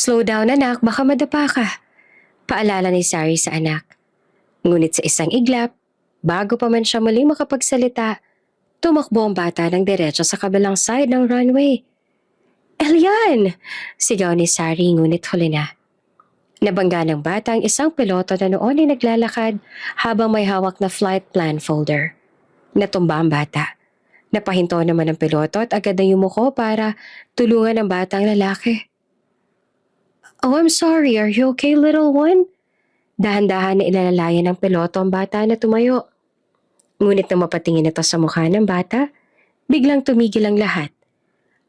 Slow down anak, baka madapa ka. Paalala ni Sari sa anak. Ngunit sa isang iglap, bago pa man siya muli makapagsalita, tumakbo ang bata ng diretso sa kabilang side ng runway. Elian! Sigaw ni Sari ngunit huli na. Nabangga ng bata ang isang piloto na noon ay naglalakad habang may hawak na flight plan folder. Natumba ang bata. Napahinto naman ang piloto at agad na yumuko para tulungan ang batang lalaki. Oh, I'm sorry. Are you okay, little one? Dahan-dahan na ilalalayan ng piloto ang bata na tumayo. Ngunit nang mapatingin ito sa mukha ng bata, biglang tumigil ang lahat.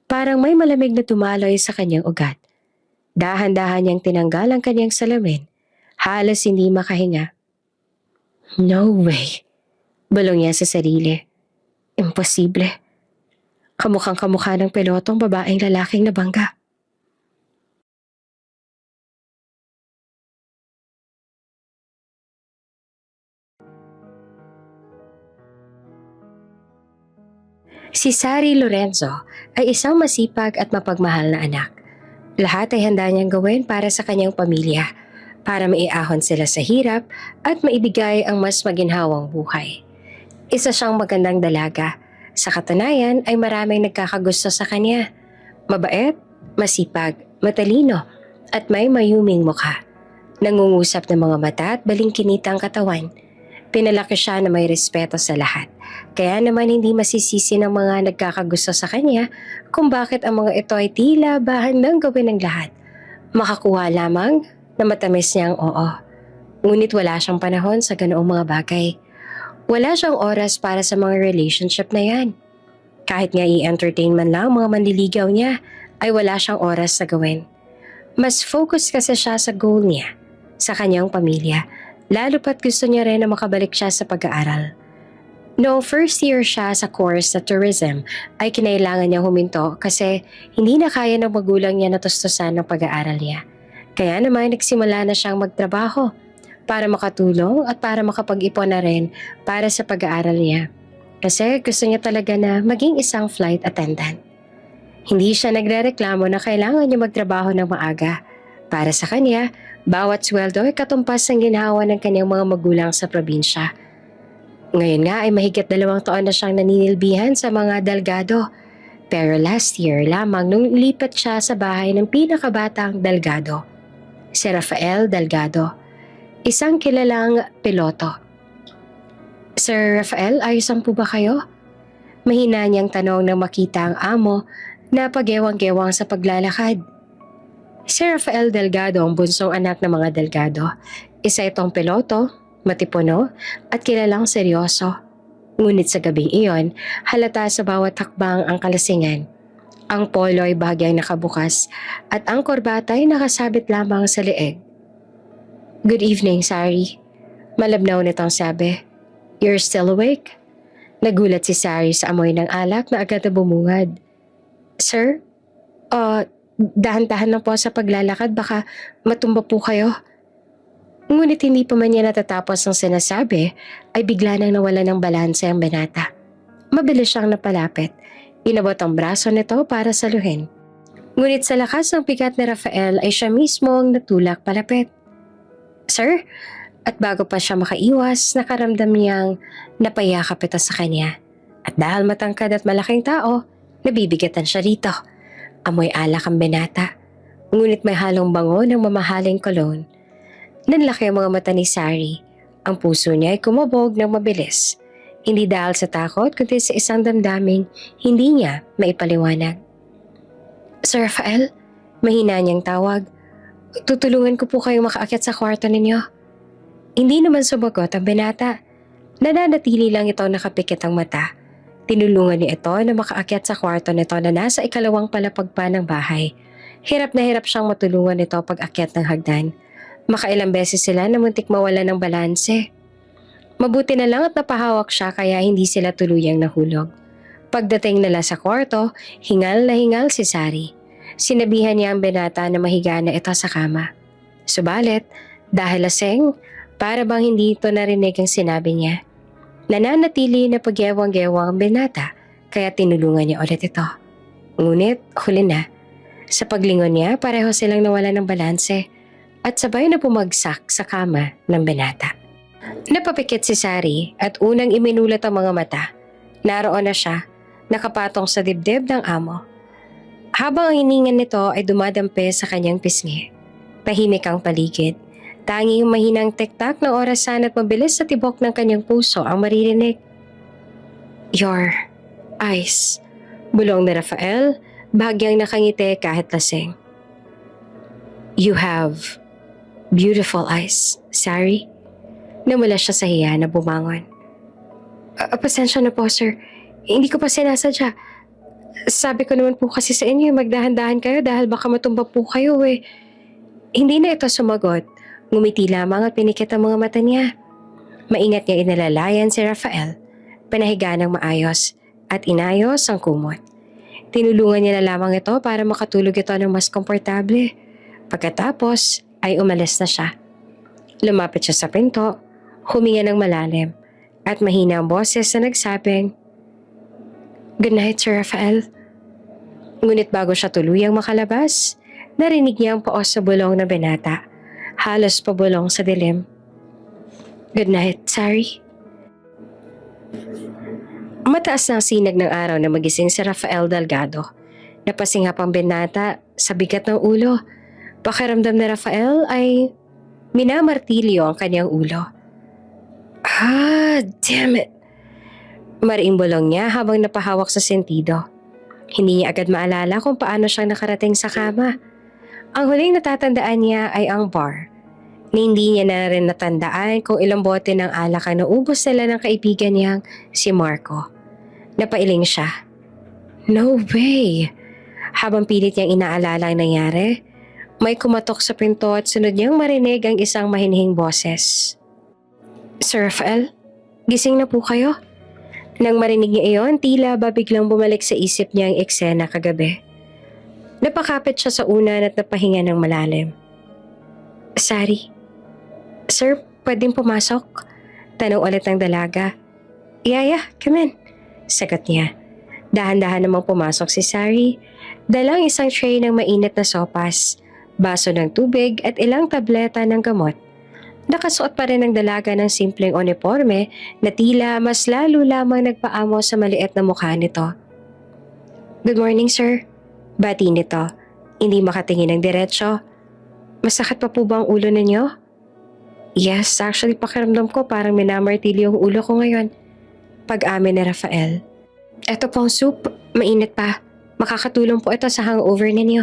Parang may malamig na tumaloy sa kanyang ugat. Dahan-dahan niyang tinanggal ang kanyang salamin. Halos hindi makahinga. No way. Bulong niya sa sarili. Imposible. Kamukhang kamukha ng pilotong babaeng lalaking nabangga. Si Sari Lorenzo ay isang masipag at mapagmahal na anak. Lahat ay handa niyang gawin para sa kanyang pamilya, para maiahon sila sa hirap at maibigay ang mas maginhawang buhay. Isa siyang magandang dalaga. Sa katunayan ay maraming nagkakagusto sa kanya. Mabait, masipag, matalino, at may mayuming mukha. Nangungusap ng mga mata at balingkinitang katawan. Pinalaki siya na may respeto sa lahat. Kaya naman hindi masisisi ng mga nagkakagusto sa kanya kung bakit ang mga ito ay tila bahandang gawin ng lahat. Makakuha lamang na matamis niyang oo. Ngunit wala siyang panahon sa ganoong mga bagay. Wala siyang oras para sa mga relationship na yan. Kahit nga i-entertain man lang mga manliligaw niya, ay wala siyang oras sa gawin. Mas focus kasi siya sa goal niya, sa kanyang pamilya, lalo pat gusto niya rin na makabalik siya sa pag-aaral. Noong first year siya sa course sa tourism, ay kinailangan niya huminto kasi hindi na kaya ng magulang niya natustusan ng pag-aaral niya. Kaya naman nagsimula na siyang magtrabaho para makatulong at para makapag-ipon na rin para sa pag-aaral niya. Kasi gusto niya talaga na maging isang flight attendant. Hindi siya nagrereklamo na kailangan niya magtrabaho ng maaga. Para sa kanya, bawat sweldo ay katumpas ng ginhawa ng kanyang mga magulang sa probinsya. Ngayon nga ay mahigit 2 taon na siyang naninilbihan sa mga Delgado. Pero last year lamang nung lipat siya sa bahay ng pinakabatang Delgado, si Rafael Delgado, isang kilalang piloto. Sir Rafael, ayos ang po ba kayo? Mahina niyang tanong nang makita ang amo na pagyewang-gewang sa paglalakad. Si Rafael Delgado ang bunsong anak ng mga Delgado. Isa itong piloto, matipuno at kilalang seryoso. Ngunit sa gabing iyon, halata sa bawat hakbang ang kalasingan. Ang polo ay bahagyang nakabukas at ang korbata ay nakasabit lamang sa leeg. Good evening, Sari. Malabnaw nitong sabi. You're still awake? Nagulat si Sari sa amoy ng alak na agad na bumungad. Sir? Dahan-dahan lang po sa paglalakad, baka matumba po kayo. Ngunit hindi pa man niya natatapos ang sinasabi, ay bigla nang nawala ng balanse ang binata. Mabilis siyang napalapit. Inabot ang braso nito para saluhin. Ngunit sa lakas ng bigat ni Rafael ay siya mismo ang natulak palapit. Sir? At bago pa siya makaiwas, nakaramdam niyang napayakap ito sa kanya. At dahil matangkad at malaking tao, nabibigatan siya rito. Amoy alak ang binata. Ngunit may halong bango ng mamahaling cologne. Nanlaki ang mga mata ni Sari. Ang puso niya ay kumabog ng mabilis. Hindi dahil sa takot, kundi sa isang damdaming hindi niya maipaliwanag. Sir Rafael, mahina niyang tawag. Tutulungan ko po kayo makaakyat sa kwarto ninyo. Hindi naman sumagot ang binata. Nananatili lang ito nakapikit ang mata. Tinulungan niya ito na makaakyat sa kwarto nito na nasa 2nd palapag pa ng bahay. Hirap na hirap siyang matulungan ito pag-akyat ng hagdan. Makailang beses sila na muntik mawala ng balanse. Mabuti na lang at napahawak siya kaya hindi sila tuluyang nahulog. Pagdating nila sa kwarto, hingal na hingal si Sari. Sinabihan niya ang binata na mahiga na ito sa kama. Subalit, dahil laseng, para bang hindi ito narinig ang sinabi niya. Nananatili na pagyewang-gewang ang binata kaya tinulungan niya ulit ito. Ngunit huli na. Sa paglingon niya, pareho silang nawala ng balanse at sabay na bumagsak sa kama ng binata. Napapikit si Sari at unang iminulat ang mga mata. Naroon na siya, nakapatong sa dibdib ng amo. Habang ang hiningan nito ay dumadampi sa kanyang pisngi. Tahimik ang paligid. Tanging mahinang tiktak ng orasan at mabilis sa tibok ng kanyang puso ang maririnig. Your eyes. Bulong ni Rafael, bahagyang nakangiti kahit lasing. You have beautiful eyes, Sari. Namula siya sa hiya na bumangon. Pasensya na po, sir. Hindi ko pa sinasadya. Sabi ko naman po kasi sa inyo, magdahan-dahan kayo dahil baka matumba po kayo eh. Hindi na ito sumagot. Ngumiti lamang at pinikit ang mga mata niya. Maingat niya inalalayan si Rafael. Panahiga ng maayos at inayos ang kumot. Tinulungan niya na lamang ito para makatulog ito ng mas komportable. Pagkatapos ay umalis na siya. Lumapit siya sa pinto, huminga ng malalim at mahina ang boses na nagsabing, "Good night, Sir Rafael." Ngunit bago siya tuluyang makalabas, narinig niya ang paos sa bulong na binata. Halos pabulong sa dilim. "Good night, Sari." Mataas na ang sinag ng araw na magising si Rafael Delgado. Napasingap ang binata sa bigat ng ulo. Pakiramdam ni Rafael ay minamartilyo ang kanyang ulo. Damn it! Mariing bulong niya habang napahawak sa sentido. Hindi niya agad maalala kung paano siyang nakarating sa kama. Ang huling natatandaan niya ay ang bar. Na hindi niya na rin natandaan kung ilang bote ng alak ang naubos nila ng kaibigan niyang si Marco. Napailing siya. No way! Habang pilit niyang inaalala ang nangyari, may kumatok sa pinto at sunod niyang marinig ang isang mahinhing boses. Sir Rafael, gising na po kayo? Nang marinig niya iyon, tila ba biglang bumalik sa isip niya ang eksena kagabi. Napakapit siya sa unan at napahinga ng malalim. Sari, sir, pwedeng pumasok? Tanong ulit ng dalaga. Yeah, come in. Sagot niya. Dahan-dahan namang pumasok si Sari, dalang isang tray ng mainit na sopas, baso ng tubig at ilang tableta ng gamot. Nakasuot pa rin ang dalaga ng simpleng uniforme na tila mas lalo lamang nagpaamo sa maliit na mukha nito. Good morning, sir. Bati nito, hindi makatingin ng diretsyo. Masakit pa po ba ang ulo ninyo? Yes, actually pakiramdam ko parang minamartilyo yung ulo ko ngayon. Pag-amin ni Rafael. Eto pong soup, mainit pa. Makakatulong po ito sa hangover ninyo.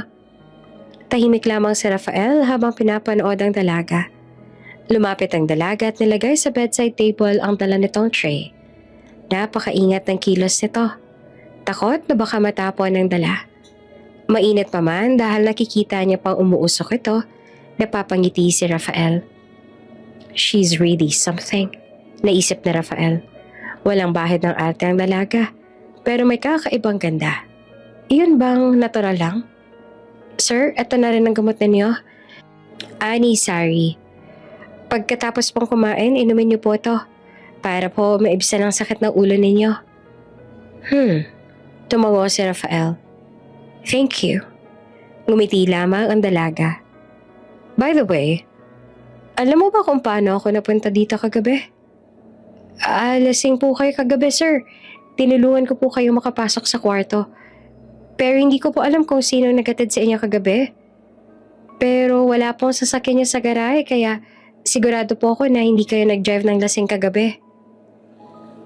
Tahimik lamang si Rafael habang pinapanood ang dalaga. Lumapit ang dalaga at nilagay sa bedside table ang dala nitong tray. Napakaingat ng kilos nito. Takot na baka matapon ng dala. Mainit pa man dahil nakikita niya pang umuusok ito, napapangiti si Rafael. She's really something, naisip na Rafael. Walang bahid ng arte ang dalaga, pero may kakaibang ganda. Iyon bang natural lang? Sir, eto na rin ang gamot ninyo. Ani, Sari. Pagkatapos pong kumain, inumin niyo po ito para po maibsan ang sakit ng ulo ninyo. Tumango si Rafael. Thank you. Ngumiti lamang ang dalaga. By the way, alam mo ba kung paano ako napunta dito kagabi? Lasing po kayo kagabi, sir. Tinulungan ko po kayo makapasok sa kwarto. Pero hindi ko po alam kung sino nagatid sa inyo kagabi. Pero wala pong sasakyan niya sa garahe kaya sigurado po ako na hindi kayo nag-drive ng lasing kagabi.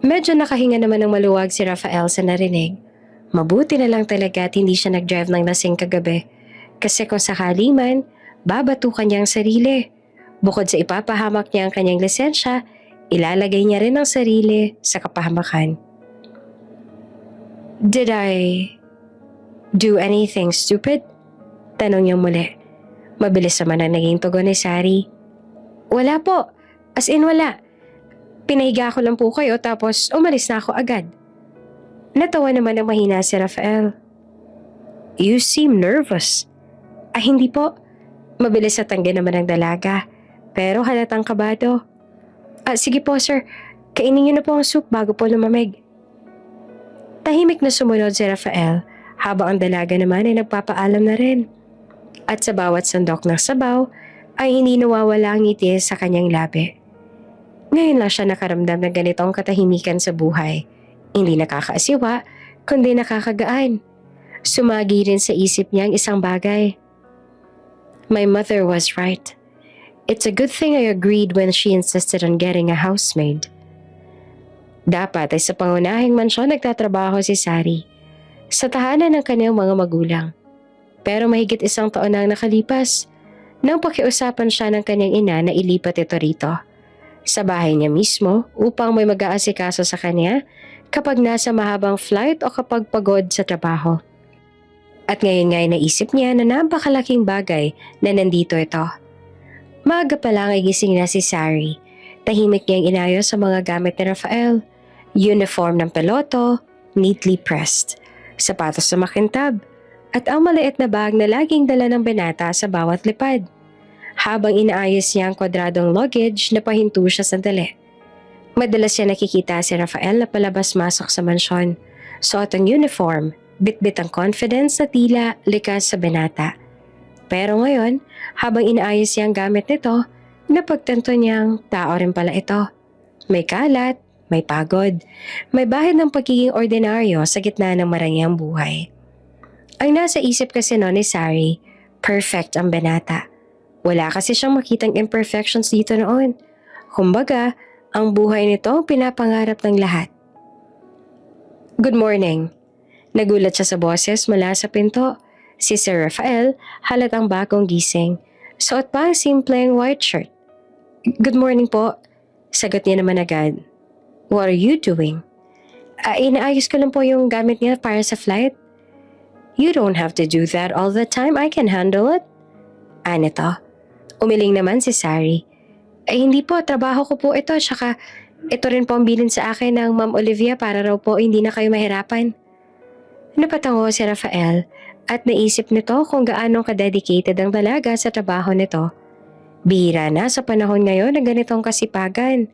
Medyo nakahinga naman ng maluwag si Rafael sa narinig. Mabuti na lang talaga at hindi siya nag-drive ng lasing kagabi. Kasi kung sakali man, babatukan niya ang sarili. Bukod sa ipapahamak niya ang kanyang lisensya, ilalagay niya rin ang sarili sa kapahamakan. Did I do anything stupid? Tanong niya muli. Mabilis naman ang naging tugon ni Sari. Wala po. As in wala. Pinahiga ko lang po kayo tapos umalis na ako agad. Natawa naman ang mahina si Rafael. You seem nervous. Hindi po. Mabilis at tanggi naman ang dalaga. Pero halatang kabado. Sige po sir. Kainin niyo na po ang soup bago po lumamig. Tahimik na sumunod si Rafael habang ang dalaga naman ay nagpapaalam na rin. At sa bawat sandok ng sabaw ay hindi nawawala ang ngiti sa kanyang labi. Ngayon lang siya nakaramdam ng ganitong katahimikan sa buhay. Hindi nakakaasiwa, kundi nakakagaan. Sumagi rin sa isip niya ang isang bagay. My mother was right. It's a good thing I agreed when she insisted on getting a housemaid. Dapat ay sa pangunahing mansyon nagtatrabaho si Sari sa tahanan ng kanyang mga magulang. Pero mahigit 1 taon na ang nakalipas nang pakiusapan siya ng kanyang ina na ilipat ito rito sa bahay niya mismo upang may mag-aasikaso sa kanya kapag nasa mahabang flight o kapag pagod sa trabaho. At ngayon nga ay naisip niya na napakalaking bagay na nandito ito. Maaga pa lang ay gising na si Sari. Tahimik niyang inayos sa mga gamit ni Rafael. Uniform ng peloto, neatly pressed, sapatos na makintab, at ang maliit na bag na laging dala ng binata sa bawat lipad. Habang inaayos niya ang kwadradong luggage, napahinto siya sandali. Madalas siya nakikita si Rafael na palabas-masok sa mansyon. Suot ang uniform, bitbit ang confidence na tila likas sa binata. Pero ngayon, habang inaayos niya ang gamit nito, napagtanto niyang tao rin pala ito. May kalat, may pagod, may bahid ng pagiging ordinaryo sa gitna ng marangyang buhay. Ang nasa isip kasi noon ni Sari, perfect ang binata. Wala kasi siyang makitang imperfections dito noon. Kumbaga, ang buhay nito ang pinapangarap ng lahat. Good morning. Nagulat siya sa boses mula sa pinto. Si Sir Rafael halatang bagong gising. Suot pa ang simpleng white shirt. Good morning po. Sagot niya naman agad. What are you doing? Inaayos ko lang po yung gamit niya para sa flight. You don't have to do that all the time. I can handle it. Nito. Umiling naman si Sari. Hindi po, trabaho ko po ito. Tsaka ito rin po ang bilin sa akin ng Ma'am Olivia para raw po hindi na kayo mahirapan. Napatango si Rafael at naisip nito kung gaano ka-dedicated ang dalaga sa trabaho nito. Bihira na sa panahon ngayon ng ganitong kasipagan.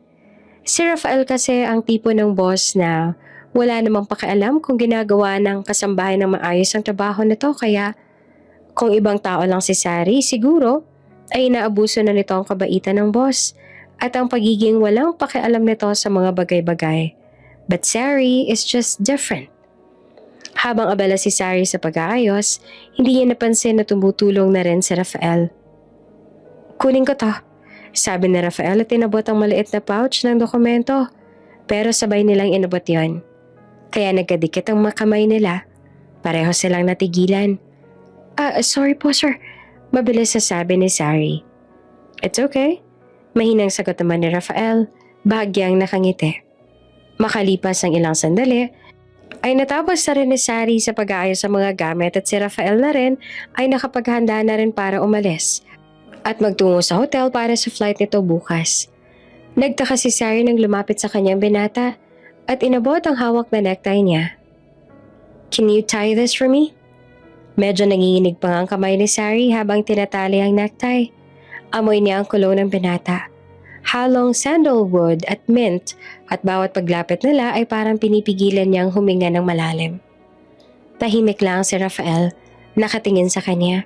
Si Rafael kasi ang tipo ng boss na wala namang pakialam kung ginagawa ng kasambahay ng maayos ang trabaho nito, kaya kung ibang tao lang si Sari, siguro ay inaabuso na nito ang kabaitan ng boss at ang pagiging walang pakialam nito sa mga bagay-bagay. But Sari is just different. Habang abala si Sari sa pag-aayos, hindi niya napansin na tumutulong na rin si Rafael. Kunin ko to. Sabi ni Rafael at tinabot ang maliit na pouch ng dokumento, pero sabay nilang inabot yon. Kaya nagkadikit ang makamay nila. Pareho silang natigilan. Sorry po sir. Mabilis sasabi ni Sari. It's okay. Mahinang sagot naman ni Rafael, bahagyang nakangiti. Makalipas ang ilang sandali, ay natapos na rin ni Sari sa pag-aayos sa mga gamit at si Rafael na rin ay nakapaghanda na rin para umalis at magtungo sa hotel para sa flight nito bukas. Nagtaka si Sari nang lumapit sa kanyang binata at inabot ang hawak na necktie niya. Can you tie this for me? Medyo nanginginig pa ang kamay ni Sari habang tinatali ang necktie. Amoy niya ang kulo ng binata. Halong sandalwood at mint at bawat paglapit nila ay parang pinipigilan niyang huminga ng malalim. Tahimik lang si Rafael, nakatingin sa kanya.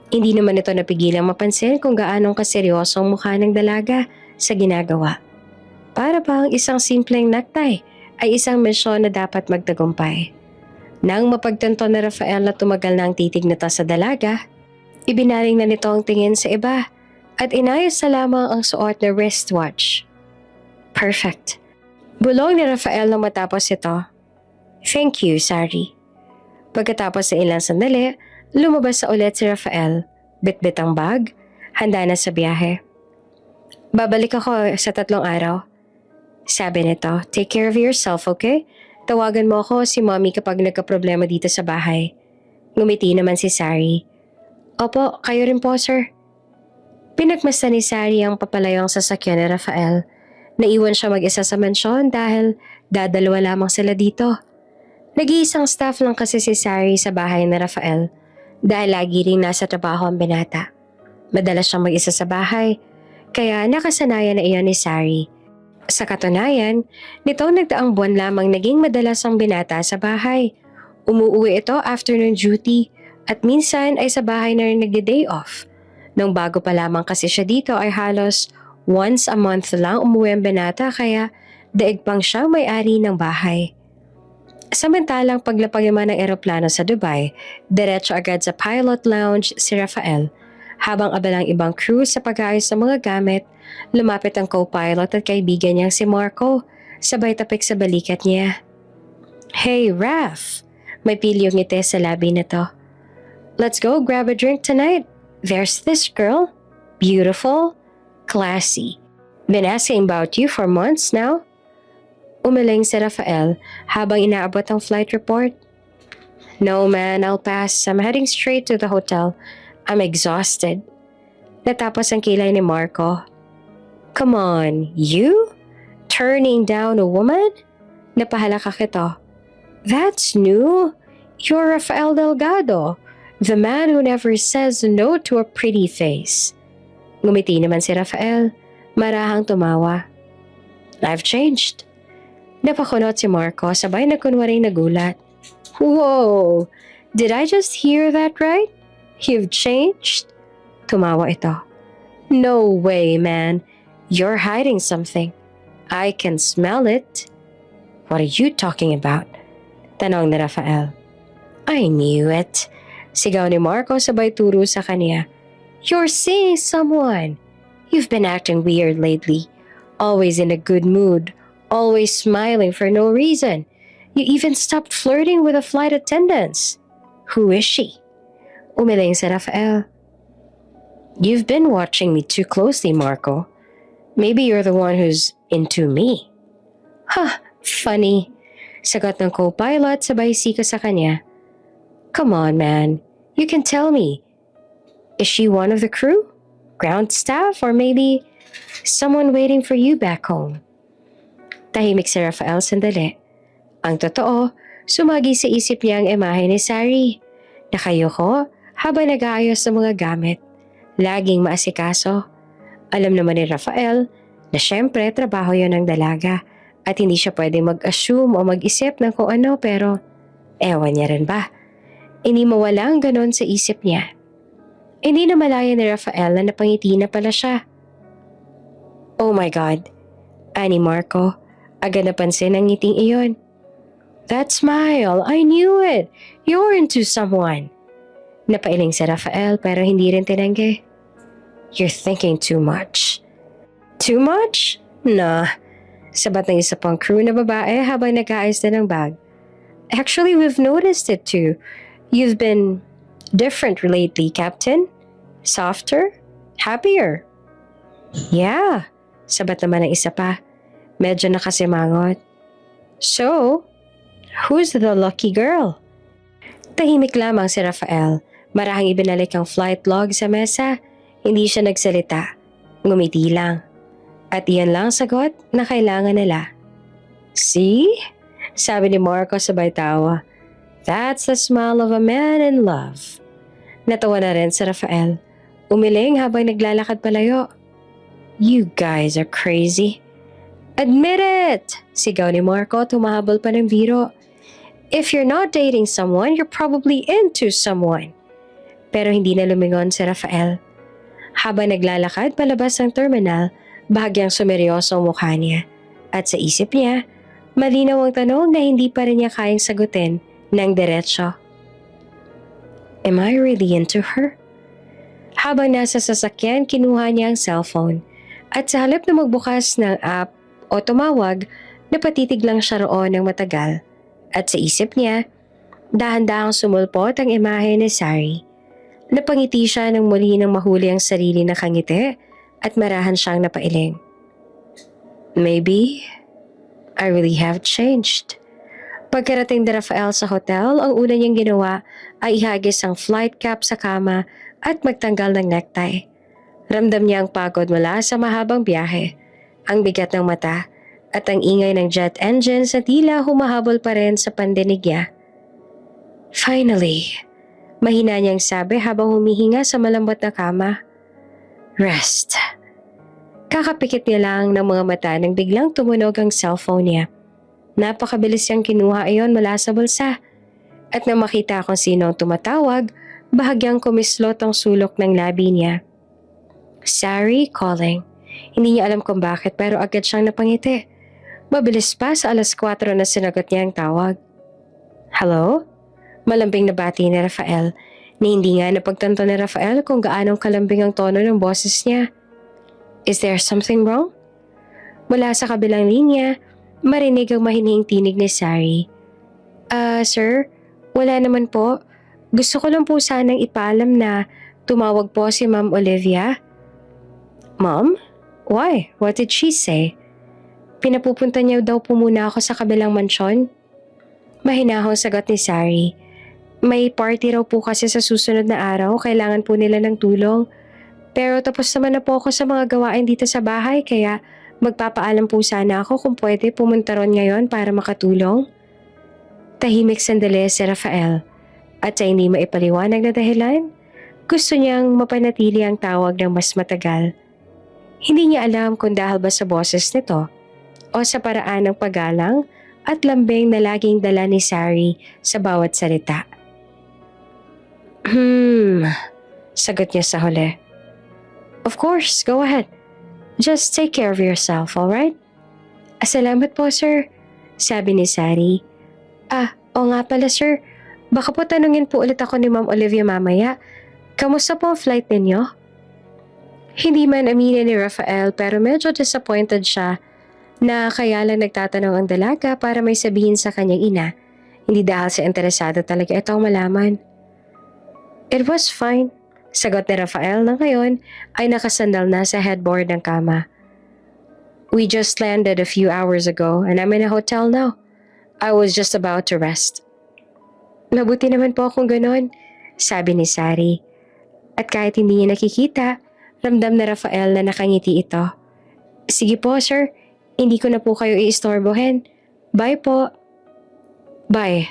Hindi naman ito napigilang mapansin kung gaanong kaseryosong mukha ng dalaga sa ginagawa. Para bang isang simpleng necktie ay isang misyon na dapat magtagumpay. Nang mapagtanto na Rafael na tumagal na ang titig nito sa dalaga, ibinaling na nito ang tingin sa iba at inayos na lamang ang suot na wristwatch. Perfect. Bulong ni Rafael nang matapos ito. Thank you, Sari. Pagkatapos ng ilang sandali, lumabas sa ulit si Rafael, bitbit ang bag, handa na sa biyahe. Babalik ako sa 3 araw. Sabi nito, take care of yourself, okay? Tawagan mo ako si mommy kapag nagka-problema dito sa bahay. Ngumiti naman si Sari. Opo, kayo rin po, sir. Pinagmasdan ni Sari ang papalayong sasakyan ni Rafael. Naiwan siya mag-isa sa mansyon dahil dadalawa lamang sila dito. Nag-iisang staff lang kasi si Sari sa bahay ni Rafael dahil lagi ring nasa trabaho ang binata. Madalas siyang mag-isa sa bahay, kaya nakasanayan na iyon ni Sari. Sa katunayan, nitong nagdaang buwan lamang naging madalas ang binata sa bahay Umuuwi ito afternoon duty at minsan ay sa bahay na rin nagde-day off. Nung bago pa lamang kasi siya dito ay halos once a month lang umuwi ang binata kaya daig pang siyang may-ari ng bahay. Samantalang paglapag naman ng eroplano sa Dubai, diretso agad sa pilot lounge si Rafael. Habang abalang ibang crew sa pag-aayos ng mga gamit, lumapit ang co-pilot at kaibigan niyang si Marco, sabay tapik sa balikat niya. Hey Raf! May pilyong ngiti sa labi nito. Let's go grab a drink tonight. There's this girl. Beautiful. Classy. Been asking about you for months now. Umiling si Rafael habang inaabot ang flight report. No man, I'll pass. I'm heading straight to the hotel. I'm exhausted. Natapos ang kilay ni Marco. Come on, you? Turning down a woman? Napahalaka kito. That's new. You're Rafael Delgado, the man who never says no to a pretty face. Ngumiti naman si Rafael, marahang tumawa. I've changed. Napakunot si Marco sabay na kunwaring nagulat. Whoa! Did I just hear that right? You've changed? Tumawa ito. No way, man. You're hiding something. I can smell it. What are you talking about? Tanong ni Rafael. I knew it. Sigaw ni Marco sabay turo sa kanya. You're seeing someone. You've been acting weird lately. Always in a good mood. Always smiling for no reason. You even stopped flirting with the flight attendants. Who is she? Umiling si Rafael. You've been watching me too closely, Marco. Maybe you're the one who's into me. Huh, funny. Sagot ng co-pilot sabay sika sa kanya. Come on, man. You can tell me. Is she one of the crew? Ground staff? Or maybe someone waiting for you back home? Tahimik si Rafael sandali. Ang totoo, sumagi sa isip niya ang imahe ni Sari. Nakayoko habang nag-aayos ng mga gamit. Laging maasikaso. Alam naman ni Rafael na syempre trabaho yon ng dalaga at hindi siya pwede mag-assume o mag-isip ng kung ano pero ewan niya rin ba. Hindi mawala ang ganon sa isip niya. Hindi na malaya ni Rafael na napangiti na pala siya. Oh my God! Ani Marco, agad napansin ang ngiting iyon. That smile! I knew it! You're into someone! Napailing si Rafael pero hindi rin tinanggi. You're thinking too much. Too much? Nah. Sabat ng isa pang crew na babae habang nag-aayos na ng bag. Actually, we've noticed it too. You've been different lately, Captain. Softer? Happier? Yeah. Sabat naman ng isa pa. Medyo nakasimangot. So, who's the lucky girl? Tahimik lamang si Rafael. Marahang ibinalik ang flight log sa mesa. Hindi siya nagsalita. Ngumiti lang. At iyan lang sagot na kailangan nila. See? Sabi ni Marco sabay tawa. That's the smile of a man in love. Natawa na rin si Rafael. Umiling habang naglalakad palayo. You guys are crazy. Admit it! Sigaw ni Marco tumahabol pa ng biro. If you're not dating someone, you're probably into someone. Pero hindi na lumingon si Rafael. Habang naglalakad palabas ng terminal, bahagyang sumeryoso ang mukha niya. At sa isip niya, malinaw ang tanong na hindi pa rin niya kayang sagutin ng diretso. Am I really into her? Habang nasa sasakyan, kinuha niya ang cellphone. At sa halip na magbukas ng app o tumawag, napatitig lang siya roon ng matagal. At sa isip niya, dahan-dahang sumulpot ang imahe ni Sari. Napangiti siya nang muli nang mahuli ang sarili na kangiti at marahan siyang napailing. Maybe I really have changed. Pagkarating ni Rafael sa hotel, ang una niyang ginawa ay ihagis ang flight cap sa kama at magtanggal ng necktie. Ramdam niya ang pagod mula sa mahabang biyahe, ang bigat ng mata at ang ingay ng jet engine sa tila humahabol pa rin sa pandinig niya. Finally, mahina niyang sabi habang humihinga sa malambot na kama. Rest. Kakapikit niya lang ng mga mata nang biglang tumunog ang cellphone niya. Napakabilis niyang kinuha iyon mula sa bulsa. At nang makita kung sino ang tumatawag, bahagyang kumislot ang sulok ng labi niya. Sari calling. Hindi niya alam kung bakit pero agad siyang napangiti. Mabilis pa sa 4:00 na sinagot niya ang tawag. Hello? Malambing na bati ni Rafael na hindi nga napagtanto ni Rafael kung gaanong kalambing ang tono ng boses niya. Is there something wrong? Mula sa kabilang linya, marinig ang mahinihing tinig ni Sari. Sir, wala naman po. Gusto ko lang po sanang ipaalam na tumawag po si Ma'am Olivia. Ma'am? Why? What did she say? Pinapupunta niya daw po muna ako sa kabilang mansyon. Mahinahong sagot ni Sari. May party raw po kasi sa susunod na araw, kailangan po nila ng tulong. Pero tapos naman na po ako sa mga gawain dito sa bahay kaya magpapaalam po sana ako kung pwede pumunta ron ngayon para makatulong. Tahimik sandali si Rafael at sa hindi maipaliwanag na dahilan, gusto niyang mapanatili ang tawag ng mas matagal. Hindi niya alam kung dahil ba sa boses nito o sa paraan ng paggalang at lambing na laging dala ni Sari sa bawat salita. Sagot niya sa huli. Of course, go ahead. Just take care of yourself, alright? Salamat po, sir. Sabi ni Sari. Oo nga pala, sir. Baka po tanungin po ulit ako ni Ma'am Olivia mamaya. Kamusta po ang flight ninyo? Hindi man aminin ni Rafael pero medyo disappointed siya na kaya lang nagtatanong ang dalaga para may sabihin sa kanyang ina. Hindi dahil sa interesado talaga itong malaman. It was fine. Sagot ni Rafael na ngayon ay nakasandal na sa headboard ng kama. We just landed a few hours ago and I'm in a hotel now. I was just about to rest. Mabuti naman po kung ganon, sabi ni Sari. At kahit hindi niya nakikita, ramdam na Rafael na nakangiti ito. Sige po, sir. Hindi ko na po kayo iistorbohin. Bye po. Bye.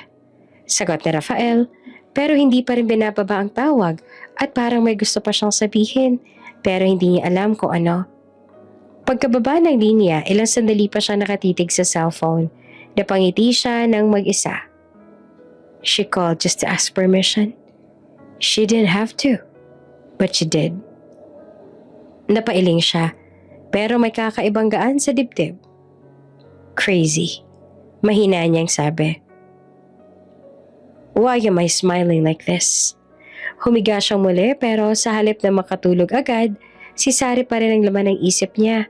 Sagot ni Rafael, pero hindi pa rin binababa ang tawag at parang may gusto pa siyang sabihin, pero hindi niya alam kung ano. Pagkababa ng linya, ilang sandali pa siya nakatitig sa cellphone. Napangiti siya ng mag-isa. She called just to ask permission. She didn't have to, but she did. Napailing siya, pero may kakaibang gaan sa dibdib. Crazy. Mahina niyang sabi. Why am I smiling like this? Humiga siyang muli pero sa halip na makatulog agad, si Sari pa rin ang laman ng isip niya.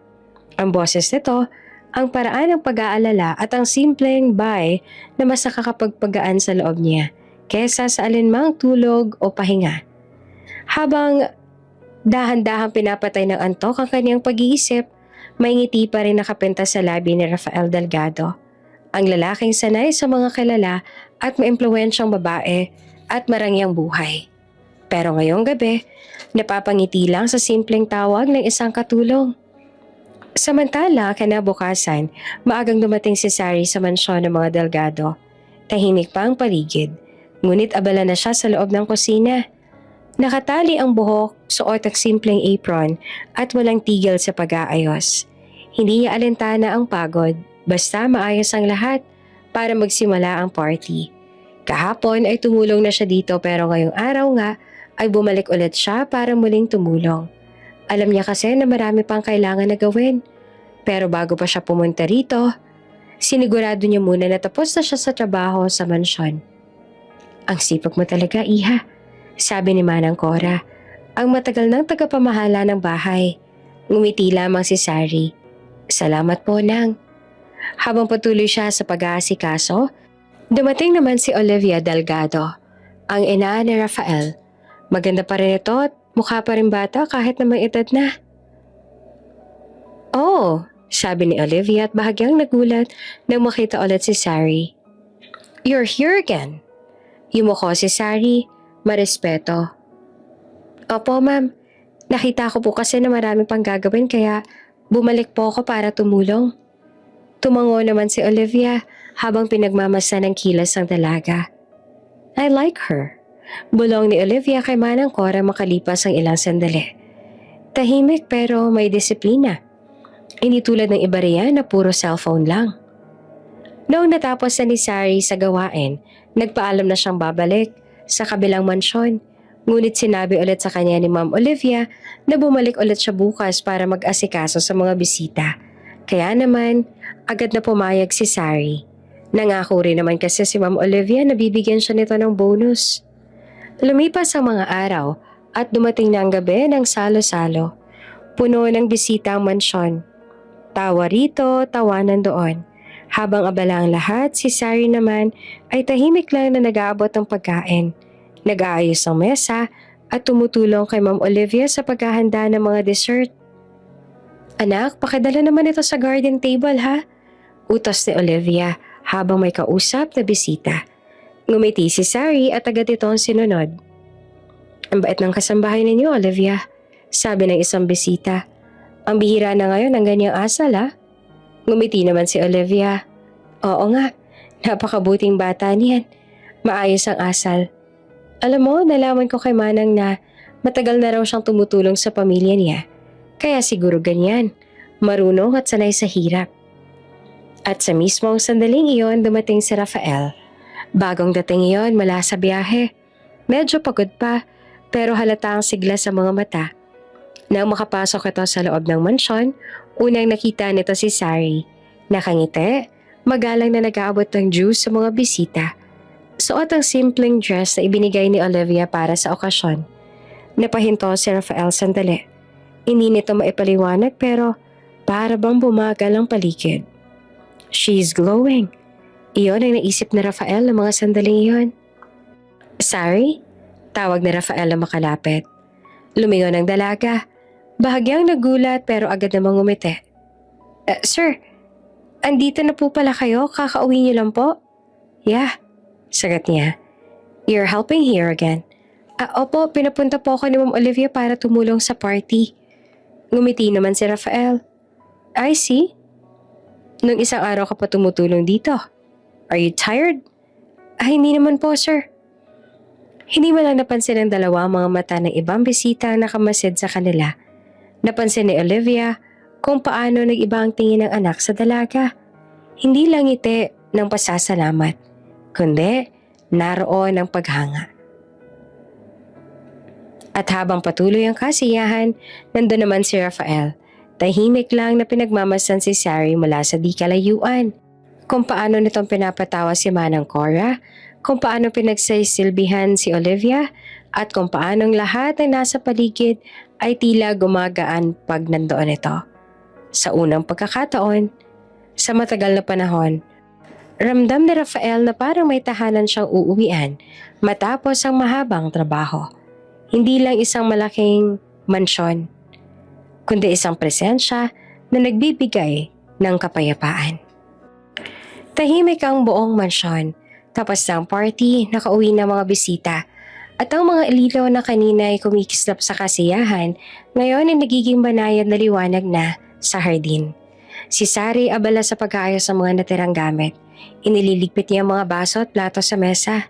Ang boses nito, ang paraan ng pag-aalala at ang simpleng bye na mas nakakapagpagaan sa loob niya kesa sa alinmang tulog o pahinga. Habang dahan-dahang pinapatay ng antok ang kanyang pag-iisip, may ngiti pa rin nakapinta sa labi ni Rafael Delgado. Ang lalaking sanay sa mga kilala at maimpluwensyang babae at marangyang buhay. Pero ngayong gabi, napapangiti lang sa simpleng tawag ng isang katulong. Samantala, kinabukasan, maagang dumating si Sari sa mansyon ng mga Delgado. Tahimik pa ang paligid, ngunit abala na siya sa loob ng kusina. Nakatali ang buhok, suot ang simpleng apron at walang tigil sa pag-aayos. Hindi niya alintana ang pagod, basta maayos ang lahat para magsimula ang party. Kahapon ay tumulong na siya dito pero ngayong araw nga ay bumalik ulit siya para muling tumulong. Alam niya kasi na marami pang kailangan na gawin. Pero bago pa siya pumunta rito, sinigurado niya muna na tapos na siya sa trabaho sa mansyon. Ang sipag mo talaga, Iha, sabi ni Manang Cora, ang matagal ng tagapamahala ng bahay. Ngumiti lamang si Sari. Salamat po, Nang. Habang patuloy siya sa pag-aasikaso, dumating naman si Olivia Delgado, ang ina ni Rafael. Maganda pa rin ito at mukha pa rin bata kahit na may edad na. Oh, sabi ni Olivia at bahagyang nagulat nang makita ulit si Sari. You're here again. Yumuko si Sari, marespeto. Opo, ma'am. Nakita ko po kasi na marami pang gagawin kaya bumalik po ako para tumulong. Tumango naman si Olivia habang pinagmamasa ng kilos ang dalaga. I like her. Bulong ni Olivia kay Manang Cora makalipas ang ilang sandali. Tahimik pero may disiplina. Hindi tulad ng iba riyan na puro cellphone lang. Noong natapos na ni Sari sa gawain, nagpaalam na siyang babalik sa kabilang mansyon. Ngunit sinabi ulit sa kanya ni Ma'am Olivia na bumalik ulit siya bukas para mag-asikaso sa mga bisita. Kaya naman, agad na pumayag si Sari. Nangako rin naman kasi si Ma'am Olivia na bibigyan siya nito ng bonus. Lumipas ang mga araw at dumating na ang gabi ng salo-salo. Puno ng bisita ang mansyon. Tawa rito, tawanan doon. Habang abala ang lahat, si Sari naman ay tahimik lang na nag-aabot ng pagkain. Nag-aayos ng mesa at tumutulong kay Ma'am Olivia sa paghahanda ng mga dessert. "Anak, pakidala naman ito sa garden table ha?" Utos ni Olivia habang may kausap na bisita. Ngumiti si Sari at agad itong sinunod. "Ang bait ng kasambahay ninyo, Olivia," sabi ng isang bisita. "Ang bihira na ngayon ang ganyang asal ha?" Ngumiti naman si Olivia. "Oo nga, napakabuting bata niyan. Maayos ang asal. Alam mo, nalaman ko kay Manang na matagal na raw siyang tumutulong sa pamilya niya. Kaya siguro ganyan, marunong at sanay sa hirap." At sa mismong sandaling iyon dumating si Rafael. Bagong dating iyon mula sa biyahe. Medyo pagod pa, pero halata ang sigla sa mga mata. Nang makapasok ito sa loob ng mansyon, unang nakita nito si Sari. Nakangiti, magalang na nag-aabot ng juice sa mga bisita. Suot ang simpleng dress na ibinigay ni Olivia para sa okasyon. Napahinto si Rafael sandali. Hindi nito maipaliwanag pero para bang bumagal ang paligid. "She's glowing." Iyon ang naisip ni Rafael ng mga sandaling iyon. "Sari?" Tawag ni Rafael na makalapit. Lumingon ang dalaga. Bahagyang nagulat pero agad namang ngumiti. Sir, andito na po pala kayo? Kakauwi niyo lang po?" "Yeah," sagot niya. "You're helping here again?" Opo, pinapunta po ako ni Ma'am Olivia para tumulong sa party." Ngumiti naman si Rafael. "I see. Nung isang araw ka pa tumutulong dito. Are you tired?" Hindi naman po, sir." Hindi mo lang napansin ng dalawa ang mga mata ng ibang bisita na nakamasid sa kanila. Napansin ni Olivia kung paano nag-iba ang tingin ng anak sa dalaga. Hindi lang ngiti ng pasasalamat, kundi naroon ang paghanga. At habang patuloy ang kasiyahan, nandun naman si Rafael. Tahimik lang na pinagmamasan si Sari mula sa di kalayuan. Kung paano nitong pinapatawa si Manang Cora, kung paano pinagsisilbihan si Olivia, at kung paanong lahat ng nasa paligid ay tila gumagaan pag nandoon ito. Sa unang pagkakataon, sa matagal na panahon, ramdam ni Rafael na parang may tahanan siyang uuwian matapos ang mahabang trabaho. Hindi lang isang malaking mansyon, kundi isang presensya na nagbibigay ng kapayapaan. Tahimik ang buong mansyon. Tapos ng party, nakauwi na mga bisita. At ang mga ilaw na kanina ay kumikislap sa kasiyahan, ngayon ay nagiging banayad na liwanag na sa hardin. Si Sari abala sa pag-aayos ng mga natirang gamit. Inililigpit niya ang mga baso at plato sa mesa.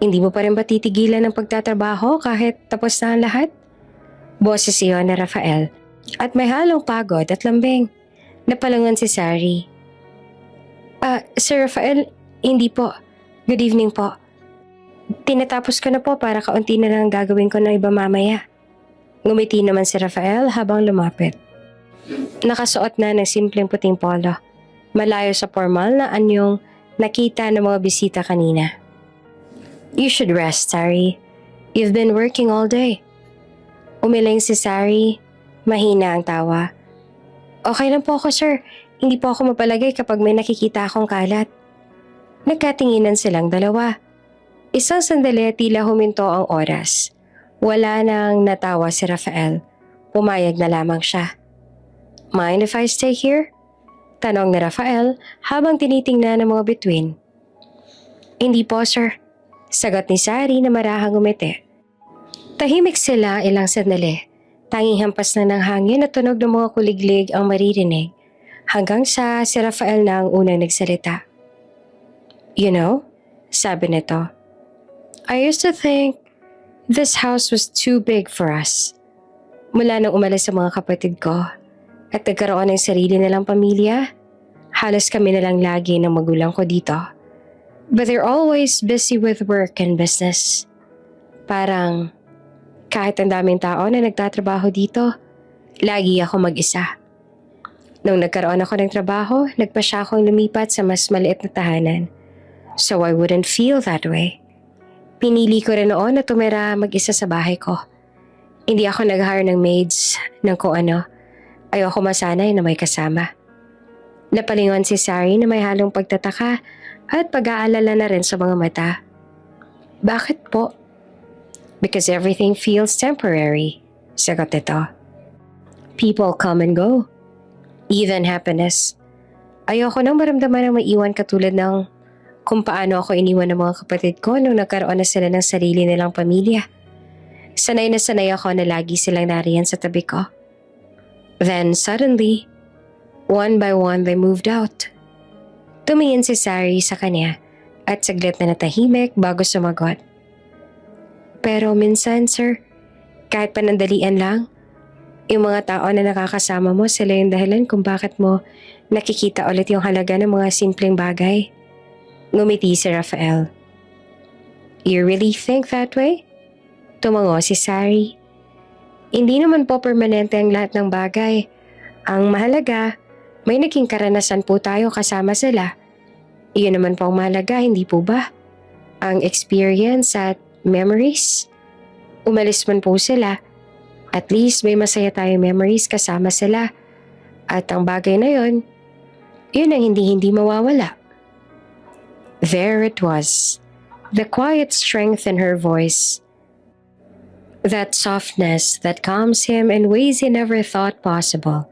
"Hindi mo pa rin ba titigilan ng pagtatrabaho kahit tapos na ang lahat?" Boses iyon na Rafael. At may halong pagod at lambing. Napalangon si Sari. Sir Rafael, hindi po. Good evening po. Tinatapos ko na po para kaunti na lang gagawin ko ng iba mamaya." Ngumiti naman si Rafael habang lumapit. Nakasuot na ng simpleng puting polo. Malayo sa formal na anyong nakita ng mga bisita kanina. "You should rest, Sari. You've been working all day." Umiling si Sari. Mahina ang tawa. "Okay lang po ako, sir. Hindi po ako mapalagay kapag may nakikita akong kalat." Nagkatinginan silang dalawa. Isang sandali tila huminto ang oras. Wala nang natawa si Rafael. Pumayag na lamang siya. "Mind if I stay here?" Tanong ni Rafael habang tinitingnan ng mga bituin. "Hindi po, sir." Sagot ni Sari na marahang umiti. Tahimik sila ilang sandali. Tanging hampas na ng hangin at tunog ng mga kuliglig ang maririnig. Hanggang sa si Rafael na ang unang nagsalita. "You know," sabi nito, "I used to think this house was too big for us. Mula nang umalis sa mga kapatid ko at nagkaroon ng sarili nilang pamilya, Halos kami na lang lagi ng magulang ko dito. But they're always busy with work and business. Parang kahit ang daming tao na nagtatrabaho dito, lagi ako mag-isa. Nung nagkaroon ako ng trabaho, nagpa siya akong lumipat sa mas maliit na tahanan. So I wouldn't feel that way. Pinili ko rin noon na tumira mag-isa sa bahay ko. Hindi ako nag-hire ng maids ng kung ano. Ayoko masanay na may kasama. Napalingon si Sari na may halong pagtataka at pag-aalala na rin sa mga mata. Bakit po? Because everything feels temporary, sagot nito. People come and go. Even happiness. Ayoko nang maramdaman ng maiwan katulad ng kung paano ako iniwan ng mga kapatid ko nung nagkaroon na sila ng sarili nilang pamilya. Sanay na sanay ako na lagi silang nariyan sa tabi ko. Then suddenly, one by one they moved out. Tumingin si Sari sa kanya at saglit na natahimik bago sumagot. Pero minsan, sir, kahit panandalian lang, yung mga tao na nakakasama mo, sila yung dahilan kung bakit mo nakikita ulit yung halaga ng mga simpleng bagay. Ngumiti si Rafael. You really think that way? Tumango si Sari. Hindi naman po permanente ang lahat ng bagay. Ang mahalaga, may naging karanasan po tayo kasama sila. Iyon naman po ang mahalaga, hindi po ba? Ang experience at memories. Umalis man po sila. At least may masaya tayong memories kasama sila. At ang bagay na yun ang hindi mawawala. There it was. The quiet strength in her voice. That softness that calms him in ways he never thought possible.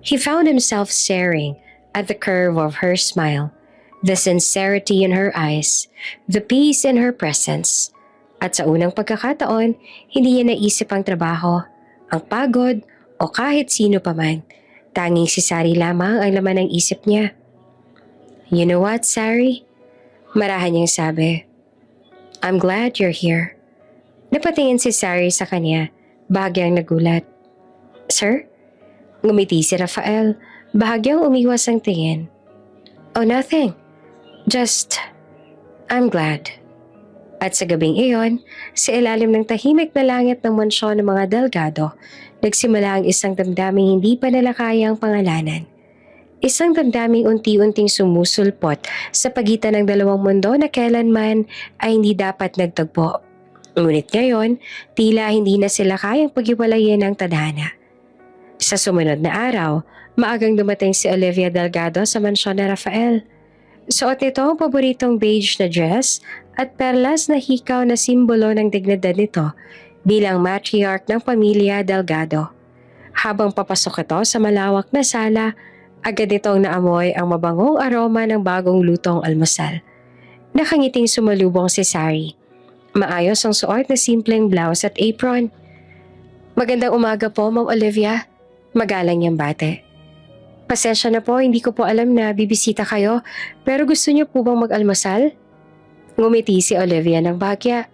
He found himself staring at the curve of her smile, the sincerity in her eyes, the peace in her presence. At sa unang pagkakataon, hindi niya naisip ang trabaho, ang pagod o kahit sino pa man. Tanging si Sari lamang ang laman ng isip niya. You know what, Sari? Marahan niyang sabi. I'm glad you're here. Napatingin si Sari sa kanya, bahagyang nagulat. Sir? Ngumiti si Rafael, bahagyang umiwas ang tingin. Oh, nothing. Just, I'm glad. At sa gabing iyon, sa ilalim ng tahimik na langit ng mansyon ng mga Delgado, nagsimula ang isang damdaming hindi pa nila kayang pangalanan. Isang damdaming unti-unting sumusulpot sa pagitan ng dalawang mundo na kailanman ay hindi dapat nagtagpo. Ngunit ngayon, tila hindi na sila kayang paghiwalayin ng tadhana. Sa sumunod na araw, maagang dumating si Olivia Delgado sa mansyon ni Rafael. Suot nito ang paboritong beige na dress at perlas na hikaw na simbolo ng dignidad nito bilang matriarch ng pamilya Delgado. Habang papasok ito sa malawak na sala, agad itong naamoy ang mabangong aroma ng bagong lutong almusal. Nakangiting sumalubong si Sari. Maayos ang suot na simpleng blouse at apron. Magandang umaga po, Ma'am Olivia. Magalang niyang bate. Pasensya na po, hindi ko po alam na bibisita kayo, pero gusto niyo po bang mag-almusal? Ngumiti si Olivia ng bagya.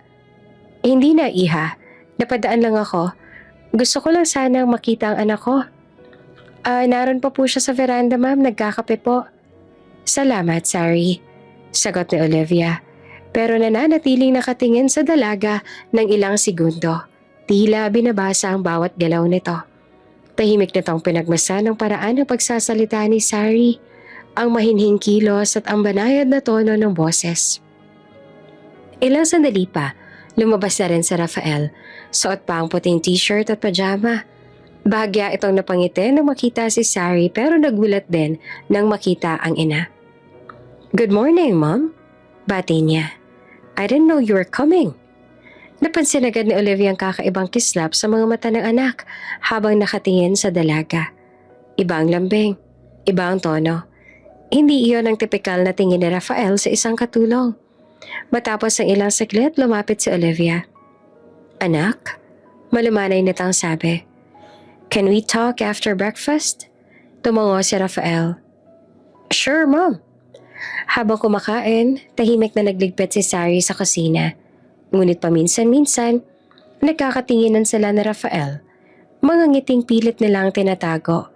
Hindi na, iha. Napadaan lang ako. Gusto ko lang sanang makita ang anak ko. Naroon pa po siya sa veranda, ma'am. Nagkakape po. Salamat, Sari. Sagot ni Olivia. Pero nananatiling nakatingin sa dalaga ng ilang segundo. Tila binabasa ang bawat galaw nito. Tahimik nitong pinagmasa ng paraan ng pagsasalita ni Sari, ang mahinhing kilos at ang banayad na tono ng boses. Ilang sandali pa, lumabas na rin si Rafael. Suot pa ang puting t-shirt at pajama. Bahagya itong napangiti nang makita si Sari pero nagulat din nang makita ang ina. Good morning, Mom. Bati niya. I didn't know you were coming. Napansin agad ni Olivia ang kakaibang kislap sa mga mata ng anak habang nakatingin sa dalaga. Iba ang lambing, iba ang tono. Hindi iyon ang tipikal na tingin ni Rafael sa isang katulong. Matapos ang ilang saglit, lumapit si Olivia. Anak? Malumanay nitang sabi. Can we talk after breakfast? Tumango si Rafael. Sure, Mom. Habang kumakain, tahimik na nagligpit si Sari sa kusina. Ngunit paminsan-minsan, nagkakatinginan sila ni Rafael. Mga ngiting pilit nilang tinatago.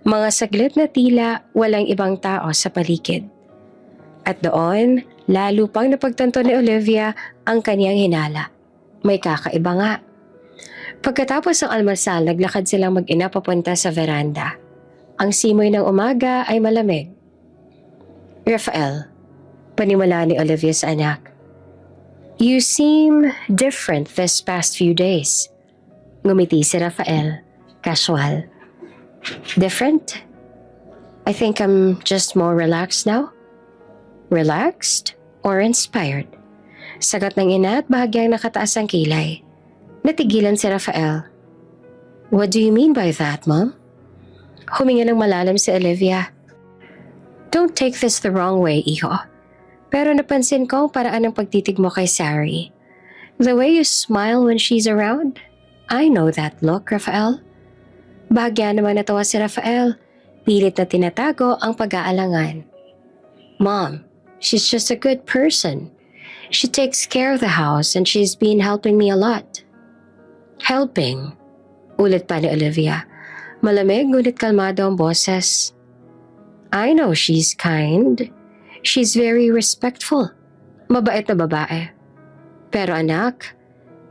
Mga saglit na tila walang ibang tao sa paligid. At doon, lalo pang napagtanto ni Olivia ang kanyang hinala. May kakaiba nga. Pagkatapos ng almusal, naglakad silang mag-ina papunta sa veranda. Ang simoy ng umaga ay malamig. Rafael, panimula ni Olivia sa anak. You seem different this past few days. Ngumiti si Rafael, casual. Different? I think I'm just more relaxed now. Relaxed or inspired? Sagot ng ina at bahagyang nakataas ang kilay. Natigilan si Rafael. What do you mean by that, Mom? Huminga ng malalim si Olivia. Don't take this the wrong way, iho. Pero napansin ko ang paraan ng pagtitig mo kay Sari. The way you smile when she's around, I know that look, Rafael. Bahagya naman natawa si Rafael. Pilit na tinatago ang pag-aalangan. Mom, she's just a good person. She takes care of the house and she's been helping me a lot. Helping? Ulit pa ni Olivia. Malamig ngunit kalmado ang boses. I know she's kind. She's very respectful. Mabait na babae. Pero anak,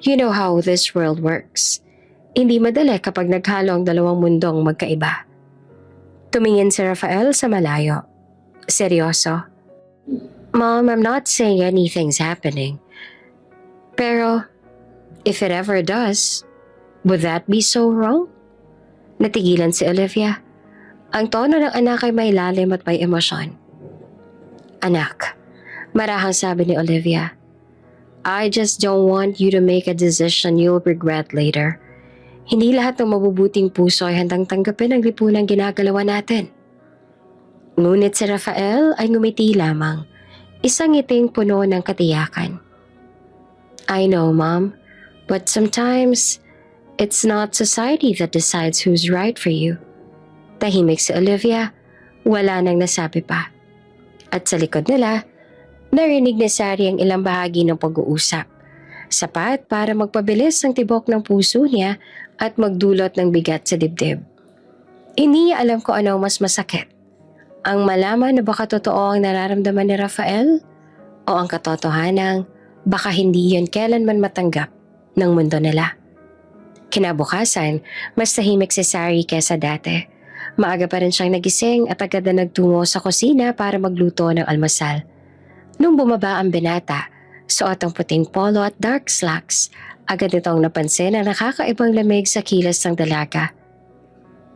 you know how this world works. Hindi madali kapag naghalo ang dalawang mundong magkaiba. Tumingin si Rafael sa malayo. Seryoso. Mom, I'm not saying anything's happening. Pero, if it ever does, would that be so wrong? Natigilan si Olivia. Ang tono ng anak ay may lalim at may emosyon. Anak, marahang sabi ni Olivia, I just don't want you to make a decision you'll regret later. Hindi lahat ng mabubuting puso ay handang tanggapin ang lipunang ginagalawa natin. Ngunit si Rafael ay ngumiti lamang, isang ngiting puno ng katiyakan. I know, Mom, but sometimes it's not society that decides who's right for you. Tahimik si Olivia, wala nang nasabi pa. At sa likod nila, narinig ni Sari ang ilang bahagi ng pag-uusap. Sapat para magpabilis ang tibok ng puso niya at magdulot ng bigat sa dibdib. Hindi niya alam kung ano mas masakit. Ang malaman na baka totoo ang nararamdaman ni Rafael o ang katotohanang baka hindi yun kailanman matanggap ng mundo nila. Kinabukasan, mas tahimik si Sari kesa dati. Maaga pa rin siyang nagising at agad na nagtungo sa kusina para magluto ng almusal. Nung bumaba ang binata, suot ang puting polo at dark slacks, agad itong napansin na nakakaibang lamig sa kilos ng dalaga.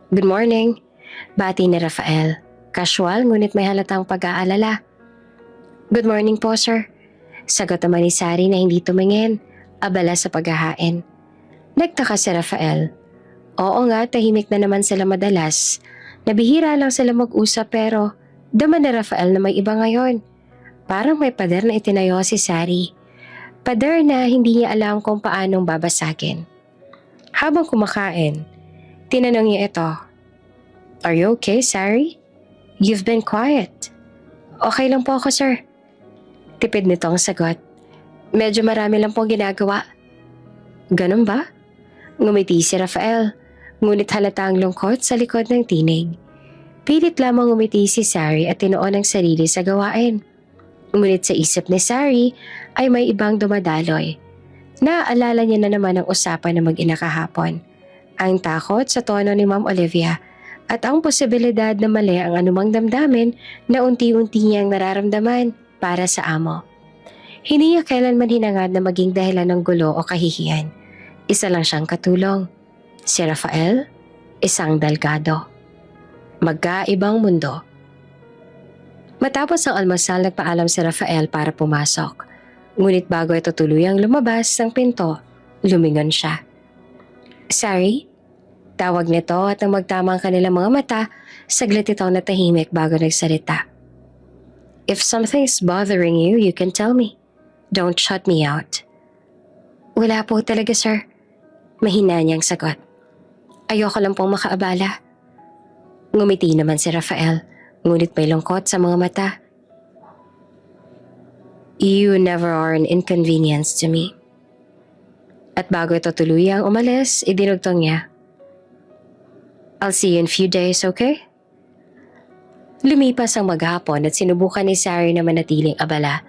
Good morning, bati ni Rafael. Casual ngunit may halatang pag-aalala. Good morning po, sir. Sagot naman ni Sari na hindi tumingin, abala sa paghahain. Nagtaka si Rafael. Oo nga, tahimik na naman sila madalas. Nabihira lang sila mag-usap pero dama ni Rafael na may iba ngayon. Parang may pader na itinayo si Sari. Pader na hindi niya alam kung paanong babasagin. Habang kumakain, tinanong niya ito. Are you okay, Sari? You've been quiet. Okay lang po ako, sir. Tipid nito ang sagot. Medyo marami lang pong ginagawa. Ganun ba? Ngumiti si Rafael, ngunit halata ang lungkot sa likod ng tinig. Pilit lamang ngumiti si Sari at tinuon ang sarili sa gawain. Ngunit sa isip ni Sari ay may ibang dumadaloy. Naaalala niya na naman ang usapan na mag-ina kahapon. Ang takot sa tono ni Ma'am Olivia at ang posibilidad na mali ang anumang damdamin na unti-unti niyang nararamdaman para sa amo. Hindi niya kailanman hinangad na maging dahilan ng gulo o kahihiyan. Isa lang siyang katulong. Si Rafael, isang dalgado. Magkaibang mundo. Matapos ang almusal, nagpaalam si Rafael para pumasok. Ngunit bago ito tuluyang lumabas ng pinto, lumingon siya. Sorry? Tawag nito at nang magtama ang kanilang mga mata, saglit itong natahimik bago nagsalita. If something's bothering you, you can tell me. Don't shut me out. Wala po talaga, sir. Mahina niyang sagot. Ayoko lang pong makaabala. Ngumiti naman si Rafael, ngunit may lungkot sa mga mata. You never are an inconvenience to me. At bago ito tuluyang umalis, idinugtong niya. I'll see you in a few days, okay? Lumipas ang maghapon at sinubukan ni Sari na manatiling abala.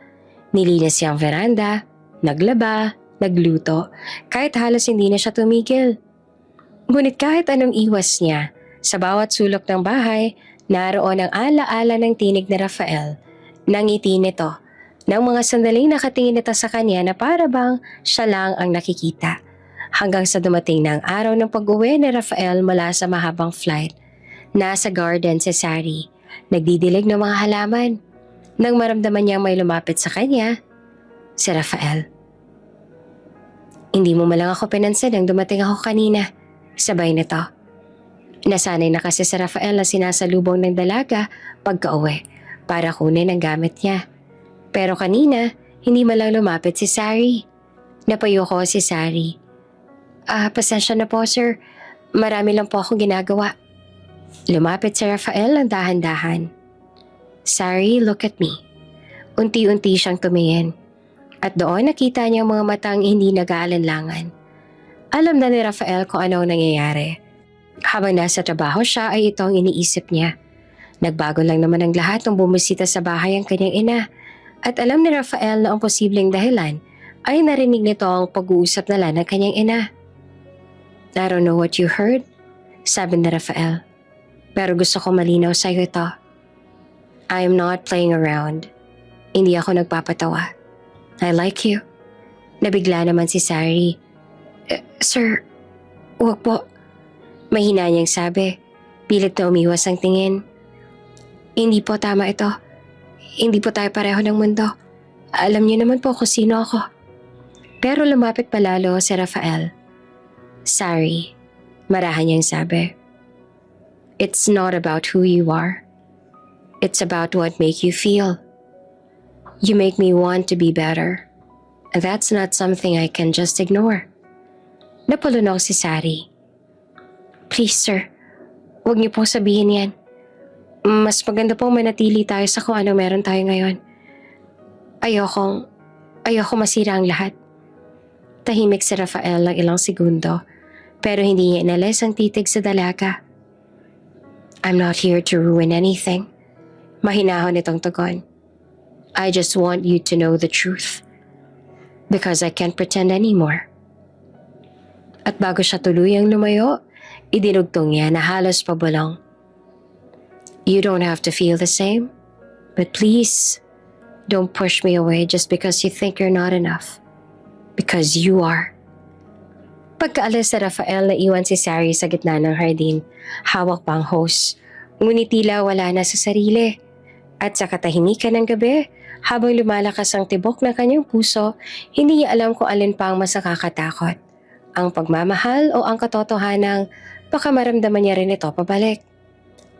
Nilinis niya ang veranda, naglaba, nagluto, kahit halos hindi na siya tumigil. Ngunit kahit anong iwas niya, sa bawat sulok ng bahay, naroon ang ala-ala ng tinig ni Rafael. Nangiti nito, ng mga sandaling nakatingin ito sa kanya na para bang siya lang ang nakikita. Hanggang sa dumating na ang araw ng pag-uwi ni Rafael mula sa mahabang flight. Nasa garden si Sari, nagdidilig ng mga halaman. Nang maramdaman niyang may lumapit sa kanya, si Rafael. Hindi mo malang ako pinansin nang dumating ako kanina. Sabay nito. Nasanay na kasi si Rafael na sinasalubong ng dalaga pagka-uwi para kunin ang gamit niya. Pero kanina, hindi malang lumapit si Sari. Napayo ko si Sari. Pasensya na po sir. Marami lang po akong ginagawa. Lumapit si Rafael ng dahan-dahan. Sari, look at me. Unti-unti siyang tumingin. At doon nakita niya ang mga matang hindi nag-aalinlangan. Alam na ni Rafael kung ano ang nangyayari. Habang nasa trabaho siya ay ito ang iniisip niya. Nagbago lang naman ang lahat nung bumisita sa bahay ang kanyang ina. At alam ni Rafael na ang posibleng dahilan ay narinig nito ang pag-uusap nila ng kanyang ina. I don't know what you heard, sabi ni Rafael. Pero gusto ko malinaw sa iyo ito. I am not playing around. Hindi ako nagpapatawa. I like you. Nabigla naman si Sari. Sir, huwag po. Mahina niyang sabi. Pilit na umiwas ang tingin. Hindi po tama ito. Hindi po tayo pareho ng mundo. Alam niyo naman po kung sino ako. Pero lumapit palalo si Rafael. Sari, marahan niyang sabi. It's not about who you are. It's about what make you feel. You make me want to be better. That's not something I can just ignore. Napulunok si Sari. Please sir, huwag niyo pong sabihin yan. Mas maganda pong manatili tayo sa kung ano meron tayo ngayon. Ayoko masira ang lahat. Tahimik si Rafael ng ilang segundo, pero hindi niya inalis ang titig sa dalaga. I'm not here to ruin anything. Mahinahon itong tugon. I just want you to know the truth. Because I can't pretend anymore. At bago siya tuluyang lumayo, idinugtong niya na halos pabulong. You don't have to feel the same, but please, don't push me away just because you think you're not enough. Because you are. Pagkaalis sa Rafael, naiwan si Sari sa gitna ng hardin. Hawak pa ang hose. Ngunit tila wala na sa sarili. At sa katahimikan ng gabi, habang lumalakas ang tibok ng kanyang puso, hindi niya alam kung alin pa ang mas nakakatakot. Ang pagmamahal o ang katotohanang baka maramdaman niya rin ito pabalik.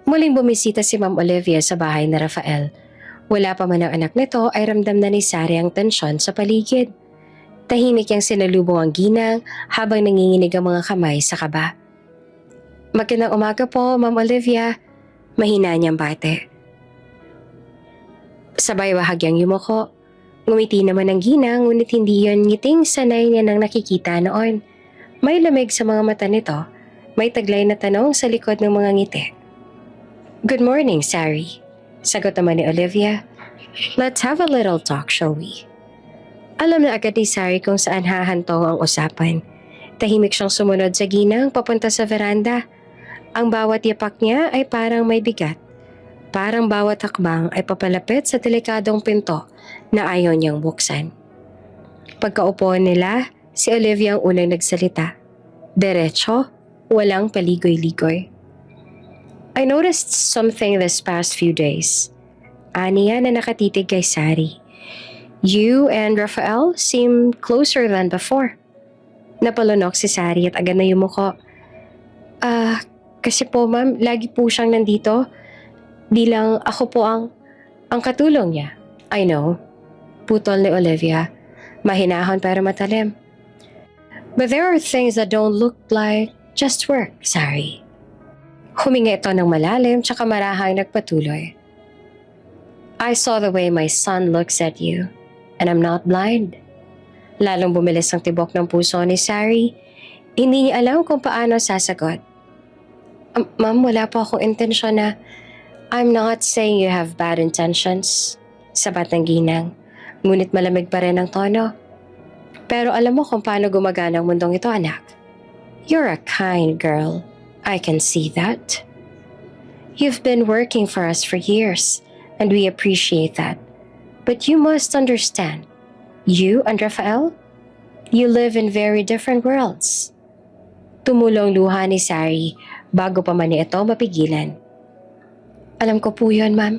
Muling bumisita si Ma'am Olivia sa bahay ni Rafael. Wala pa man ang anak nito ay ramdam na ni Sari ang tensyon sa paligid. Tahimik niyang sinalubong ang ginang habang nanginginig ang mga kamay sa kaba. Magandang umaga po, Ma'am Olivia. Mahina niyang bate. Sabay bahagyang yumuko. Ngumiti naman ang ginang ngunit hindi yon ngiting sanay niya nang nakikita noon. May lamig sa mga mata nito. May taglay na tanong sa likod ng mga ngiti. Good morning, Sari. Sagot naman ni Olivia. Let's have a little talk, shall we? Alam na agad ni Sari kung saan hahantong ang usapan. Tahimik siyang sumunod sa ginang papunta sa veranda. Ang bawat yapak niya ay parang may bigat. Parang bawat hakbang ay papalapit sa delikadong pinto na ayaw niyang buksan. Pagkaupo nila, si Olivia ang unang nagsalita. Diretso, walang paligoy-ligoy. I noticed something this past few days. Aniya na nakatitig kay Sari. You and Rafael seem closer than before. Napalunok si Sari at agad na yumuko. Kasi po ma'am, lagi po siyang nandito. Di lang ako po ang katulong niya. I know. Putol ni Olivia. Mahinahon pero matalim. But there are things that don't look like just work, Sari. Huminga ito ng malalim tsaka marahang nagpatuloy. I saw the way my son looks at you, and I'm not blind. Lalong bumilis ang tibok ng puso ni Sari. Hindi niya alam kung paano sasagot. Ma'am, wala po akong intensyon na I'm not saying you have bad intentions. Sapat ng ginang. Ngunit malamig pa rin ang tono. Pero alam mo kung paano gumagana ang mundong ito, anak. You're a kind girl. I can see that. You've been working for us for years, and we appreciate that. But you must understand, you and Rafael, you live in very different worlds. Tumulong luha ni Sari bago pa man ito mapigilan. Alam ko po yun, ma'am.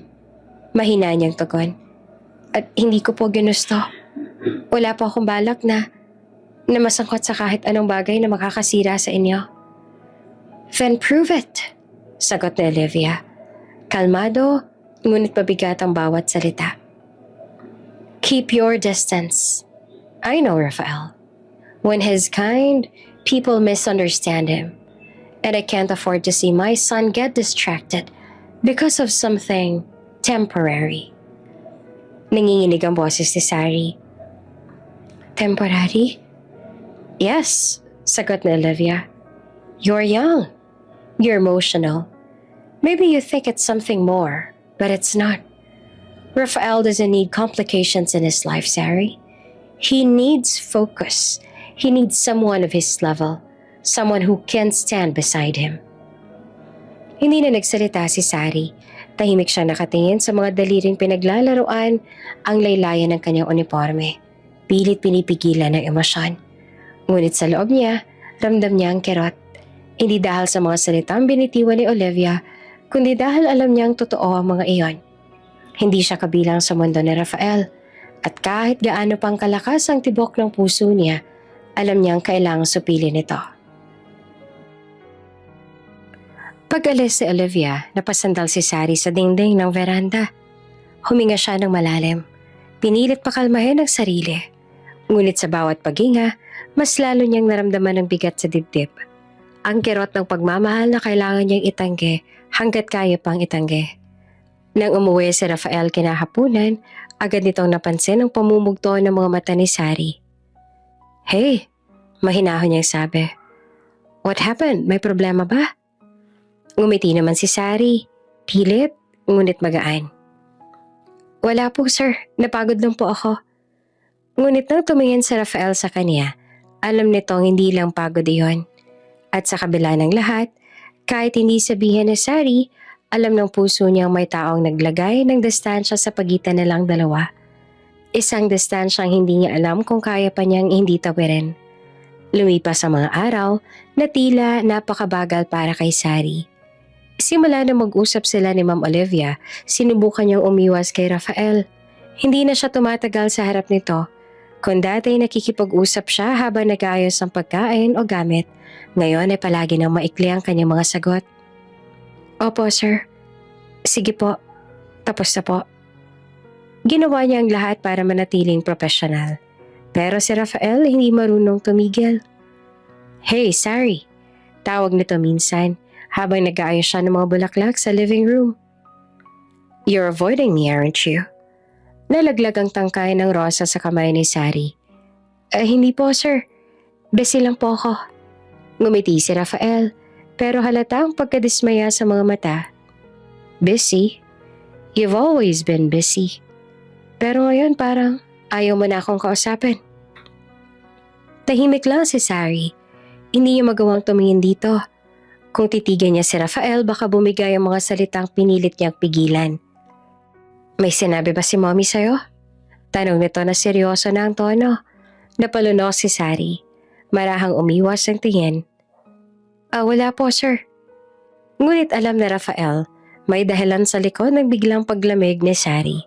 Mahina niyang tugon. At hindi ko po ginusto. Wala po akong balak na masangkot sa kahit anong bagay na makakasira sa inyo. Then prove it, sagot ni Olivia. Kalmado, ngunit mabigat ang bawat salita. Keep your distance. I know Rafael. When he's kind, people misunderstand him. And I can't afford to see my son get distracted because of something temporary. Nanginginig ang boses ni Sari. Temporary? Yes, sagot ni Olivia. You're young. You're emotional. Maybe you think it's something more, but it's not. Rafael doesn't need complications in his life, Sari. He needs focus. He needs someone of his level. Someone who can stand beside him. Hindi na nagsalita si Sari. Tahimik siya nakatingin sa mga daliring pinaglalaroan ang laylayan ng kanyang uniforme. Pilit pinipigilan ng emosyon. Ngunit sa loob niya, ramdam niya ang kirot. Hindi dahil sa mga salitang binitiwan ni Olivia, kundi dahil alam niyang totoo ang mga iyon. Hindi siya kabilang sa mundo ni Rafael. At kahit gaano pang kalakas ang tibok ng puso niya, alam niyang kailangang supilin ito. Pag-alis si Olivia, napasandal si Sari sa dingding ng veranda. Huminga siya ng malalim. Pinilit pakalmahin ang sarili. Ngunit sa bawat paghinga, mas lalo niyang naramdaman ang bigat sa dibdib. Ang kirot ng pagmamahal na kailangan niyang itanggi hanggat kaya pang itanggi. Nang umuwi si Rafael kinahapunan, agad nitong napansin ang pamumugto ng mga mata ni Sari. Hey, mahinahon niyang sabi. What happened? May problema ba? Ngumiti naman si Sari. Pilit, ngunit magaan. Wala po sir, napagod lang po ako. Ngunit nang tumingin si Rafael sa kanya, alam nitong hindi lang pagod iyon. At sa kabila ng lahat, kahit hindi sabihin ni Sari, alam ng puso niyang may taong naglagay ng distansya sa pagitan nilang dalawa. Isang distansyang hindi niya alam kung kaya pa niyang hindi tawirin. Lumipas ang mga araw na tila napakabagal para kay Sari. Simula na mag-usap sila ni Ma'am Olivia, sinubukan niyang umiwas kay Rafael. Hindi na siya tumatagal sa harap nito. Kung dati nakikipag-usap siya habang nag-aayos ng pagkain o gamit, ngayon ay palagi nang maikli ang kanyang mga sagot. Opo, sir. Sige po. Tapos na po. Ginawa niya ang lahat para manatiling profesional. Pero si Rafael hindi marunong tumigil. Hey, Sari. Tawag nito minsan habang nag-aayos siya ng mga bulaklak sa living room. You're avoiding me, aren't you? Nalaglag ang tangkay ng rosa sa kamay ni Sari. Hindi po, sir. Busy lang po ako. Ngumiti si Rafael. Pero halata ang pagkadismaya sa mga mata. Busy? You've always been busy. Pero ngayon parang ayaw mo na akong kausapin. Tahimik lang si Sari. Hindi niya magawang tumingin dito. Kung titigan niya si Rafael, baka bumigay ang mga salitang pinilit niyang pigilan. May sinabi ba si Mommy sa'yo? Tanong nito na seryoso na ang tono. Napalunok si Sari. Marahang umiwas ang tingin. Wala po, sir. Ngunit alam na Rafael, may dahilan sa likod ng biglang paglamig ni Sari.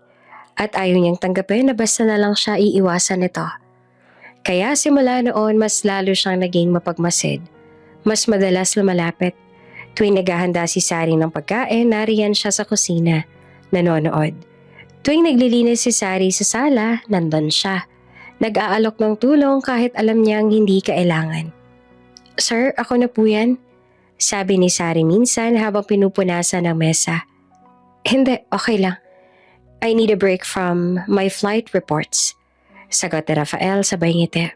At ayaw niyang tanggapin na basta na lang siya iiwasan nito. Kaya simula noon mas lalo siyang naging mapagmasid. Mas madalas lumalapit. Tuwing naghahanda si Sari ng pagkain, nariyan siya sa kusina, nanonood. Tuwing naglilinis si Sari sa sala, nandun siya. Nag-aalok ng tulong kahit alam niyang hindi kailangan. Sir, ako na po yan. Sabi ni Sari minsan habang pinupunasan ang mesa. Hindi, okay lang. I need a break from my flight reports. Sagot ni Rafael sabay ngiti.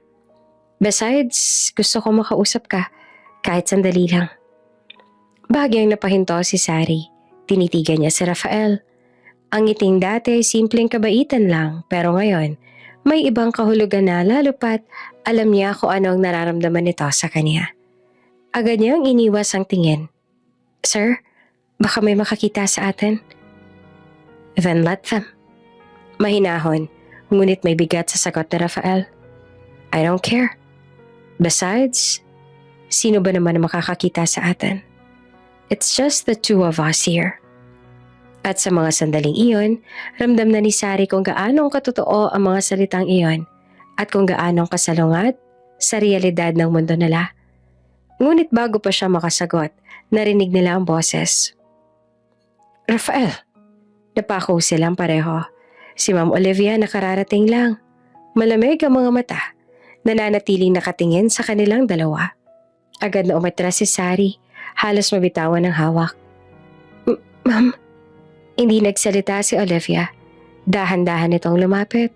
Besides, gusto ko makausap ka kahit sandali lang. Bahagyang napahinto si Sari. Tinitigan niya si Rafael. Ang ngiting dati ay simpleng kabaitan lang, pero ngayon, may ibang kahulugan na lalo pat alam niya kung ano ang nararamdaman nito sa kanya. Agad niyang iniwas ang tingin. Sir, baka may makakita sa atin? Then let them. Mahinahon, ngunit may bigat sa sagot ni Rafael. I don't care. Besides, sino ba naman ang makakakita sa atin? It's just the two of us here. At sa mga sandaling iyon, ramdam na ni Sari kung gaanong katotoo ang mga salitang iyon at kung gaanong kasalungat sa realidad ng mundo nila. Ngunit bago pa siya makasagot, narinig nila ang boses. Rafael! Napako silang pareho. Si Ma'am Olivia nakararating lang. Malamig ang mga mata, nananatiling nakatingin sa kanilang dalawa. Agad na umatras si Sari, halos mabitawan ng hawak. Ma'am? Hindi nagsalita si Olivia. Dahan-dahan itong lumapit.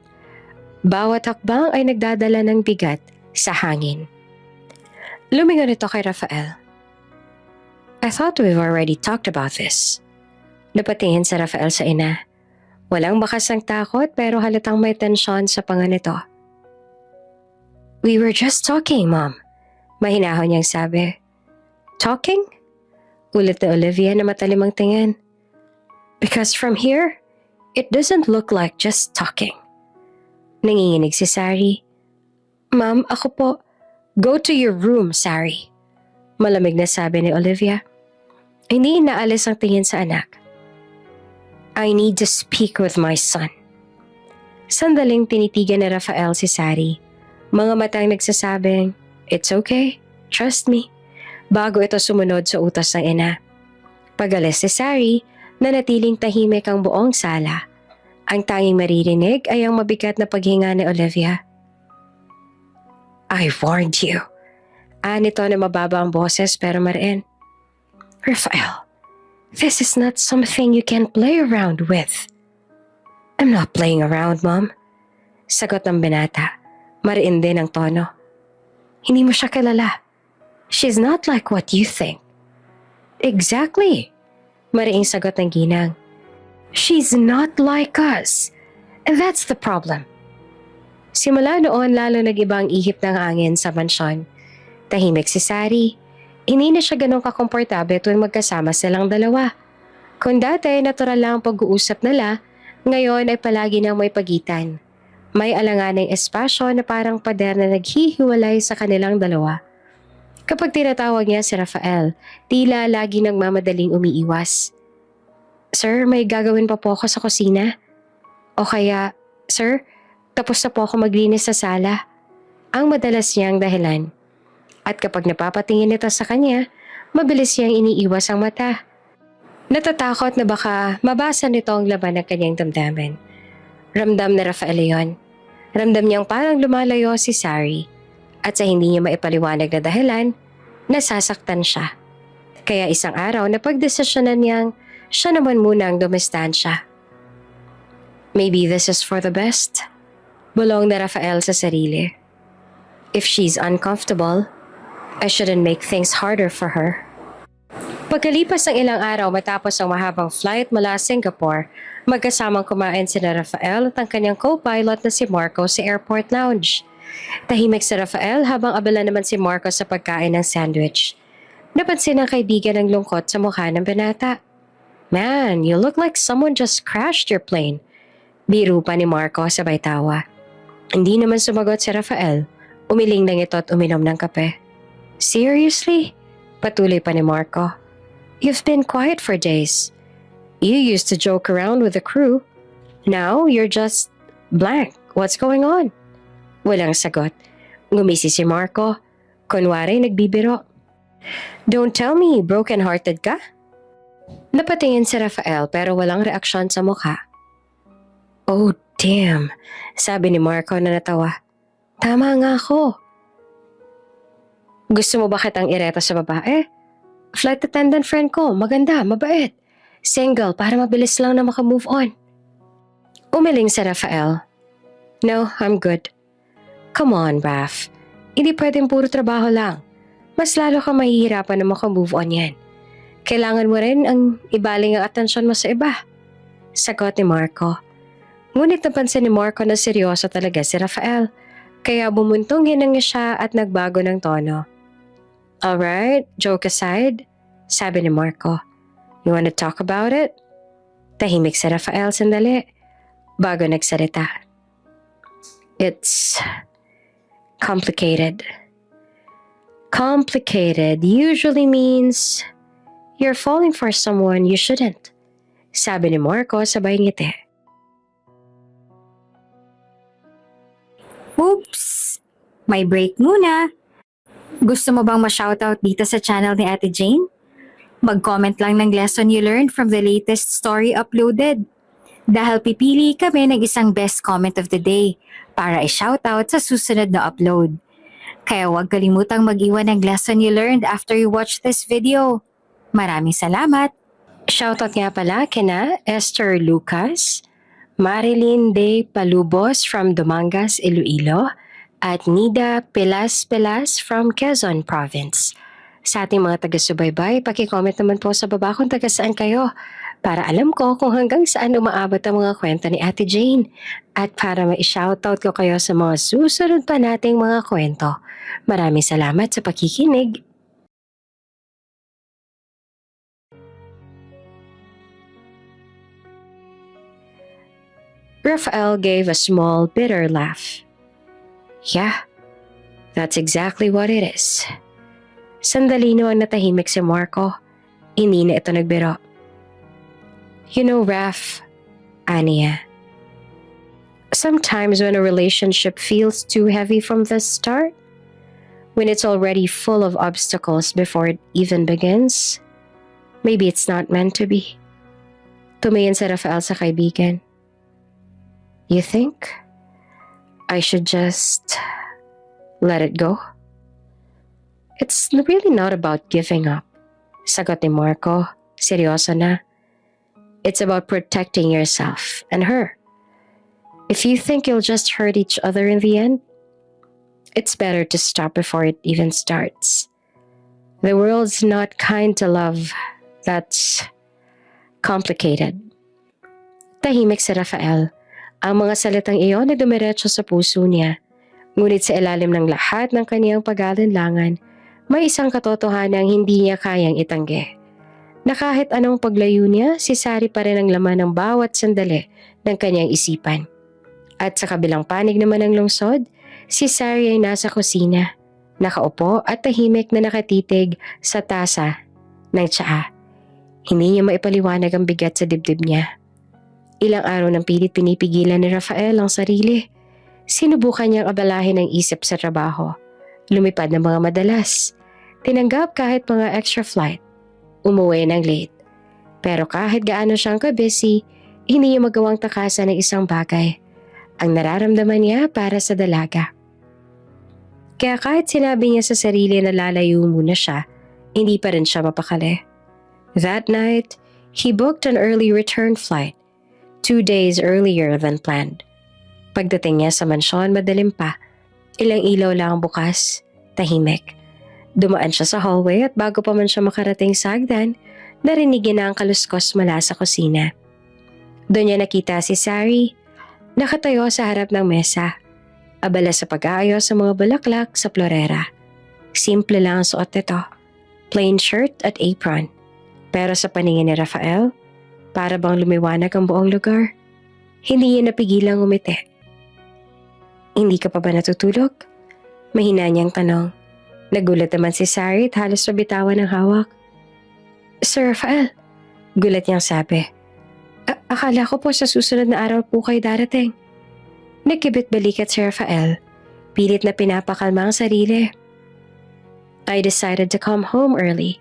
Bawat hakbang ay nagdadala ng bigat sa hangin. Lumingon ito kay Rafael. I thought we've already talked about this. Napatingin si Rafael sa ina. Walang bakas ng takot pero halatang may tensyon sa panga nito. We were just talking, Mom. Mahinahon niyang sabi. Talking? Ulit ni Olivia na matalimang tingin. Because from here, it doesn't look like just talking. Nanginginig si Sari. Ma'am, ako po. Go to your room, Sari. Malamig na sabi ni Olivia. Hindi inaalis ang tingin sa anak. I need to speak with my son. Sandaling tinitigan ni Rafael si Sari. Mga matang nagsasabing, it's okay, trust me. Bago ito sumunod sa utos ng ina. Pag-alis si Sari, nanatiling tahimik ang buong sala. Ang tanging maririnig ay ang mabigat na paghinga ni Olivia. I warned you. Nito na mababa ang boses pero mariin. Rafael, this is not something you can play around with. I'm not playing around, Mom. Sagot ng binata. Mariin din ang tono. Hindi mo siya kilala. She's not like what you think. Exactly. Mariing sagot ng ginang. She's not like us. And that's the problem. Simula noon lalo nag-iba ang ihip ng hangin sa mansyon. Tahimik si Sari. Hindi na siya ganun kakomportable tuwing magkasama silang dalawa. Kung dati natural lang ang pag-uusap nila, ngayon ay palagi nang may pagitan. May alanganang espasyo na parang pader na naghihiwalay sa kanilang dalawa. Kapag tinatawag niya si Rafael, tila lagi nagmamadaling umiiwas. Sir, may gagawin pa po ako sa kusina. O kaya, Sir, tapos na po ako maglinis sa sala. Ang madalas niyang dahilan. At kapag napapatingin ito sa kanya, mabilis niyang iniiwas ang mata. Natatakot na baka mabasa nito ang laman ng kanyang damdamin. Ramdam na Rafael yon. Ramdam niyang parang lumalayo si Sari. At sa hindi niya maipaliwanag na dahilan, nasasaktan siya. Kaya isang araw napagdesisyonan niyang siya naman muna ang dumistansya. Maybe this is for the best. Bulong na Rafael sa sarili. If she's uncomfortable, I shouldn't make things harder for her. Pagkalipas ng ilang araw matapos ang mahabang flight mula Singapore, magkasamang kumain sina Rafael at ang kanyang co-pilot na si Marco sa airport lounge. Tahimik si Rafael habang abala naman si Marco sa pagkain ng sandwich. Napansin ng kaibigan ang lungkot sa mukha ng binata. Man, you look like someone just crashed your plane. Biro pa ni Marco sabay tawa. Hindi naman sumagot si Rafael. Umiling lang ito at uminom ng kape. Seriously? Patuloy pa ni Marco. You've been quiet for days. You used to joke around with the crew. Now you're just blank. What's going on? Walang sagot. Ngumisi si Marco. Kunwari nagbibiro. Don't tell me broken-hearted ka? Napatingin si Rafael pero walang reaksyon sa mukha. Oh damn, sabi ni Marco na natawa. Tama nga ako. Gusto mo ba kitang ireto sa babae? Flight attendant friend ko, maganda, mabait. Single para mabilis lang na makamove on. Umiling si Rafael. No, I'm good. Come on, Raf. Hindi pwedeng puro trabaho lang. Mas lalo ka mahihirapan na makamove on yan. Kailangan mo rin ang ibaling ang atensyon mo sa iba. Sagot ni Marco. Ngunit napansin ni Marco na seryoso talaga si Rafael. Kaya bumuntong hinanga siya at nagbago ng tono. Alright, joke aside, sabi ni Marco. You wanna talk about it? Tahimik si Rafael sandali, bago nagsalita. It's complicated. Complicated usually means you're falling for someone you shouldn't, sabi ni Marco sabay ngiti. Oops! May break muna. Gusto mo bang ma-shoutout dito sa channel ni Ate Jane? Mag-comment lang ng lesson you learned from the latest story uploaded. Dahil pipili kami ng isang best comment of the day para i-shoutout sa susunod na upload. Kaya huwag kalimutang mag-iwan ng lesson you learned after you watch this video. Maraming salamat! Shoutout nga pala kina Esther Lucas, Marilyn De Palubos from Dumangas, Iloilo, at Nida Pelas from Quezon Province. Sa ating mga taga-subaybay, paki-comment naman po sa baba kung taga saan kayo para alam ko kung hanggang saan umaabot ang mga kwento ni Ate Jane at para ma-shoutout ko kayo sa mga susunod pa nating mga kwento. Maraming salamat sa pakikinig. Rafael gave a small, bitter laugh. Yeah, that's exactly what it is. Sandali ang natahimik si Marco. Hindi na ito nagbiro. You know, Raf, Ania, sometimes when a relationship feels too heavy from the start, when it's already full of obstacles before it even begins, maybe it's not meant to be. Tumayin si Rafael sa kaibigan. You think I should just let it go? It's really not about giving up. Sagot ni Marco, seryoso na. It's about protecting yourself and her. If you think you'll just hurt each other in the end, it's better to stop before it even starts. The world's not kind to love. That's complicated. Tahimik si Rafael. Ang mga salitang iyon ay dumiretso sa puso niya. Ngunit sa ilalim ng lahat ng kaniyang pag-aalinlangan, may isang katotohanang hindi niya kayang itanggi. Na kahit anong paglayo niya, si Sari pa rin ang laman ng bawat sandali ng kanyang isipan. At sa kabilang panig naman ng lungsod, si Sari ay nasa kusina, nakaupo at tahimik na nakatitig sa tasa ng tsaa. Hindi niya maipaliwanag ang bigat sa dibdib niya. Ilang araw ng pilit pinipigilan ni Rafael ang sarili. Sinubukan niyang abalahin ang isip sa trabaho. Lumipad ng mga madalas. Tinanggap kahit mga extra flight. Umuwi ng late. Pero kahit gaano siyang ka-busy, hindi niya magawang takasan ng isang bagay. Ang nararamdaman niya para sa dalaga. Kaya kahit sinabi niya sa sarili na lalayo muna siya, hindi pa rin siya mapakali. That night, he booked an early return flight. 2 days earlier than planned. Pagdating niya sa mansyon, madalim pa. Ilang ilaw lang bukas, tahimik. Dumaan siya sa hallway at bago pa man siya makarating sa hagdan, narinig niya na ang kaluskos mula sa kusina. Doon niya nakita si Sari, nakatayo sa harap ng mesa, abala sa pag-aayos sa mga bulaklak sa florera. Simple lang ang suot nito, plain shirt at apron. Pero sa paningin ni Rafael, para bang lumiwanag ang buong lugar. Hindi niya napigilang umiti. Hindi ka pa ba natutulog? Mahina niyang tanong. Nagulat naman si Sari at halos nabitawan ng hawak. Sir Rafael, gulat niyang sabi. Akala ko po sa susunod na araw po kayo darating. Nagkibit balikat si Rafael. Pilit na pinapakalma ang sarili. I decided to come home early.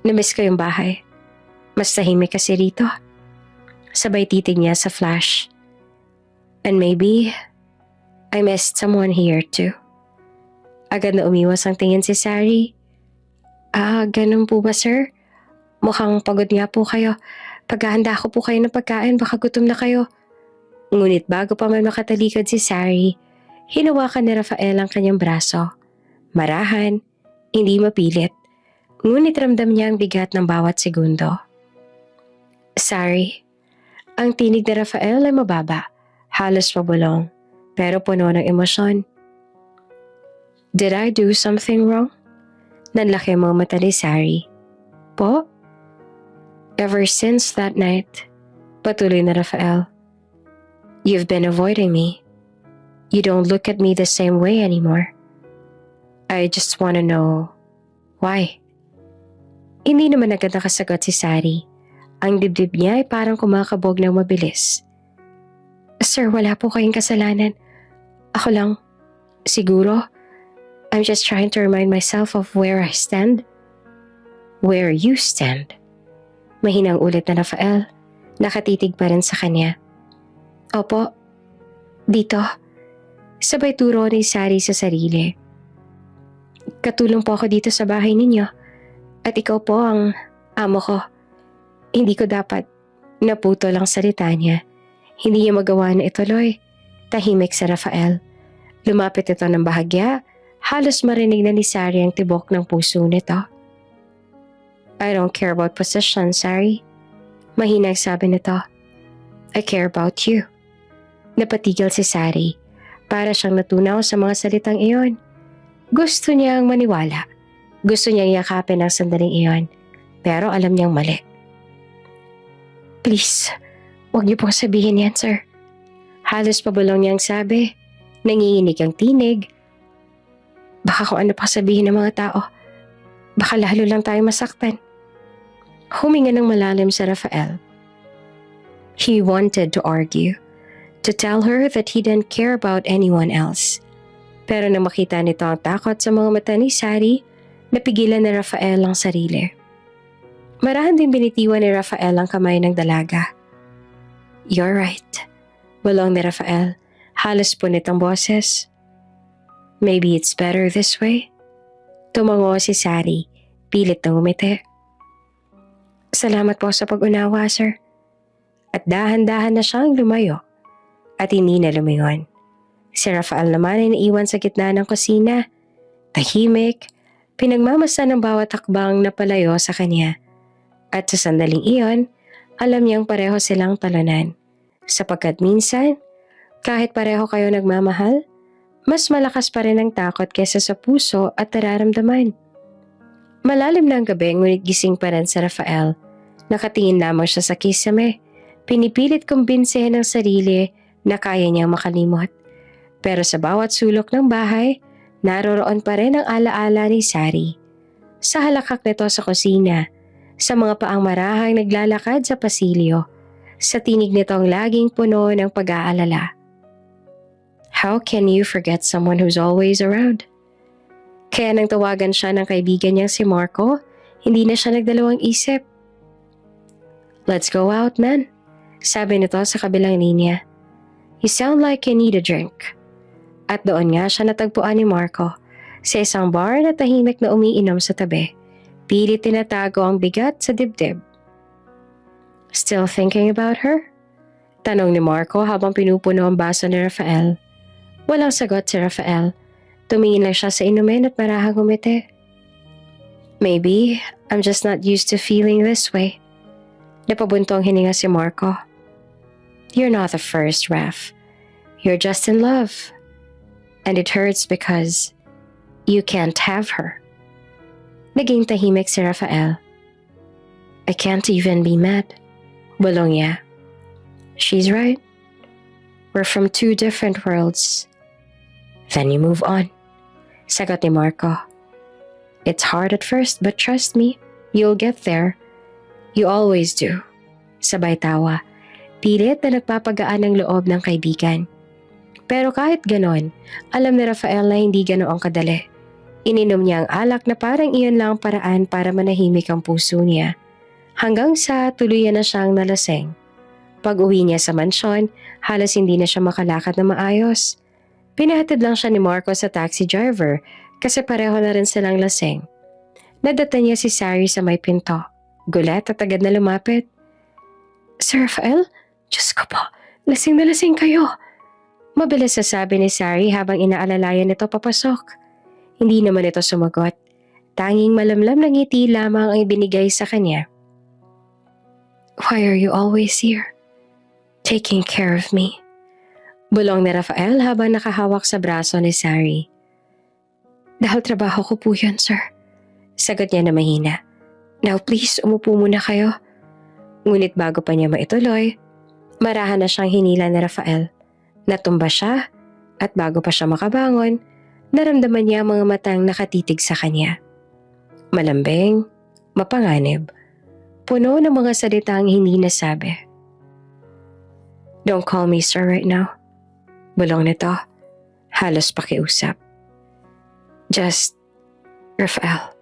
Namiss ko yung bahay. Mas tahimik kasi rito. Sabay titig niya sa flash. And maybe, I missed someone here too. Agad na umiwas ang tingin si Sari. Ganun po ba sir? Mukhang pagod nga po kayo. Paghahanda ko po kayo ng pagkain, baka gutom na kayo. Ngunit bago pa man makatalikod si Sari, hinawakan ni Rafael ang kanyang braso. Marahan, hindi mapilit. Ngunit ramdam niya ang bigat ng bawat segundo. Sorry. Ang tinig ni Rafael ay mababa, halos pabulong, pero puno ng emosyon. Did I do something wrong? Nanlaki ang mga mata ni Sari. Po? Ever since that night, patuloy na Rafael. You've been avoiding me. You don't look at me the same way anymore. I just wanna know why. Hindi naman agad nakasagot si Sari. Ang dibdib niya ay parang kumakabog ng mabilis. Sir, wala po kayong kasalanan. Ako lang. Siguro, I'm just trying to remind myself of where I stand. Where you stand. Mahinang ulit na Rafael. Nakatitig pa rin sa kanya. Opo. Dito. Sabay turo ni Sari sa sarili. Katulong po ako dito sa bahay ninyo. At ikaw po ang amo ko. Hindi ko dapat. Naputo lang salita niya. Hindi niya magawa na ituloy. Tahimik si Rafael. Lumapit ito ng bahagya. Halos marinig na ni Sari ang tibok ng puso nito. I don't care about position, Sari. Mahinang sabi nito. I care about you. Napatigil si Sari. Para siyang natunaw sa mga salitang iyon. Gusto niyang maniwala. Gusto niyang yakapin ang sandaling iyon. Pero alam niyang mali. Please, huwag niyo pong sabihin yan, sir. Halos pabulong niyang sabi. Nanginginig ang tinig. Baka kung ano pa sabihin ng mga tao. Baka lalo lang tayo masaktan. Huminga ng malalim sa Rafael. He wanted to argue. To tell her that he didn't care about anyone else. Pero nang makita nito ang takot sa mga mata ni Sari, napigilan ni Rafael ang sarili. Marahan din binitiwan ni Rafael ang kamay ng dalaga. You're right. Bulong ni Rafael. Halos punit ang boses. Maybe it's better this way. Tumango si Sari. Pilit na umiti. Salamat po sa pag-unawa, sir. At dahan-dahan na siyang lumayo. At hindi na lumingon. Si Rafael naman ay naiwan sa gitna ng kusina. Tahimik, pinagmamasdan ng bawat hakbang na palayo sa kanya. At sa sandaling iyon, alam niyang pareho silang talunan. Sapagkat minsan, kahit pareho kayo nagmamahal, mas malakas pa rin ang takot kaysa sa puso at nararamdaman. Malalim na ang gabi ngunit gising pa rin si Rafael. Nakatingin lamang siya sa kisame. Pinipilit kumbinsihin ng sarili na kaya niyang makalimot. Pero sa bawat sulok ng bahay, naroroon pa rin ang alaala ni Sari. Sa halakak nito sa kusina, sa mga paang marahang naglalakad sa pasilyo, sa tinig nitong laging puno ng pag-aalala. How can you forget someone who's always around? Kaya nang tawagan siya ng kaibigan niyang si Marco, hindi na siya nagdalawang isip. Let's go out, man. Sabi nito sa kabilang linya. You sound like you need a drink. At doon nga siya natagpuan ni Marco sa isang bar na tahimik na umiinom sa tabi. Pilit tinatago ang bigat sa dibdib. Still thinking about her? Tanong ni Marco habang pinupuno ang baso ni Rafael. Walang sagot si Rafael. Tumingin lang siya sa inumin at marahang umiti. Maybe I'm just not used to feeling this way. Napabunto ang hininga si Marco. You're not the first, Raf. You're just in love. And it hurts because you can't have her. Naging tahimik si Rafael. I can't even be mad. Bulong niya. She's right. We're from two different worlds. Then you move on. Sagot ni Marco. It's hard at first, but trust me, you'll get there. You always do. Sabay tawa. Pilit na nagpapagaan ng loob ng kaibigan. Pero kahit ganon, alam ni Rafael na hindi ganoong kadali. Ininom niya ang alak na parang iyon lang ang paraan para manahimik ang puso niya. Hanggang sa tuluyan na siyang nalasing. Pag uwi niya sa mansyon, halos hindi na siya makalakad na maayos. Pinahatid lang siya ni Marco sa taxi driver kasi pareho na rin silang lasing. Nadata niya si Sari sa may pinto. Gulat at agad na lumapit. Sir Rafael? Diyos ko po, lasing na lasing kayo. Mabilis sasabi ni Sari habang inaalalayan nito papasok. Hindi naman ito sumagot. Tanging malamlam na ngiti lamang ang ibinigay sa kanya. Why are you always here? Taking care of me. Bulong ni Rafael habang nakahawak sa braso ni Sari. Dahil trabaho ko po yun, sir. Sagot niya na mahina. Now please, umupo muna kayo. Ngunit bago pa niya maituloy, marahan na siyang hinila ni Rafael. Natumba siya at bago pa siya makabangon, naramdaman niya ang mga matang nakatitig sa kanya. Malambing, mapanganib, puno ng mga salitang hindi nasabi. Don't call me sir right now. Bulong nito, halos pakiusap. Just, Rafael.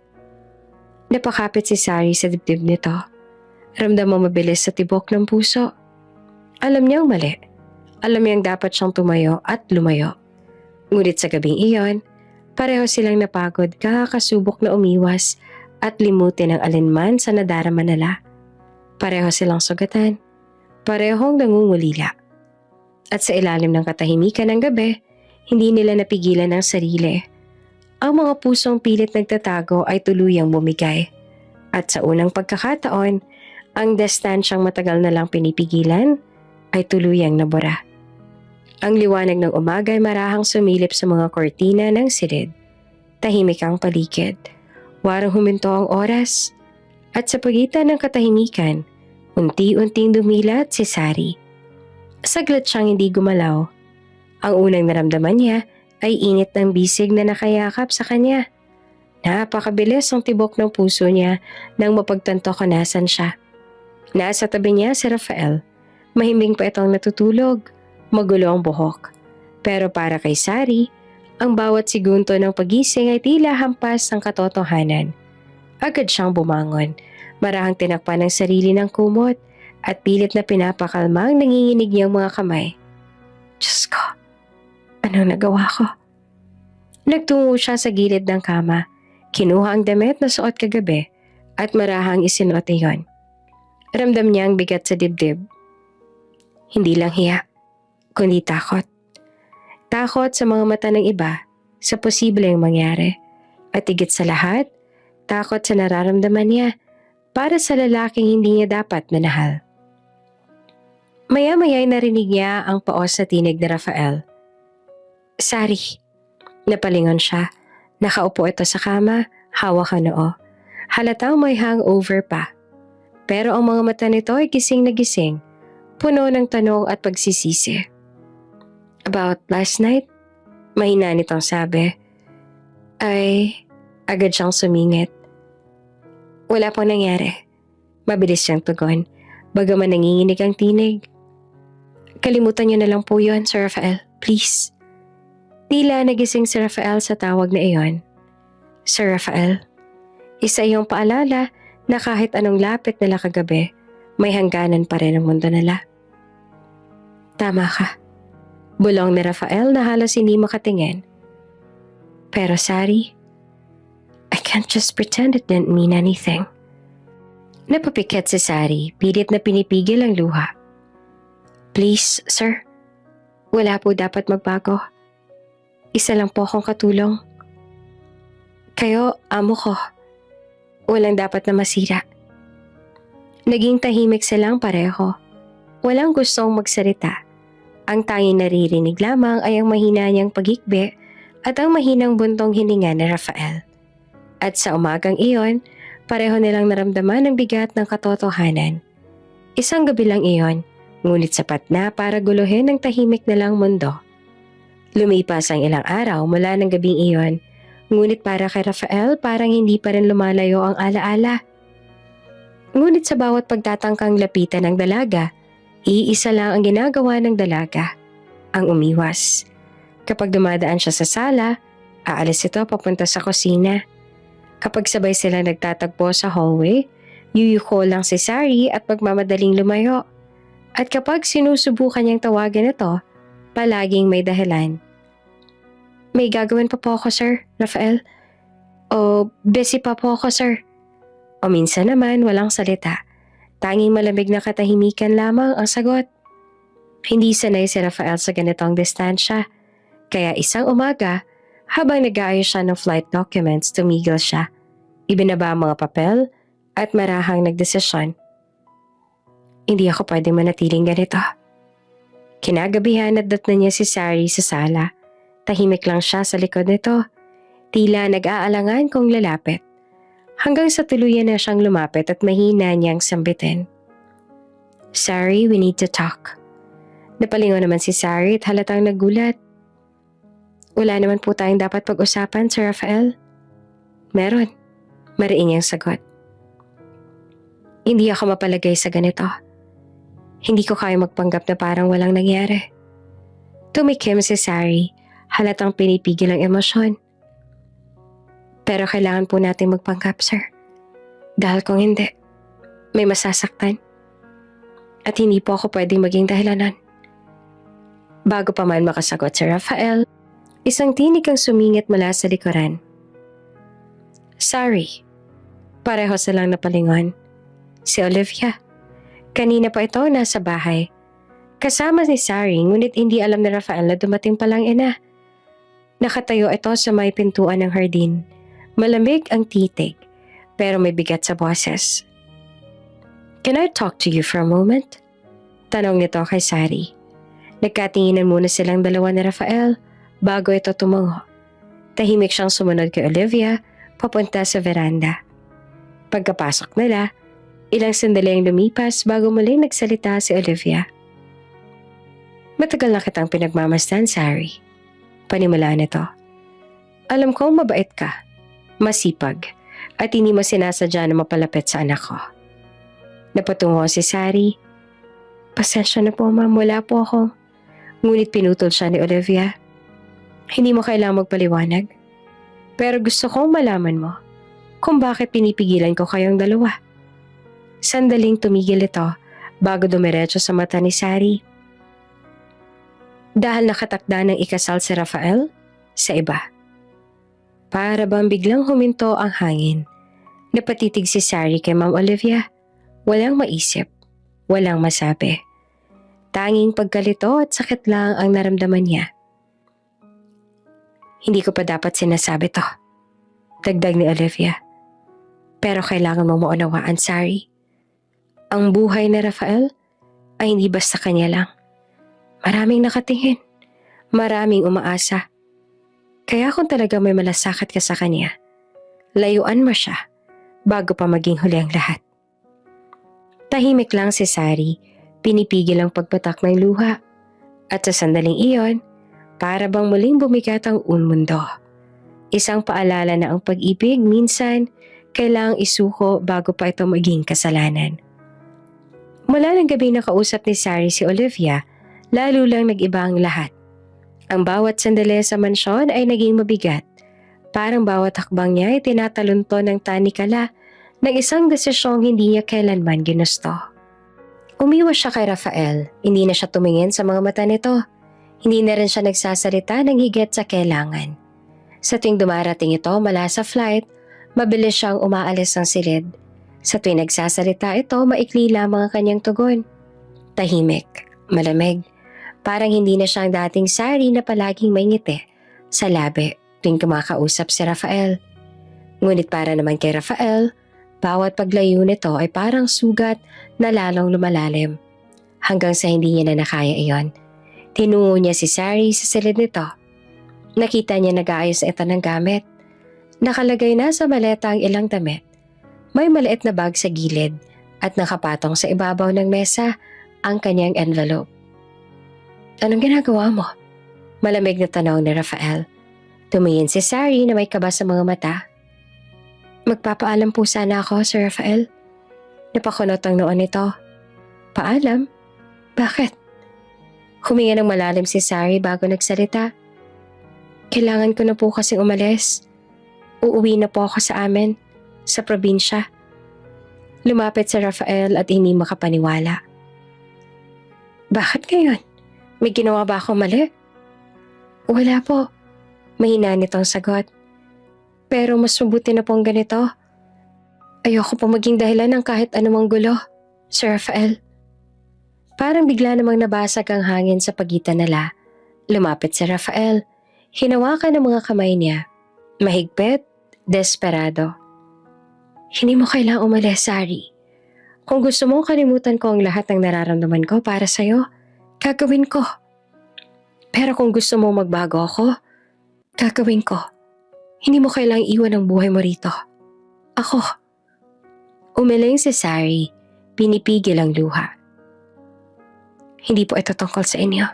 Napakapit si Sari sa dibdib nito. Ramdam mo mabilis sa tibok ng puso. Alam niyang mali. Alam niyang dapat siyang tumayo at lumayo. Ngunit sa gabing iyon, pareho silang napagod kakasubok na umiwas at limutin ang alinman sa nadarama nila. Pareho silang sugatan. Parehong nangungulila. At sa ilalim ng katahimikan ng gabi, hindi nila napigilan ang sarili. Ang mga pusong pilit nagtatago ay tuluyang bumigay. At sa unang pagkakataon, ang distansyang matagal na lang pinipigilan ay tuluyang nabura. Ang liwanag ng umaga ay marahang sumilip sa mga kortina ng silid. Tahimik ang paligid. Warang huminto ang oras. At sa pagitan ng katahimikan, unti-unting dumilat si Sari. Saglit siyang hindi gumalaw. Ang unang naramdaman niya ay init ng bisig na nakayakap sa kanya. Napakabilis ang tibok ng puso niya nang mapagtanto kung nasan siya. Nasa tabi niya si Rafael. Mahimbing pa itong natutulog. Magulo ang buhok. Pero para kay Sari, ang bawat segundo ng pagising ay tila hampas ng katotohanan. Agad siyang bumangon. Marahang tinakpan ng sarili ng kumot at pilit na pinapakalma ang nanginginig niyang mga kamay. Diyos ko, anong nagawa ko? Nagtungo siya sa gilid ng kama, kinuha ang damit na suot kagabi at marahang isinuot iyon. Ramdam niya ang bigat sa dibdib. Hindi lang hiya, kundi takot. Takot sa mga mata ng iba, sa posibleng mangyari. At higit sa lahat, takot sa nararamdaman niya para sa lalaking hindi niya dapat manahal. Maya-maya ay narinig niya ang paos na tinig ni Rafael. Sari. Napalingon siya. Nakaupo ito sa kama, hawak ang noo. Halatang may hangover pa. Pero ang mga mata nito ay gising na gising, puno ng tanong at pagsisisi. About last night? Mahina nitong sabi. Ay, agad siyang sumingit. Wala pong nangyari. Mabilis siyang tugon, bagaman nanginginig ang tinig. Kalimutan niyo na lang po yun, Sir Rafael. Please. Tila nagising si Rafael sa tawag na iyon. Sir Rafael, isa iyong paalala na kahit anong lapit nila kagabi, may hangganan pa rin ang mundo nila. Tama ka. Bulong ni Rafael na halos hindi makatingin. Pero Sari, I can't just pretend it didn't mean anything. Napapikit si Sari, pilit na pinipigil ang luha. Please, sir. Wala po dapat magbago. Isa lang po akong katulong. Kayo, amo ko. Walang dapat na masira. Naging tahimik silang pareho. Walang gustong magsalita. Ang tanging naririnig lamang ay ang mahina niyang pagikbi at ang mahinang buntong hininga ni Rafael. At sa umagang iyon, pareho nilang naramdaman ang bigat ng katotohanan. Isang gabi lang iyon, ngunit sapat na para guluhin ang tahimik nilang mundo. Lumipas ang ilang araw mula ng gabing iyon, ngunit para kay Rafael parang hindi pa rin lumalayo ang alaala. Ngunit sa bawat pagtatangkang lapitan ng dalaga, iisa lang ang ginagawa ng dalaga, ang umiwas. Kapag dumadaan siya sa sala, aalis ito papunta sa kusina. Kapag sabay sila nagtatagpo sa hallway, yuyuko lang si Sari at magmamadaling lumayo. At kapag sinusubukan niyang tawagan ito, palaging may dahilan. May gagawin pa po ako, Sir Rafael. O busy pa po ako, sir. O minsan naman walang salita. Tanging malamig na katahimikan lamang ang sagot. Hindi sanay si Rafael sa ganitong distansya. Kaya isang umaga, habang nag-aayos siya ng flight documents, tumigil siya. Ibinaba ang mga papel at marahang nagdesisyon. Hindi ako pwedeng manatiling ganito. Kinagabihan natdatnan niya si Sari sa sala. Tahimik lang siya sa likod nito. Tila nag-aalangan kung lalapit. Hanggang sa tuluyan na siyang lumapit at mahina niyang sambitin. Sari, we need to talk. Napalingon naman si Sari at halatang nagulat. Wala naman po tayong dapat pag-usapan, Sir Rafael. Meron. Mariin niyang sagot. Hindi ako mapalagay sa ganito. Hindi ko kaya magpanggap na parang walang nangyari. Tumikim si Sari, halatang pinipigil ang emosyon. Pero kailangan po natin magpanggap, sir. Dahil kung hindi, may masasaktan. At hindi po ako pwedeng maging dahilanan. Bago pa man makasagot si Rafael, isang tinig ang sumingit mula sa likuran. Sorry. Pareho silang napalingon. Si Olivia. Kanina pa ito nasa bahay. Kasama ni Sari, ngunit hindi alam ni Rafael na dumating palang ina. Nakatayo ito sa may pintuan ng hardin. Malamig ang titig, pero may bigat sa boses. Can I talk to you for a moment? Tanong nito kay Sari. Nagkatinginan muna silang dalawa ni Rafael bago ito tumango. Tahimik siyang sumunod kay Olivia papunta sa veranda. Pagkapasok nila, ilang sandali ang lumipas bago muling nagsalita si Olivia. Matagal na kitang pinagmamasdan, Sari. Panimula nito. Alam kong mabait ka, masipag, at hindi mo sinasadya na mapalapit sa anak ko. Napatungo si Sari. Pasensya na po, ma'am, wala po ako. Ngunit pinutol siya ni Olivia. Hindi mo kailangang magpaliwanag. Pero gusto kong malaman mo kung bakit pinipigilan ko kayong dalawa. Sandaling tumigil ito bago dumiretso sa mata ni Sari. Dahil nakatakda ng ikasal si Rafael sa iba. Para bang biglang huminto ang hangin. Napatitig si Sari kay Ma'am Olivia. Walang maisip, walang masabi. Tanging pagkalito at sakit lang ang naramdaman niya. Hindi ko pa dapat sinasabi to. Dagdag ni Olivia. Pero kailangan mong maunawaan, Sari. Ang buhay ni Rafael ay hindi basta kanya lang. Maraming nakatingin. Maraming umaasa. Kaya kung talaga may malasakit ka sa kanya, layuan mo siya bago pa maging huli ang lahat. Tahimik lang si Sari, pinipigil ang pagpatak ng luha. At sa sandaling iyon, para bang muling bumigat ang mundo. Isang paalala na ang pag-ibig minsan kailangang isuko bago pa ito maging kasalanan. Mula ng gabi nakausap ni Sari si Olivia, lalo lang nag-iba ang lahat. Ang bawat sandali sa mansyon ay naging mabigat. Parang bawat hakbang niya ay tinatalunto ng tanikala ng isang desisyong hindi niya kailanman ginusto. Umiwas siya kay Rafael, hindi na siya tumingin sa mga mata nito. Hindi na rin siya nagsasalita ng higit sa kailangan. Sa tuwing dumarating ito mula sa flight, mabilis siyang umaalis ng silid. Sa tuwing nagsasalita ito, maikli lamang ang kanyang tugon. Tahimik, malamig. Parang hindi na siyang dating Sari na palaging may ngiti sa labi tuwing kumakausap si Rafael. Ngunit para naman kay Rafael, bawat paglayo nito ay parang sugat na lalong lumalalim. Hanggang sa hindi niya na nakaya iyon. Tinungo niya si Sari sa silid nito. Nakita niya nag-aayos ito ng gamit. Nakalagay na sa maleta ang ilang damit. May maliit na bag sa gilid at nakapatong sa ibabaw ng mesa ang kanyang envelope. Anong ginagawa mo? Malamig na tanong ni Rafael. Tumingin si Sari na may kaba sa mga mata. Magpapaalam po sana ako, Sir Rafael. Napakunot ang noon nito. Paalam? Bakit? Huminga ng malalim si Sari bago nagsalita. Kailangan ko na po kasing umalis. Uuwi na po ako sa amin, sa probinsya. Lumapit si Rafael at hindi makapaniwala. Bakit ngayon? May ginawa ba akong mali? Wala po. Mahina nitong sagot. Pero mas mabuti na pong ganito. Ayoko po maging dahilan ng kahit anumang gulo, Sir Rafael. Parang bigla namang nabasag ang hangin sa pagitan nila. Lumapit si Rafael. Hinawakan ang mga kamay niya. Mahigpit, desperado. Hindi mo kailangang umalis, Sari. Kung gusto mong kalimutan ko ang lahat ng nararamdaman ko para sa'yo, gagawin ko. Pero kung gusto mong magbago ako, gagawin ko. Hindi mo kailangang iwan ang buhay mo rito. Ako. Umiling si Sari, pinipigil ang luha. Hindi po ito tungkol sa inyo.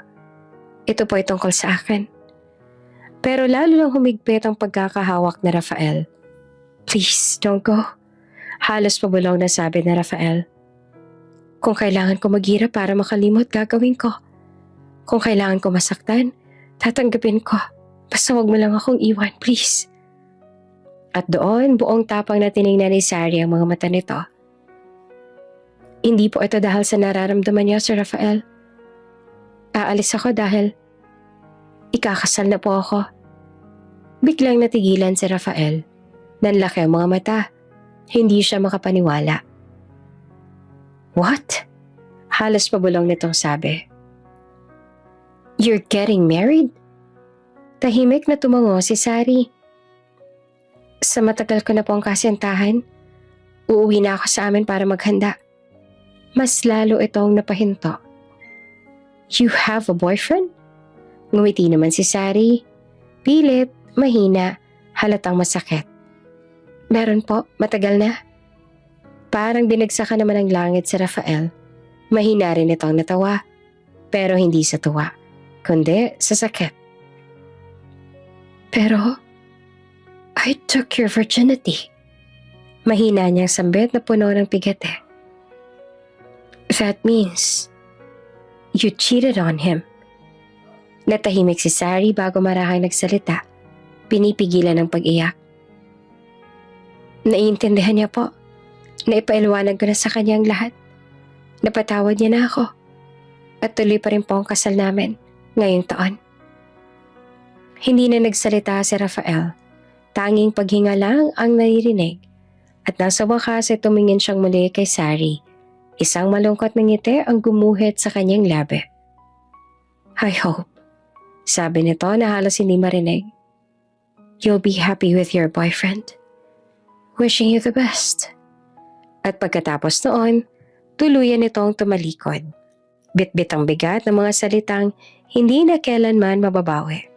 Ito po ay tungkol sa akin. Pero lalo lang humigpit ang pagkakahawak ni Rafael. Please, don't go. Halos pabulaw na sabi ni Rafael. Kung kailangan ko maghirap para makalimot, gagawin ko. Kung kailangan ko masaktan, tatanggapin ko. Basta wag mo lang akong iwan, please. At doon, buong tapang na tinignan ni Sari ang mga mata nito. Hindi po ito dahil sa nararamdaman niya, Sir Rafael. Aalis ako dahil ikakasal na po ako. Biglang natigilan si Rafael. Nanlaki ang mga mata. Hindi siya makapaniwala. What? Halos pabulong nitong sabi. You're getting married? Tahimik na tumango si Sari. Sa matagal ko na po ang kasintahan, uuwi na ako sa amin para maghanda. Mas lalo itong napahinto. You have a boyfriend? Ngumiti naman si Sari. Pilit, mahina, halatang masakit. Meron po, matagal na. Parang binagsakan naman ng langit si Rafael. Mahina rin itong natawa. Pero hindi sa tuwa, kundi sa sakit. Pero, I took your virginity. Mahina niyang sambit na puno ng pigate. That means, you cheated on him. Natahimik si Sari bago marahang nagsalita. Pinipigilan ng pag-iyak. Naiintindihan niya po. Naipailuwanag ko na sa kanya ang lahat. Napatawad niya na ako. At tuloy pa rin po ang kasal namin ngayong taon. Hindi na nagsalita si Rafael. Tanging paghinga lang ang naririnig. At nasa wakas ay tumingin siyang muli kay Sari. Isang malungkot na ngiti ang gumuhit sa kanyang labi. I hope, sabi nito na halos hindi marinig. You'll be happy with your boyfriend. Wishing you the best. At pagkatapos noon, tuluyan itong tumalikod. Bit-bit ang bigat ng mga salitang hindi na kailanman mababawi.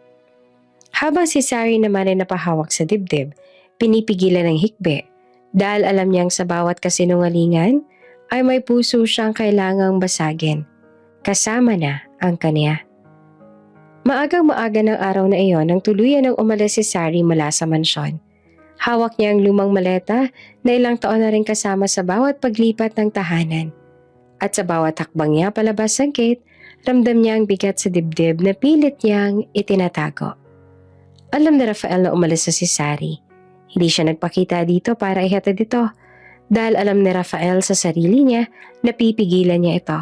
Habang si Sari naman ay napahawak sa dibdib, pinipigilan ng hikbi dahil alam niyang sa bawat kasinungalingan ay may puso siyang kailangang basagin. Kasama na ang kanya. Maagang-maaga ng araw na iyon nang tuluyan ng umalis si Sari mula sa mansyon. Hawak niya ang lumang maleta na ilang taon na rin kasama sa bawat paglipat ng tahanan. At sa bawat hakbang niya palabas ng gate, ramdam niya ang bigat sa dibdib na pilit niyang itinatago. Alam ni Rafael na umalis na si Sari. Hindi siya nagpakita dito para ihatid ito dahil alam ni Rafael sa sarili niya na pipigilan niya ito.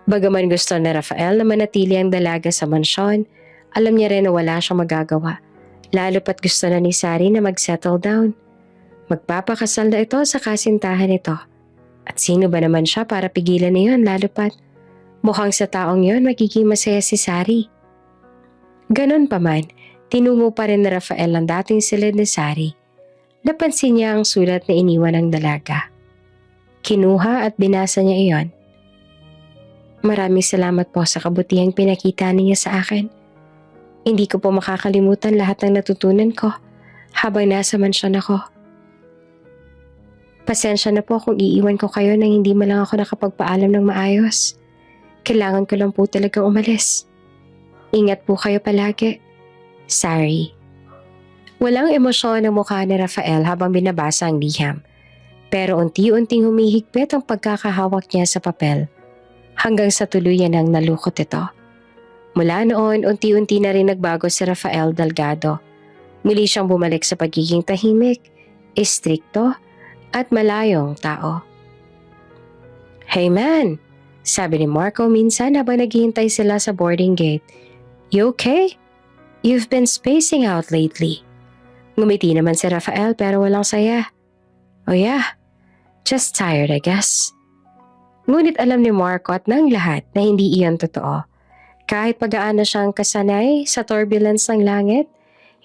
Bagaman gusto ni Rafael na manatili ang dalaga sa mansyon, alam niya rin na wala siyang magagawa. Lalo pat gusto na ni Sari na mag-settle down. Magpapakasal na ito sa kasintahan nito. At sino ba naman siya para pigilan niyon lalo pat mukhang sa taong yon magiging masaya si Sari. Ganon pa man, tinungo pa rin ni Rafael ang dating silid ni Sari. Napansin niya ang sulat na iniwan ng dalaga. Kinuha at binasa niya iyon. Maraming salamat po sa kabutihang pinakita niya sa akin. Hindi ko po makakalimutan lahat ng natutunan ko habang nasa mansyon ako. Pasensya na po kung iiwan ko kayo nang hindi man lang ako nakapagpaalam ng maayos. Kailangan ko lang po talagang umalis. Ingat po kayo palagi. Sari. Walang emosyon ang mukha ni Rafael habang binabasa ang liham. Pero unti-unting humihigpit ang pagkakahawak niya sa papel. Hanggang sa tuluyan ang nalukot ito. Mula noon, unti-unti na rin nagbago si Rafael Delgado. Muli siyang bumalik sa pagiging tahimik, istrikto, at malayong tao. Hey man, sabi ni Marco minsan habang naghihintay sila sa boarding gate. You okay? You've been spacing out lately. Ngumiti naman si Rafael pero walang saya. Oh yeah, just tired I guess. Ngunit alam ni Marco at ng lahat na hindi iyon totoo. Kahit pag-aano siyang kasanay sa turbulence ng langit,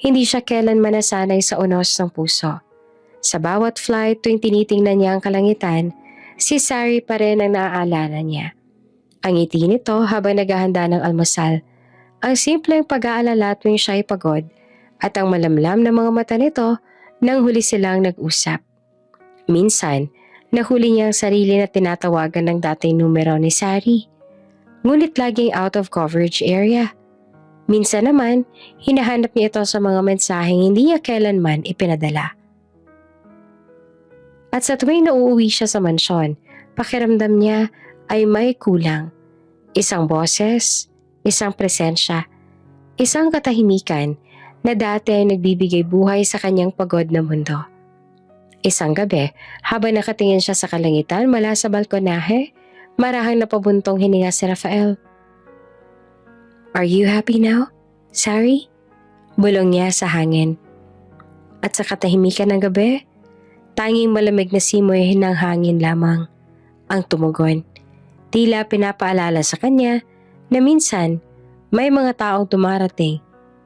hindi siya kailanman nasanay sa unos ng puso. Sa bawat flight tuwing tinitingnan niya ang kalangitan, si Sari pa rin ang naaalala niya. Ang ngiti nito habang naghahanda ng almusal, ang simpleng pag-aalala tuwing siya'y pagod, at ang malamlam na mga mata nito nang huli silang nag-usap. Minsan, nahuli niya ang sarili na tinatawagan ng dating numero ni Sari. Ngunit laging out of coverage area. Minsan naman, hinahanap niya ito sa mga mensaheng hindi niya kailanman ipinadala. At sa tuwing nauuwi siya sa mansyon, pakiramdam niya ay may kulang. Isang boses, isang presensya, isang katahimikan na dati ay nagbibigay buhay sa kanyang pagod na mundo. Isang gabi, habang nakatingin siya sa kalangitan mula sa balkonahe, marahang napabuntong hininga si Rafael. "Are you happy now, Sari?" Bulong niya sa hangin. At sa katahimikan ng gabi, tanging malamig na simoy ng hangin lamang ang tumugon. Tila pinapaalala sa kanya na minsan may mga taong dumarating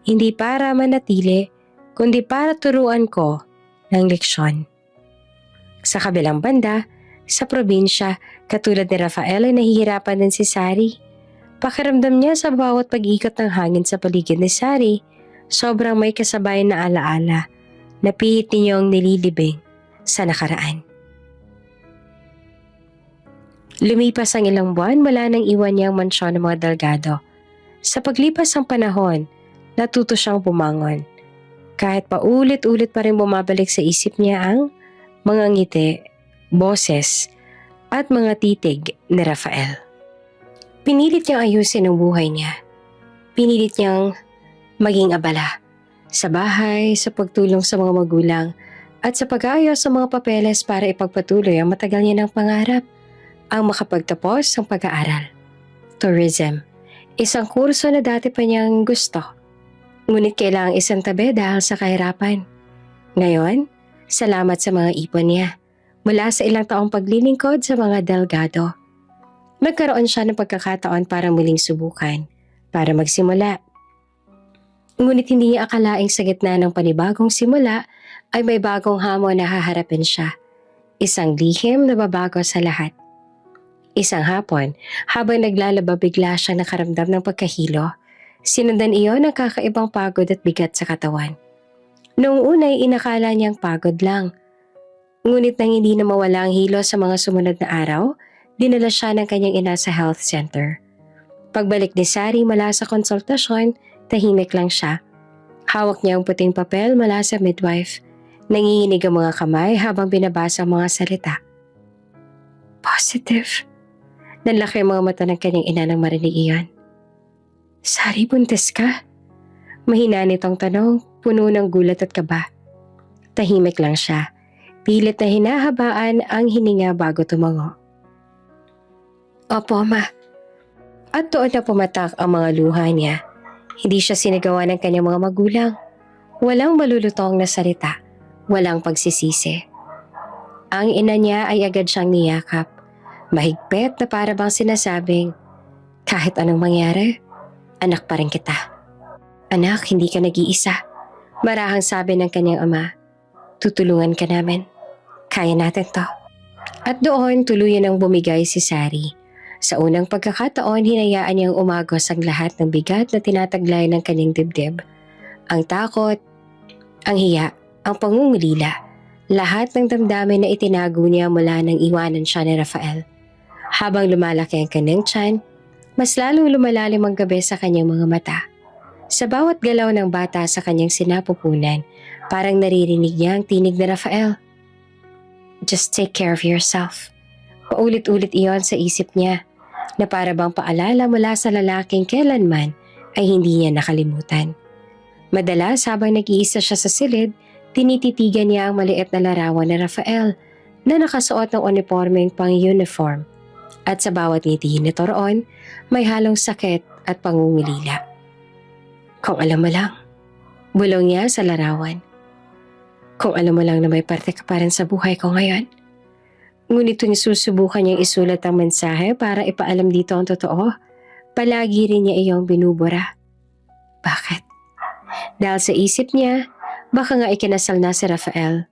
hindi para manatili kundi para turuan ko ng leksyon. Sa kabilang banda, sa probinsya, katulad ni Rafael ay nahihirapan din si Sari. Pakiramdam niya sa bawat pag-ikot ng hangin sa paligid ni Sari, sobrang may kasabay na alaala na pilit ninyong nililibing sa nakaraan. Lumipas ang ilang buwan mula nang iwan niya ang mansyon ng mga Delgado. Sa paglipas ng panahon, natuto siyang bumangon. Kahit paulit-ulit pa rin bumabalik sa isip niya ang mga ngiti, boses, at mga titig ni Rafael. Pinilit niyang ayusin ang buhay niya. Pinilit niyang maging abala sa bahay, sa pagtulong sa mga magulang, at sa pag-aayos sa mga papeles para ipagpatuloy ang matagal niya ng pangarap, ang makapagtapos ng pag-aaral. Tourism, isang kurso na dati pa niyang gusto. Ngunit kailangang isang tabi dahil sa kahirapan. Ngayon, salamat sa mga ipon niya. Mula sa ilang taong paglilingkod sa mga Delgado, nagkaroon siya ng pagkakataon para muling subukan, para magsimula. Ngunit hindi niya akalaing sa gitna ng panibagong simula ay may bagong hamon na haharapin siya. Isang lihim na babago sa lahat. Isang hapon, habang naglalaba bigla siya nakaramdam ng pagkahilo. Sinundan iyon ng kakaibang pagod at bigat sa katawan. Noong una ay inakala niyang pagod lang. Ngunit nang hindi na mawala ang hilo sa mga sumunod na araw, dinala siya ng kanyang ina sa health center. Pagbalik ni Sari mula sa konsultasyon, tahimik lang siya. Hawak niya ang puting papel mula sa midwife. Nanginginig ang mga kamay habang binabasa ang mga salita. Positive. Nanlaki ang mga mata ng kanyang ina nang marinig iyon. Sari, buntis ka? Mahina nitong tanong, puno ng gulat at kaba. Tahimik lang siya. Pilit na hinahabaan ang hininga bago tumango. Opo, ma. At doon na pumatak ang mga luha niya. Hindi siya sinagawa ng kanyang mga magulang. Walang malulutong na salita. Walang pagsisisi. Ang ina niya ay agad siyang niyakap. Mahigpit na para bang sinasabing, kahit anong mangyari, anak pa rin kita. Anak, hindi ka nag-iisa. Marahang sabi ng kanyang ama, tutulungan ka namin. Kaya natin to. At doon tuluyan ang bumigay si Sari. Sa unang pagkakataon, hinayaan niyang umagos ang lahat ng bigat na tinataglay ng kanyang dibdib. Ang takot, ang hiya, ang pangungulila, lahat ng damdamin na itinago niya mula nang iwanan siya ni Rafael. Habang lumalaki ang kanyang tiyan, mas lalong lumalalim ang gabi sa kanyang mga mata. Sa bawat galaw ng bata sa kanyang sinapupunan, parang naririnig niya ang tinig ni Rafael. Just take care of yourself. Paulit-ulit iyon sa isip niya, na para bang paalala mula sa lalaking kailanman ay hindi niya nakalimutan. Madalas habang nag-iisa siya sa silid, tinititigan niya ang maliit na larawan ni Rafael na nakasuot ng uniformeng pang-uniform. At sa bawat ngiti nito roon, may halong sakit at pangungulila. Kung alam mo lang, bulong niya sa larawan. Kung alam mo lang na may parte ka pa rin sa buhay ko ngayon. Ngunit kung susubukan niyang isulat ang mensahe para ipaalam dito ang totoo, palagi rin niya iyong binubura. Bakit? Dahil sa isip niya, baka nga ikinasal na si Rafael.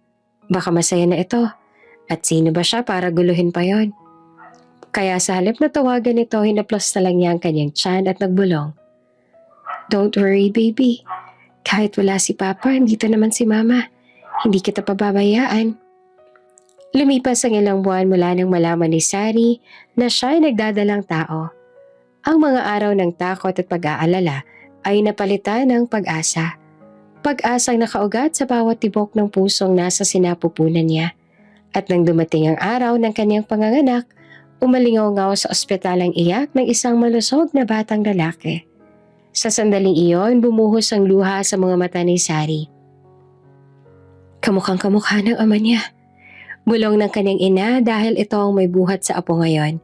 Baka masaya na ito. At sino ba siya para guluhin pa yon? Kaya sa halip na tawagan ito, hinaplos na lang niya ang kanyang tiyan at nagbulong. Don't worry, baby. Kahit wala si Papa, dito naman si Mama. Hindi kita pababayaan. Lumipas ang ilang buwan mula nang malaman ni Sari na siya ay nagdadalang tao. Ang mga araw ng takot at pag-aalala ay napalitan ng pag-asa. Pag-asang nakaugat sa bawat tibok ng pusong nasa sinapupunan niya. At nang dumating ang araw ng kanyang panganganak, umalingaw-ngaw sa ospital ang iyak ng isang malusog na batang lalaki. Sa sandaling iyon, bumuhos ang luha sa mga mata ni Sari. Kamukhang kamukha ng ama niya. Bulong ng kanyang ina dahil ito ang may buhat sa apo ngayon.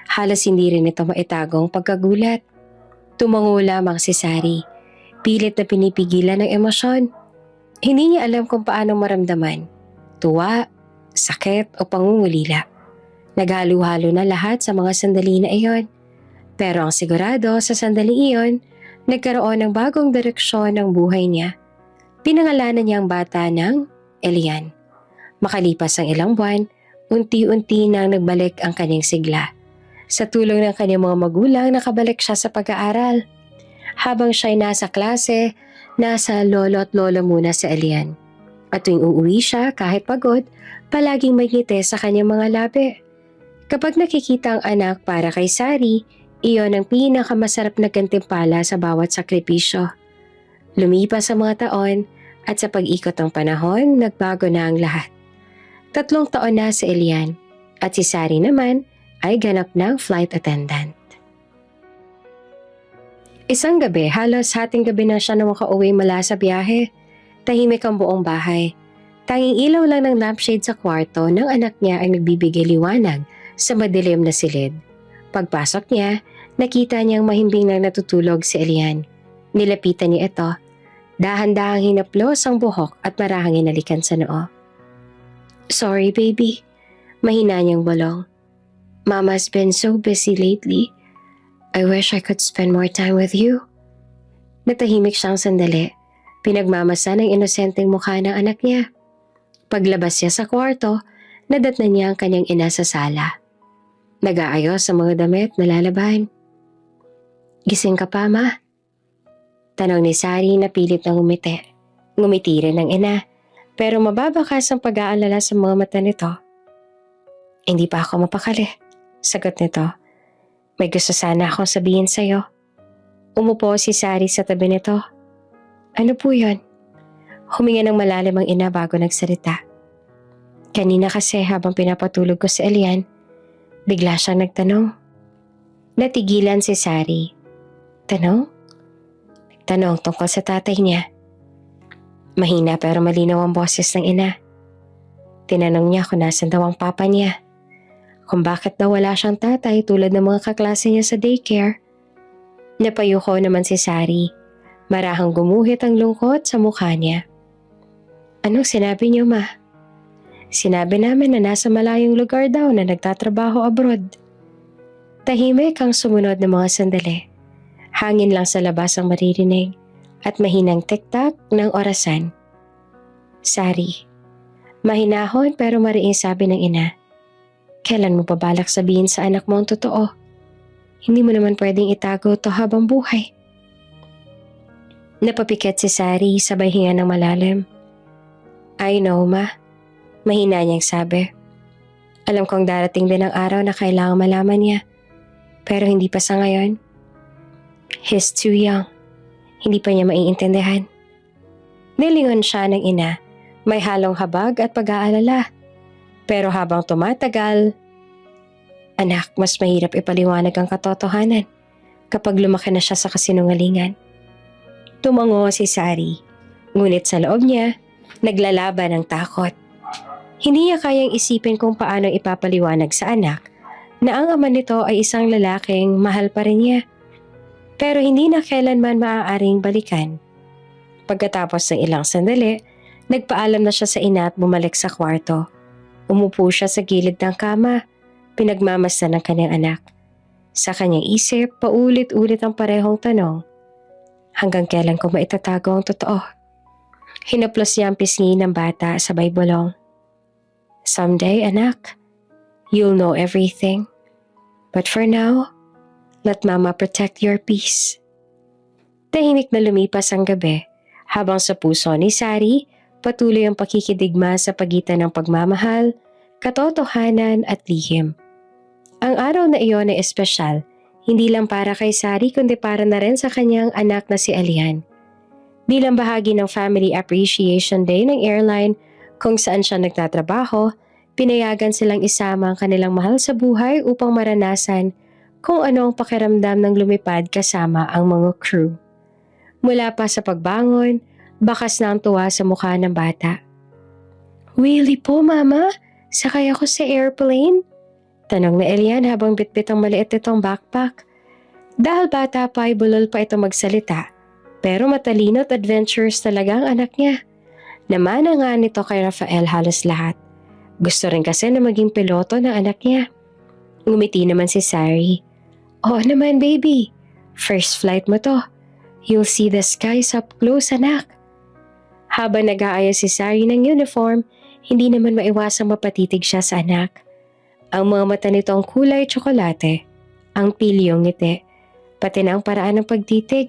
Halos hindi rin ito maitagong pagkagulat. Tumango lamang si Sari. Pilit na pinipigilan ng emosyon. Hindi niya alam kung paano maramdaman. Tuwa, sakit o pangungulila. Naghalo-halo na lahat sa mga sandali na iyon. Pero ang sigurado sa sandaling iyon, nagkaroon ng bagong direksyon ng buhay niya. Pinangalanan niya ang bata ng Elian. Makalipas ang ilang buwan, unti-unti nang nagbalik ang kanyang sigla. Sa tulong ng kanyang mga magulang, nakabalik siya sa pag-aaral. Habang siya'y nasa klase, nasa lolo at lola muna si Elian. At tuwing uuwi siya, kahit pagod, palaging may ngiti sa kanyang mga labi. Kapag nakikita ang anak para kay Sari, iyon ang pinakamasarap na gantimpala sa bawat sakripisyo. Lumipas ang mga taon at sa pag-ikot ng panahon, nagbago na ang lahat. 3 taon na si Elian at si Sari naman ay ganap ng flight attendant. Isang gabi, halos hating gabi na siya na makauwi mula sa biyahe. Tahimik ang buong bahay. Tanging ilaw lang ng lampshade sa kwarto ng anak niya ang nagbibigay liwanag sa madilim na silid. Pagpasok niya, nakita niyang mahimbing na natutulog si Elian. Nilapitan niya ito. Dahan-dahang hinaplos ang buhok at marahang hinalikan sa noo. Sorry, baby. Mahina niyang bulong. Mama's been so busy lately. I wish I could spend more time with you. Natahimik siyang sandali. Pinagmamasan ang inosenteng mukha ng anak niya. Paglabas niya sa kwarto, nadatnan niya ang kanyang ina sa sala. Nag-aayos sa mga damit na lalaban. Gising ka pa, ma? Tanong ni Sari na pilit na ngumiti. Ngumiti rin ang ina, pero mababakas ang pag-aalala sa mga mata nito. Hindi pa ako mapakali, sagot nito. May gusto sana akong sabihin sa'yo. Umupo si Sari sa tabi nito. Ano po yun? Huminga ng malalim ang ina bago nagsalita. Kanina kasi habang pinapatulog ko si Elian, bigla siyang nagtanong. Natigilan si Sari. Tanong? Tanong tungkol sa tatay niya. Mahina pero malinaw ang boses ng ina. Tinanong niya kung nasan daw ang papa niya. Kung bakit daw wala siyang tatay tulad ng mga kaklase niya sa daycare. Napayuko naman si Sari. Marahang gumuhit ang lungkot sa mukha niya. Anong sinabi niyo, ma? Sinabi namin na nasa malayong lugar daw na nagtatrabaho abroad. Tahimik ang sumunod na mga sandali. Hangin lang sa labas ang maririnig at mahinang tiktak ng orasan. Sari. Mahinahon pero mariing sabi ng ina. Kailan mo babalak sabihin sa anak mo ang totoo? Hindi mo naman pwedeng itago to habang buhay. Napapikit si Sari sabay hinga ng malalim. I know, ma. Mahina niyang sabi. Alam kong darating din ang araw na kailangan malaman niya. Pero hindi pa sa ngayon. He's too young. Hindi pa niya maiintindihan. Nilingon siya ng ina. May halong habag at pag-aalala. Pero habang tumatagal, anak, mas mahirap ipaliwanag ang katotohanan kapag lumaki na siya sa kasinungalingan. Tumango si Sari, ngunit sa loob niya, naglalaban ng takot. Hindi niya kayang isipin kung paano ipapaliwanag sa anak na ang ama nito ay isang lalaking mahal pa rin niya. Pero hindi na kailanman maaaring balikan. Pagkatapos ng ilang sandali, nagpaalam na siya sa ina at bumalik sa kwarto. Umupo siya sa gilid ng kama, pinagmamasdan ng kanyang anak. Sa kanyang isip, paulit-ulit ang parehong tanong. Hanggang kailan ko maitatago ang totoo? Hinaplos niya ang pisngi ng bata sabay bulong. Someday, anak, you'll know everything. But for now, let Mama protect your peace. Tahimik na lumipas ang gabi habang sa puso ni Sari patuloy ang pakikidigma sa pagitan ng pagmamahal, katotohanan at lihim. Ang araw na iyon ay espesyal, hindi lang para kay Sari kundi para na rin sa kanyang anak na si Alian. Bilang bahagi ng Family Appreciation Day ng airline kung saan siya nagtatrabaho, pinayagan silang isama ang kanilang mahal sa buhay upang maranasan kung ano ang pakiramdam ng lumipad kasama ang mga crew. Mula pa sa pagbangon, bakas na ang tuwa sa mukha ng bata. "Really po, Mama? Sakay ako sa airplane?" Tanong na Elian habang bitbit ang maliit nitong backpack. Dahil bata pa ay bulol pa ito magsalita, pero matalino at adventurous talaga ang anak niya. Namana nga nito kay Rafael halos lahat. Gusto rin kasi na maging piloto ng anak niya. Ngumiti naman si Sari. "Oo naman, baby. First flight mo to. You'll see the skies up close, anak." Habang nag-aayos si Sari ng uniform, hindi naman maiwasang mapatitig siya sa anak. Ang mga mata nito ang kulay tsokolate, ang pilyong ngiti, pati na ang paraan ng pagtitig.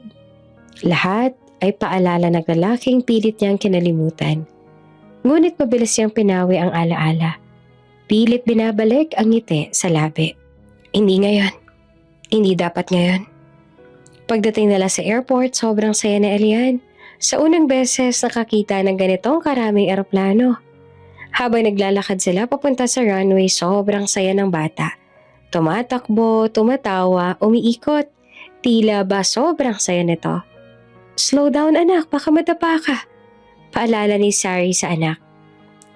Lahat ay paalala ng lalaking pilit niyang kinalimutan. Ngunit mabilis niyang pinawi ang alaala. Pilit binabalik ang ngiti sa labi. Hindi ngayon. Hindi dapat ngayon. Pagdating nila sa airport, sobrang saya na Elian. Sa unang beses nakakita ng ganitong karaming eroplano. Habang naglalakad sila papunta sa runway, sobrang saya ng bata. Tumatakbo, tumatawa, umiikot. Tila ba sobrang saya nito. "Slow down anak, baka madapa ka," paalala ni Sari sa anak.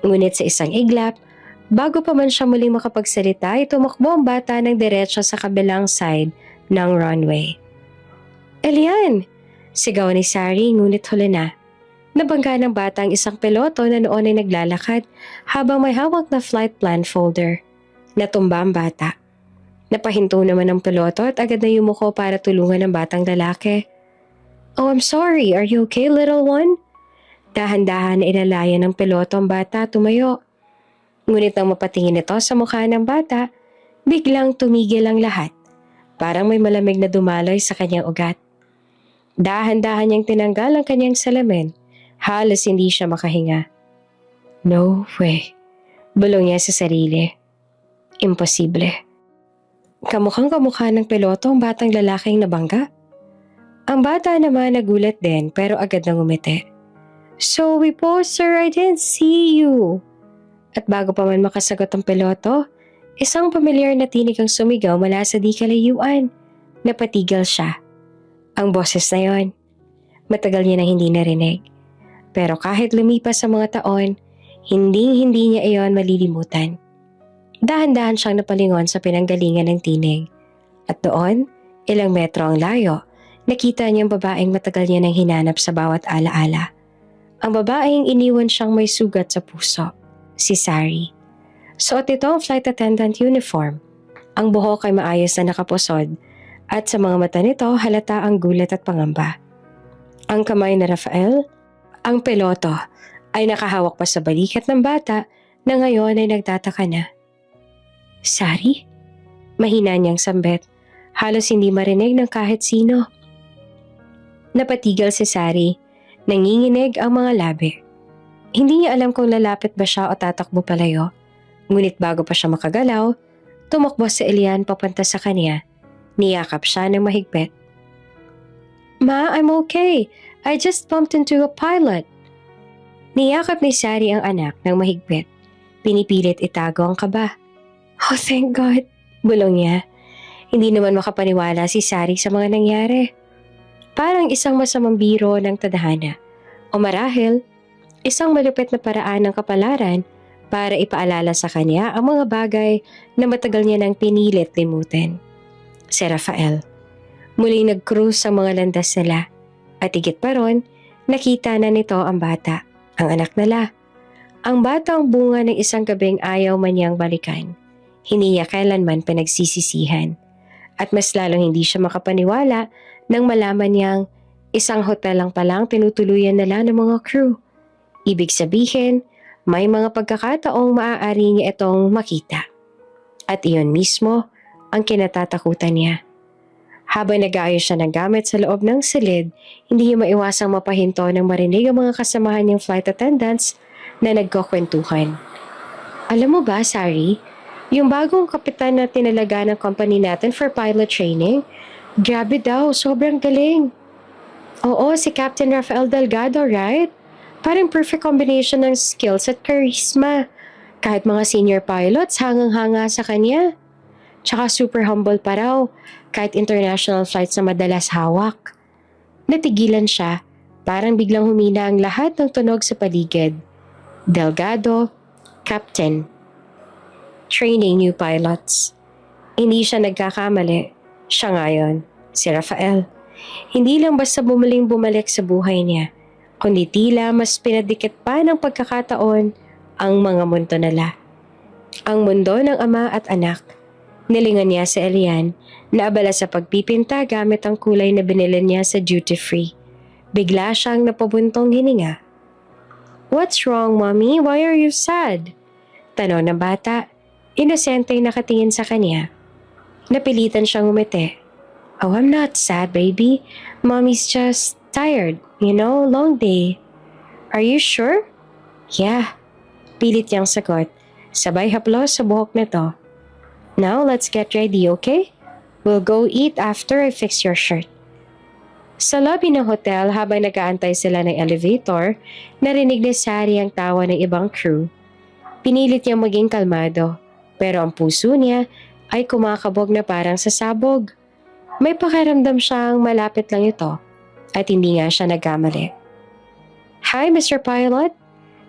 Ngunit sa isang iglap, bago pa man siya muling makapagsalita, ay tumakbo ang bata ng diretso sa kabilang side ng runway. "Elian!" Sigaw ni Sari ngunit huli na. Nabangga ng bata ang isang piloto na noon ay naglalakad habang may hawak na flight plan folder. Natumba ang bata. Napahinto naman ang piloto at agad na yumuko para tulungan ang batang lalaki. "Oh, I'm sorry. Are you okay, little one?" Dahan-dahan na inalaya ng piloto ang bata tumayo. Ngunit nang mapatingin ito sa mukha ng bata, biglang tumigil ang lahat. Parang may malamig na dumaloy sa kanyang ugat. Dahan-dahan niyang tinanggal ang kanyang salamin. Halos hindi siya makahinga. "No way," bulong niya sa sarili. Imposible. Kamukhang-kamukha ng piloto ang batang lalaking nabangga. Ang bata naman nagulat din pero agad nang umiti. "Sorry po sir, I didn't see you." At bago pa man makasagot ang piloto, isang pamilyar na tinig ang sumigaw mula sa di kalayuan. Napatigil siya. Ang boses na yon, matagal niya nang hindi narinig. Pero kahit lumipas sa mga taon, hindi niya iyon malilimutan. Dahan-dahan siyang napalingon sa pinanggalingan ng tinig. At doon, ilang metro ang layo, nakita niya ang babaeng matagal niya nang hinanap sa bawat alaala. Ang babaeng iniwan siyang may sugat sa puso, si Sari. Suot ito ang flight attendant uniform. Ang buhok ay maayos na nakapusod at sa mga mata nito halata ang gulat at pangamba. Ang kamay na Rafael, ang piloto, ay nakahawak pa sa balikat ng bata na ngayon ay nagtataka na. "Sari?" Mahina niyang sambit, halos hindi marinig ng kahit sino. Napatigil si Sari, nanginginig ang mga labi. Hindi niya alam kung lalapit ba siya o tatakbo palayo. Ngunit bago pa siya makagalaw, tumakbo si Elian papunta sa kanya. Niyakap siya ng mahigpit. "Ma, I'm okay. I just bumped into a pilot." Niyakap ni Sari ang anak ng mahigpit. Pinipilit itago ang kaba. "Oh, thank God," bulong niya. Hindi naman makapaniwala si Sari sa mga nangyari. Parang isang masamang biro ng tadhana. O marahil, isang malupit na paraan ng kapalaran para ipaalala sa kanya ang mga bagay na matagal niya nang pinilit limutin. Si Rafael. Muling nag-cruise sa mga landas nila. At higit pa ron, nakita na nito ang bata, ang anak nila. Ang bata ang bunga ng isang gabing ayaw man niyang balikan. Hindi niya kailanman pinagsisisihan. At mas lalong hindi siya makapaniwala nang malaman niyang isang hotel lang palang tinutuluyan nila ng mga crew. Ibig sabihin, May mga pagkakataong maaari niya itong makita. At iyon mismo ang kinatatakutan niya. Habang nag-aayos siya ng gamit sa loob ng silid, hindi niya maiwasang mapahinto nang marinig ang mga kasamahan niyang flight attendants na nagkukwentuhan. Alam mo ba, Sari, yung bagong kapitan na tinalaga ng company natin for pilot training, grabe daw, sobrang galing. Oo, si Captain Rafael Delgado, right? Parang perfect combination ng skills at charisma. Kahit mga senior pilots, hangang-hanga sa kanya. Tsaka super humble pa raw, kahit international flights na madalas hawak. Natigilan siya, parang biglang humina ang lahat ng tunog sa paligid. Delgado, Captain. Training new pilots. Hindi siya nagkakamali. Siya ngayon, si Rafael. Hindi lang basta bumalik sa buhay niya, kundi tila mas pinadikit pa ng pagkakataon ang mga mundo nila. Ang mundo ng ama at anak. Nilingan niya si Elian na abala sa pagpipinta gamit ang kulay na binili niya sa duty free. Bigla siyang napabuntong hininga. "What's wrong, Mommy? Why are you sad?" Tanong ng bata. Inosenteng nakatingin sa kanya. Napilitan siyang umiti. "Oh, I'm not sad, baby. Mommy's just tired. Long day." "Are you sure?" "Yeah." Pilit niyang sagot. Sabay haplos sa buhok nito. "Now, let's get ready, okay? We'll go eat after I fix your shirt." Sa lobby ng hotel habang nag-aantay sila ng elevator, narinig ni Sari ang tawa ng ibang crew. Pinilit niyang maging kalmado, pero ang puso niya ay kumakabog na parang sasabog. May pakiramdam siyang malapit lang ito at hindi nga siya nagkamali. "Hi, Mr. Pilot."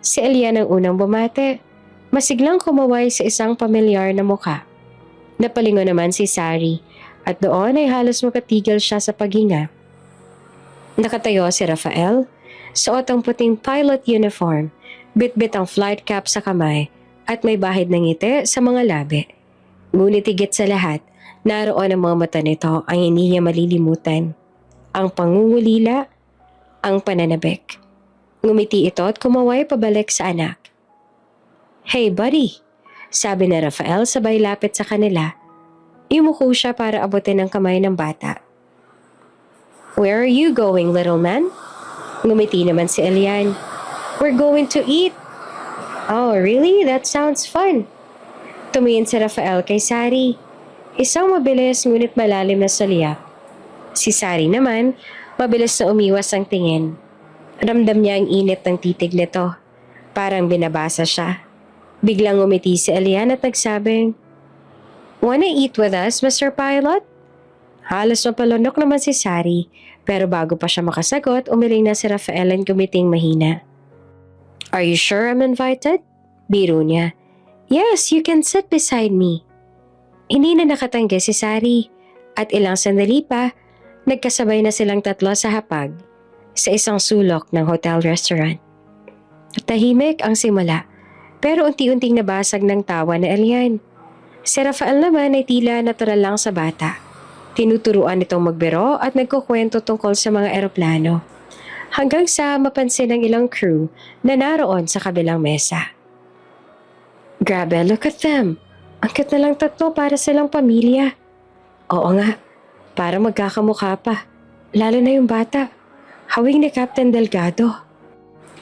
Si Elian ang unang bumate. Masiglang kumaway sa isang pamilyar na mukha. Napalingon naman si Sari at doon ay halos mapatigil siya sa paghinga. Nakatayo si Rafael, suot ang puting pilot uniform, bitbit ang flight cap sa kamay at may bahid ng ngiti sa mga labi. Ngunit higit sa lahat, naroon ang mga mata nito ang hindi niya malilimutan. Ang pangungulila, ang pananabik. Ngumiti ito at kumaway pabalik sa anak. "Hey buddy," sabi na Rafael sabay lapit sa kanila. Imuko siya para abutin ang kamay ng bata. "Where are you going, little man?" Ngumiti naman si Elian. "We're going to eat." "Oh, really? That sounds fun." Tumingin si Rafael kay Sari. Isang mabilis ngunit malalim na saliyap. Si Sari naman, mabilis na umiwas ang tingin. Ramdam niya ang init ng titig nito. Parang binabasa siya. Biglang umiti si Elian at nagsabing, "Wanna eat with us, Mr. Pilot?" Halos mapalunok naman si Sari, pero bago pa siya makasagot, umiling na si Rafael at gumiting mahina. "Are you sure I'm invited?" Biro niya. "Yes, you can sit beside me." Hindi na nakatanggi si Sari, at ilang sandali pa, nagkasabay na silang tatlo sa hapag, sa isang sulok ng hotel restaurant. Tahimik ang simula, pero unti-unting nabasag ng tawa na Elian. Si Rafael naman ay tila natural lang sa bata. Tinuturuan itong magbiro at nagkukwento tungkol sa mga eroplano. Hanggang sa mapansin ng ilang crew na naroon sa kabilang mesa. "Grabe, look at them. Ang cute na lang tatlo para silang pamilya." "Oo nga, para magkakamukha pa. Lalo na yung bata. Hawig ni Captain Delgado."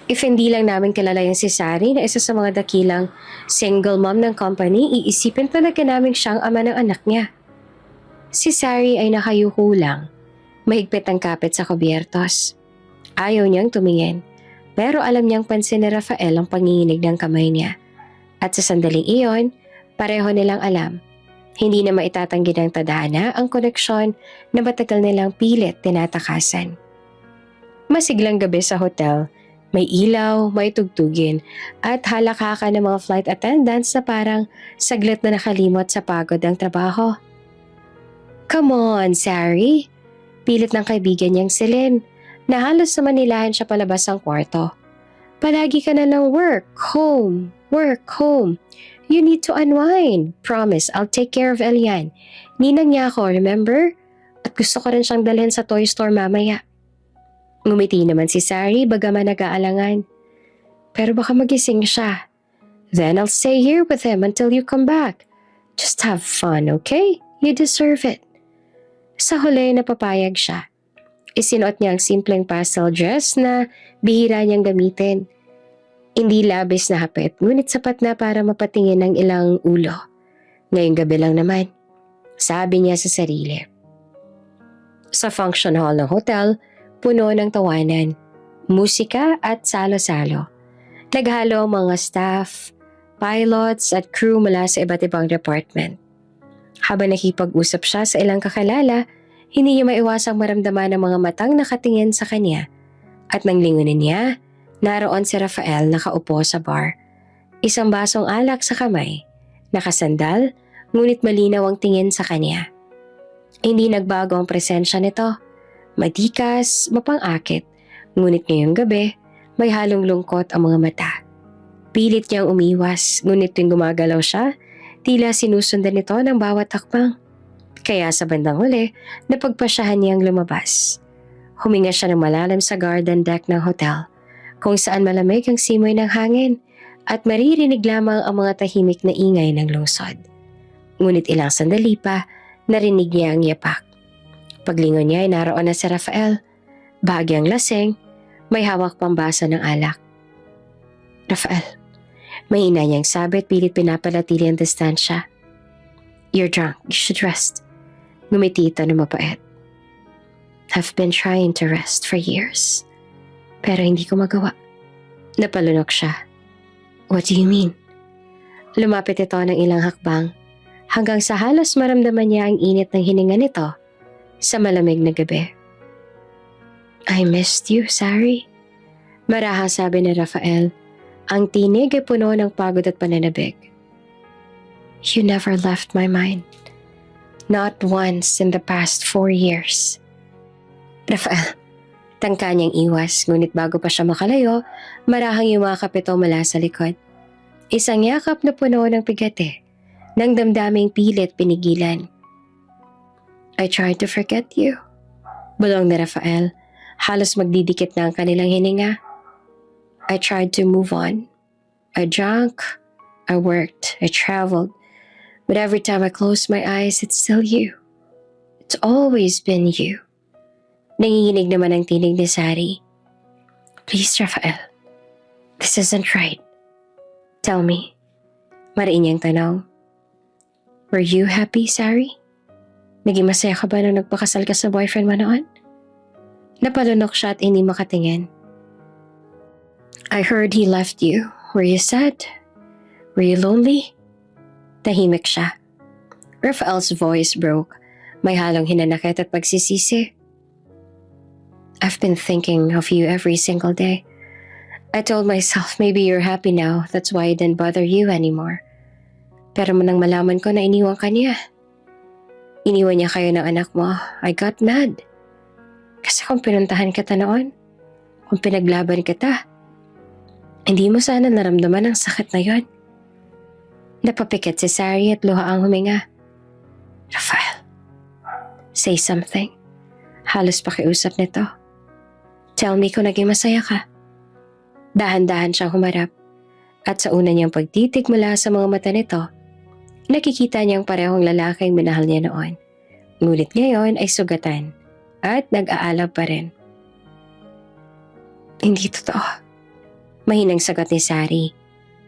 If hindi lang namin kilala yung si Sari na isa sa mga dakilang single mom ng company, iisipin talaga namin siyang ama ng anak niya. Si Sari ay nakayuko lang. Mahigpit ang kapit sa kubyertos. Ayaw niyang tumingin, pero alam niyang pansin ni Rafael ang panginginig ng kamay niya. At sa sandaling iyon, pareho nilang alam. Hindi na maitatanggi ng tadhana ang koneksyon na matagal nilang pilit tinatakasan. Masiglang gabi sa hotel. May ilaw, may tugtugin, at halakhakan ng mga flight attendants na parang saglit na nakalimot sa pagod ang trabaho. "Come on, Sari." Pilit ng kaibigan niyang Celine, na halos namanilahan siya palabas ng kwarto. "Palagi ka na lang work, home, work, home. You need to unwind. Promise, I'll take care of Elian. Ninang niya ako, remember? At gusto ko rin siyang dalhin sa toy store mamaya." Ngumiti naman si Sari bagaman nag-aalangan. pero baka magising siya. Then I'll stay here with him until you come back. Just have fun, okay? You deserve it. Sa huli, napapayag siya. Isinuot niya ang simpleng pastel dress na bihira niyang gamitin. Hindi labis na hapit, ngunit sapat na para mapatingin ng ilang ulo. Ngayong gabi lang naman, sabi niya sa sarili. Sa function hall ng hotel, puno ng tawanan, musika at salo-salo. Naghalo ang mga staff, pilots at crew mula sa iba't ibang department. Habang nakipag-usap siya sa ilang kakilala, hindi niya maiwasang maramdaman ang mga matang nakatingin sa kanya. At nang lingunin niya, naroon si Rafael nakaupo sa bar. Isang basong alak sa kamay, nakasandal, ngunit malinaw ang tingin sa kanya. Hindi nagbago ang presensya nito. Matikas, mapang-akit, ngunit ngayong gabi, may halong lungkot ang mga mata. Pilit niyang umiwas, ngunit tuwing gumagalaw siya, tila sinusundan nito ng bawat takbang. Kaya sa bandang huli, napagpasyahan niyang lumabas. Huminga siya ng malalim sa garden deck ng hotel, kung saan malamig ang simoy ng hangin at maririnig lamang ang mga tahimik na ingay ng lungsod. Ngunit ilang sandali pa, narinig niya ang yapak. Paglingon niya ay naroon na si Rafael. Bahagyang lasing, may hawak pang baso ng alak. Rafael, may ina niyang sabi at pilit pinapalatili ang distansya. You're drunk, you should rest. Ngumiti ito na mapait. I've been trying to rest for years. Pero hindi ko magawa. Napalunok siya. What do you mean? Lumapit ito ng ilang hakbang hanggang sa halos maramdaman niya ang init ng hininga nito sa malamig na gabi. I missed you, Sari. Marahang sabi ni Rafael. Ang tinig ay puno ng pagod at pananabig. You never left my mind. Not once in the past 4 years. Rafael, tangka niyang iwas, ngunit bago pa siya makalayo, marahang yumakap ito mula sa likod. Isang yakap na puno ng pigate, ng damdaming pilit pinigilan. I tried to forget you. Bulong ni Rafael, halos magdidikit na ang kanilang hininga. I tried to move on. I drank, I worked, I traveled. But every time I close my eyes, it's still you. It's always been you. Nanginginig naman ang tinig ni Sari. Please, Rafael. This isn't right. Tell me. Mariin niyang tanong. Were you happy, Sari? Naging masaya ka ba nung nagpakasal ka sa boyfriend mo noon? Napalunok siya at hindi makatingin. I heard he left you. Were you sad? Were you lonely? Tahimik siya. Rafael's voice broke. May halong hinanakit at pagsisisi. I've been thinking of you every single day. I told myself maybe you're happy now, that's why I didn't bother you anymore. Pero nang malaman ko na iniwan ka niya. Iniwan niya kayo ng anak mo, I got mad. Kasi kung pinuntahan kita noon, kung pinaglaban kita, hindi mo sana naramdaman ang sakit na yon. Napapikit si Sari at luha ang huminga. Rafael, say something. Halos pakiusap nito. Tell me kung naging masaya ka. Dahan-dahan siyang humarap at sa una niyang pagtitig mula sa mga mata nito, nakikita niyang parehong lalaking minahal niya noon. Ngunit ngayon ay sugatan at nag-aalab pa rin. Hindi totoo. Mahinang sagot ni Sari.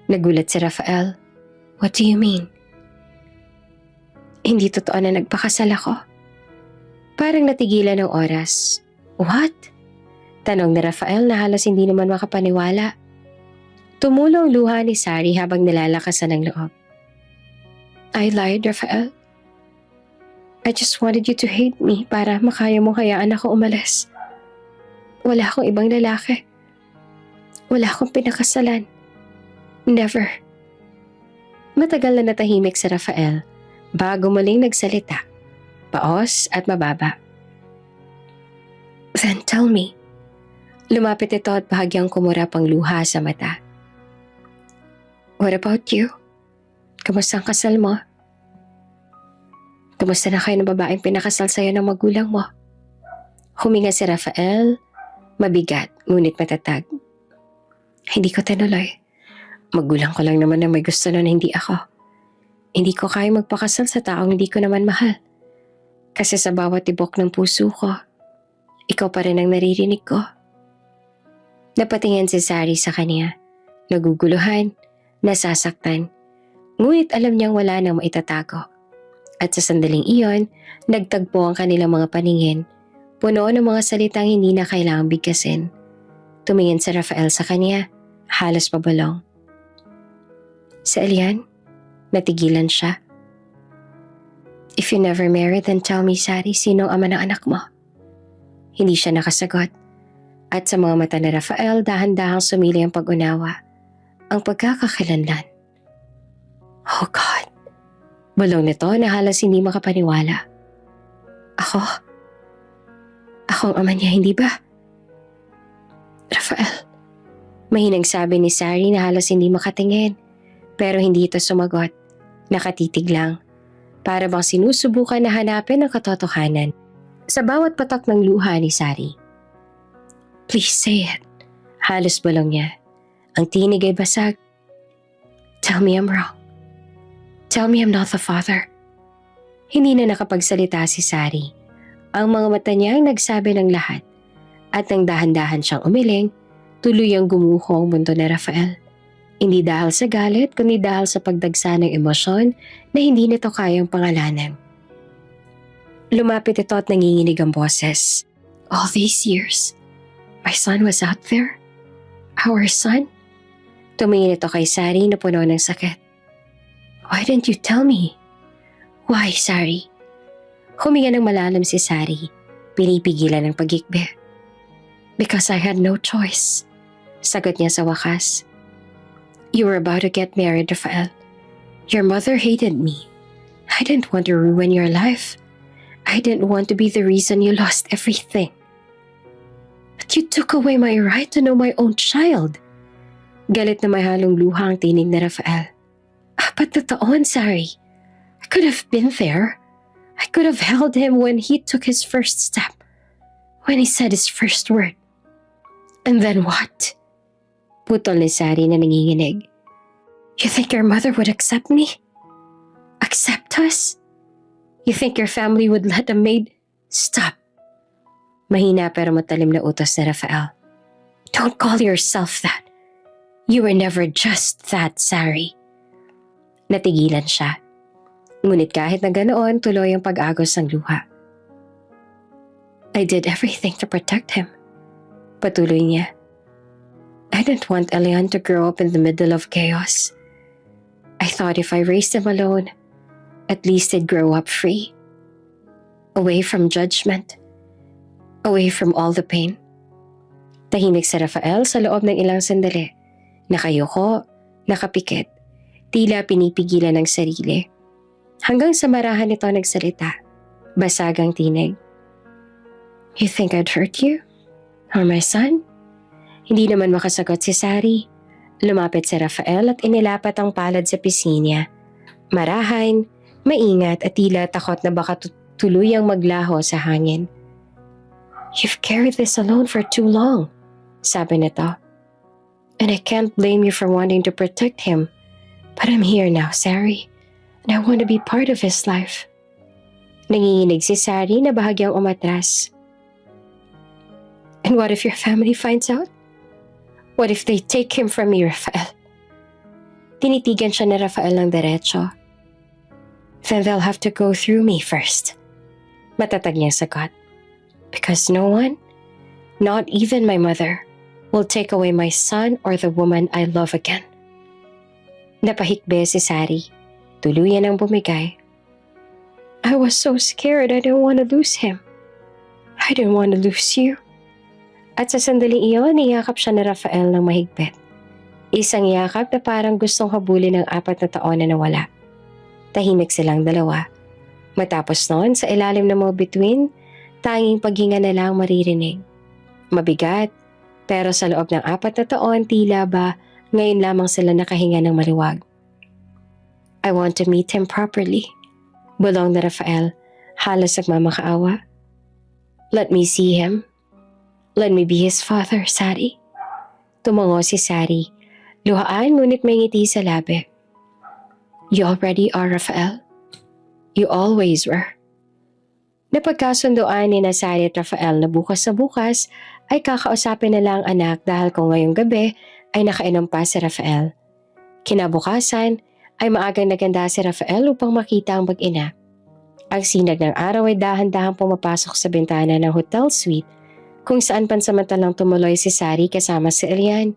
Nagulat si Rafael. What do you mean? Hindi totoo na nagpakasal ako. Parang natigilan ng oras. What? Tanong ni Rafael na halos hindi naman makapaniwala. Tumulong luha ni Sari habang nilalakasan ng loob. I lied, Rafael. I just wanted you to hate me para makaya mong hayaan ako umalis. Wala akong ibang lalaki. Wala akong pinakasalan. Never. Matagal na natahimik si Rafael bago muling nagsalita. Paos at mababa. Then tell me. Lumapit ito at bahagyang kumurap ang luha sa mata. What about you? Kamusta ang kasal mo? Kamusta na kayo ng babaeng pinakasal sa'yo ng magulang mo? Huminga si Rafael, mabigat ngunit matatag. Hindi ko tinuloy. Magulang ko lang naman na may gusto nun, hindi ako. Hindi ko kaya magpakasal sa taong hindi ko naman mahal. Kasi sa bawat tibok ng puso ko, ikaw pa rin ang naririnig ko. Napatingin si Sari sa kanya. Naguguluhan, nasasaktan. Ngunit alam niyang wala nang maitatago. At sa sandaling iyon, nagtagpo ang kanilang mga paningin. Puno ng mga salitang hindi na kailangang bigkasin. Tumingin si Rafael sa kanya, halos pabalong. Si Elian, natigilan siya. If you never marry, then tell me, Sari, sino ang ama ng anak mo? Hindi siya nakasagot. At sa mga mata ni Rafael, dahan-dahang sumili ang pag-unawa. Ang pagkakakilanlan. Oh God! Bulong nito na halos hindi makapaniwala. Ako? Ako ang ama niya, hindi ba? Rafael, mahinang sabi ni Sari na halos hindi makatingin. Pero hindi ito sumagot. Nakatitig lang. Para bang sinusubukan na hanapin ang katotohanan sa bawat patak ng luha ni Sari. Please say it. Halos bulong niya. Ang tinig ay basag. Tell me I'm wrong. Tell me I'm not the father. Hindi na nakapagsalita si Sari. Ang mga mata niya ang nagsabi ng lahat. At nang dahan-dahan siyang umiling, tuluyang gumuho ang mundo ni Rafael. Hindi dahil sa galit, kundi dahil sa pagdagsa ng emosyon na hindi nito kayang pangalanan. Lumapit ito at nanginginig ang boses. All these years, my son was out there? Our son? Tumingin ito kay Sari na puno ng sakit. Why didn't you tell me? Why, Sari? Huminga ng malalim si Sari. Pinipigilan ng pagikbe. Because I had no choice. Sagot niya sa wakas. You were about to get married, Rafael. Your mother hated me. I didn't want to ruin your life. I didn't want to be the reason you lost everything. But you took away my right to know my own child. Galit na may halong luha ang tinig ni Rafael. 4 na taon, Sari. I could have been there. I could have held him when he took his first step. When he said his first word. And then what? Putol ni Sari na nanginginig. You think your mother would accept me? Accept us? You think your family would let a maid... Stop. Mahina pero matalim na utos ni Rafael. Don't call yourself that. You were never just that, Sari. Natigilan siya. Ngunit kahit na ganoon, tuloy ang pag-agos ng luha. I did everything to protect him. Patuloy niya. I didn't want Elian to grow up in the middle of chaos. I thought if I raised him alone, at least he'd grow up free. Away from judgment. Away from all the pain. Tahimik si Rafael sa loob ng ilang sandali. Nakayuko, nakapikit. Tila pinipigilan ng sarili. Hanggang sa marahan ito nagsalita. Basagang tinig. You think I'd hurt you? Or my son? Hindi naman makasagot si Sari. Lumapit si Rafael at inilapat ang palad sa pisngi. Marahan, maingat at tila takot na baka tuluyang maglaho sa hangin. You've carried this alone for too long, sabi nito. And I can't blame you for wanting to protect him. But I'm here now, Sari. And I want to be part of his life. Nanginginig si Sari na bahagyang umatras. And what if your family finds out? What if they take him from me, Rafael? Tinitigan siya ni Rafael ng derecho. Then they'll have to go through me first. Matatag niyang sagot. Because no one, not even my mother, will take away my son or the woman I love again. Napahikbe si Sari. Tuluyan ang bumigay. I was so scared I didn't want to lose him. I didn't want to lose you. At sa sandaling iyon, niyakap siya ni Rafael ng mahigpit. Isang yakap na parang gustong habulin ng 4 na taon na nawala. Tahimik silang dalawa. Matapos noon, sa ilalim ng mga bituin, tanging paghinga na lang maririnig. Mabigat, pero sa loob ng 4 na taon, tila ba ngayon lamang sila nakahinga ng maluwag. I want to meet him properly. Bulong na Rafael, halos nagmamakaawa. Let me see him. Let me be his father, Sari. Tumango si Sari. Luhaan ngunit may ngiti sa labi. You already are, Rafael. You always were. Napagkasundoan ni na Sari at Rafael na bukas ay kakausapin na lang ang anak dahil kung ngayong gabi ay nakainom pa si Rafael. Kinabukasan ay maagang naganda si Rafael upang makita ang mag-ina. Ang sinag ng araw ay dahan-dahang pumapasok sa bintana ng hotel suite kung saan pansamantalang tumuloy si Sari kasama si Elian.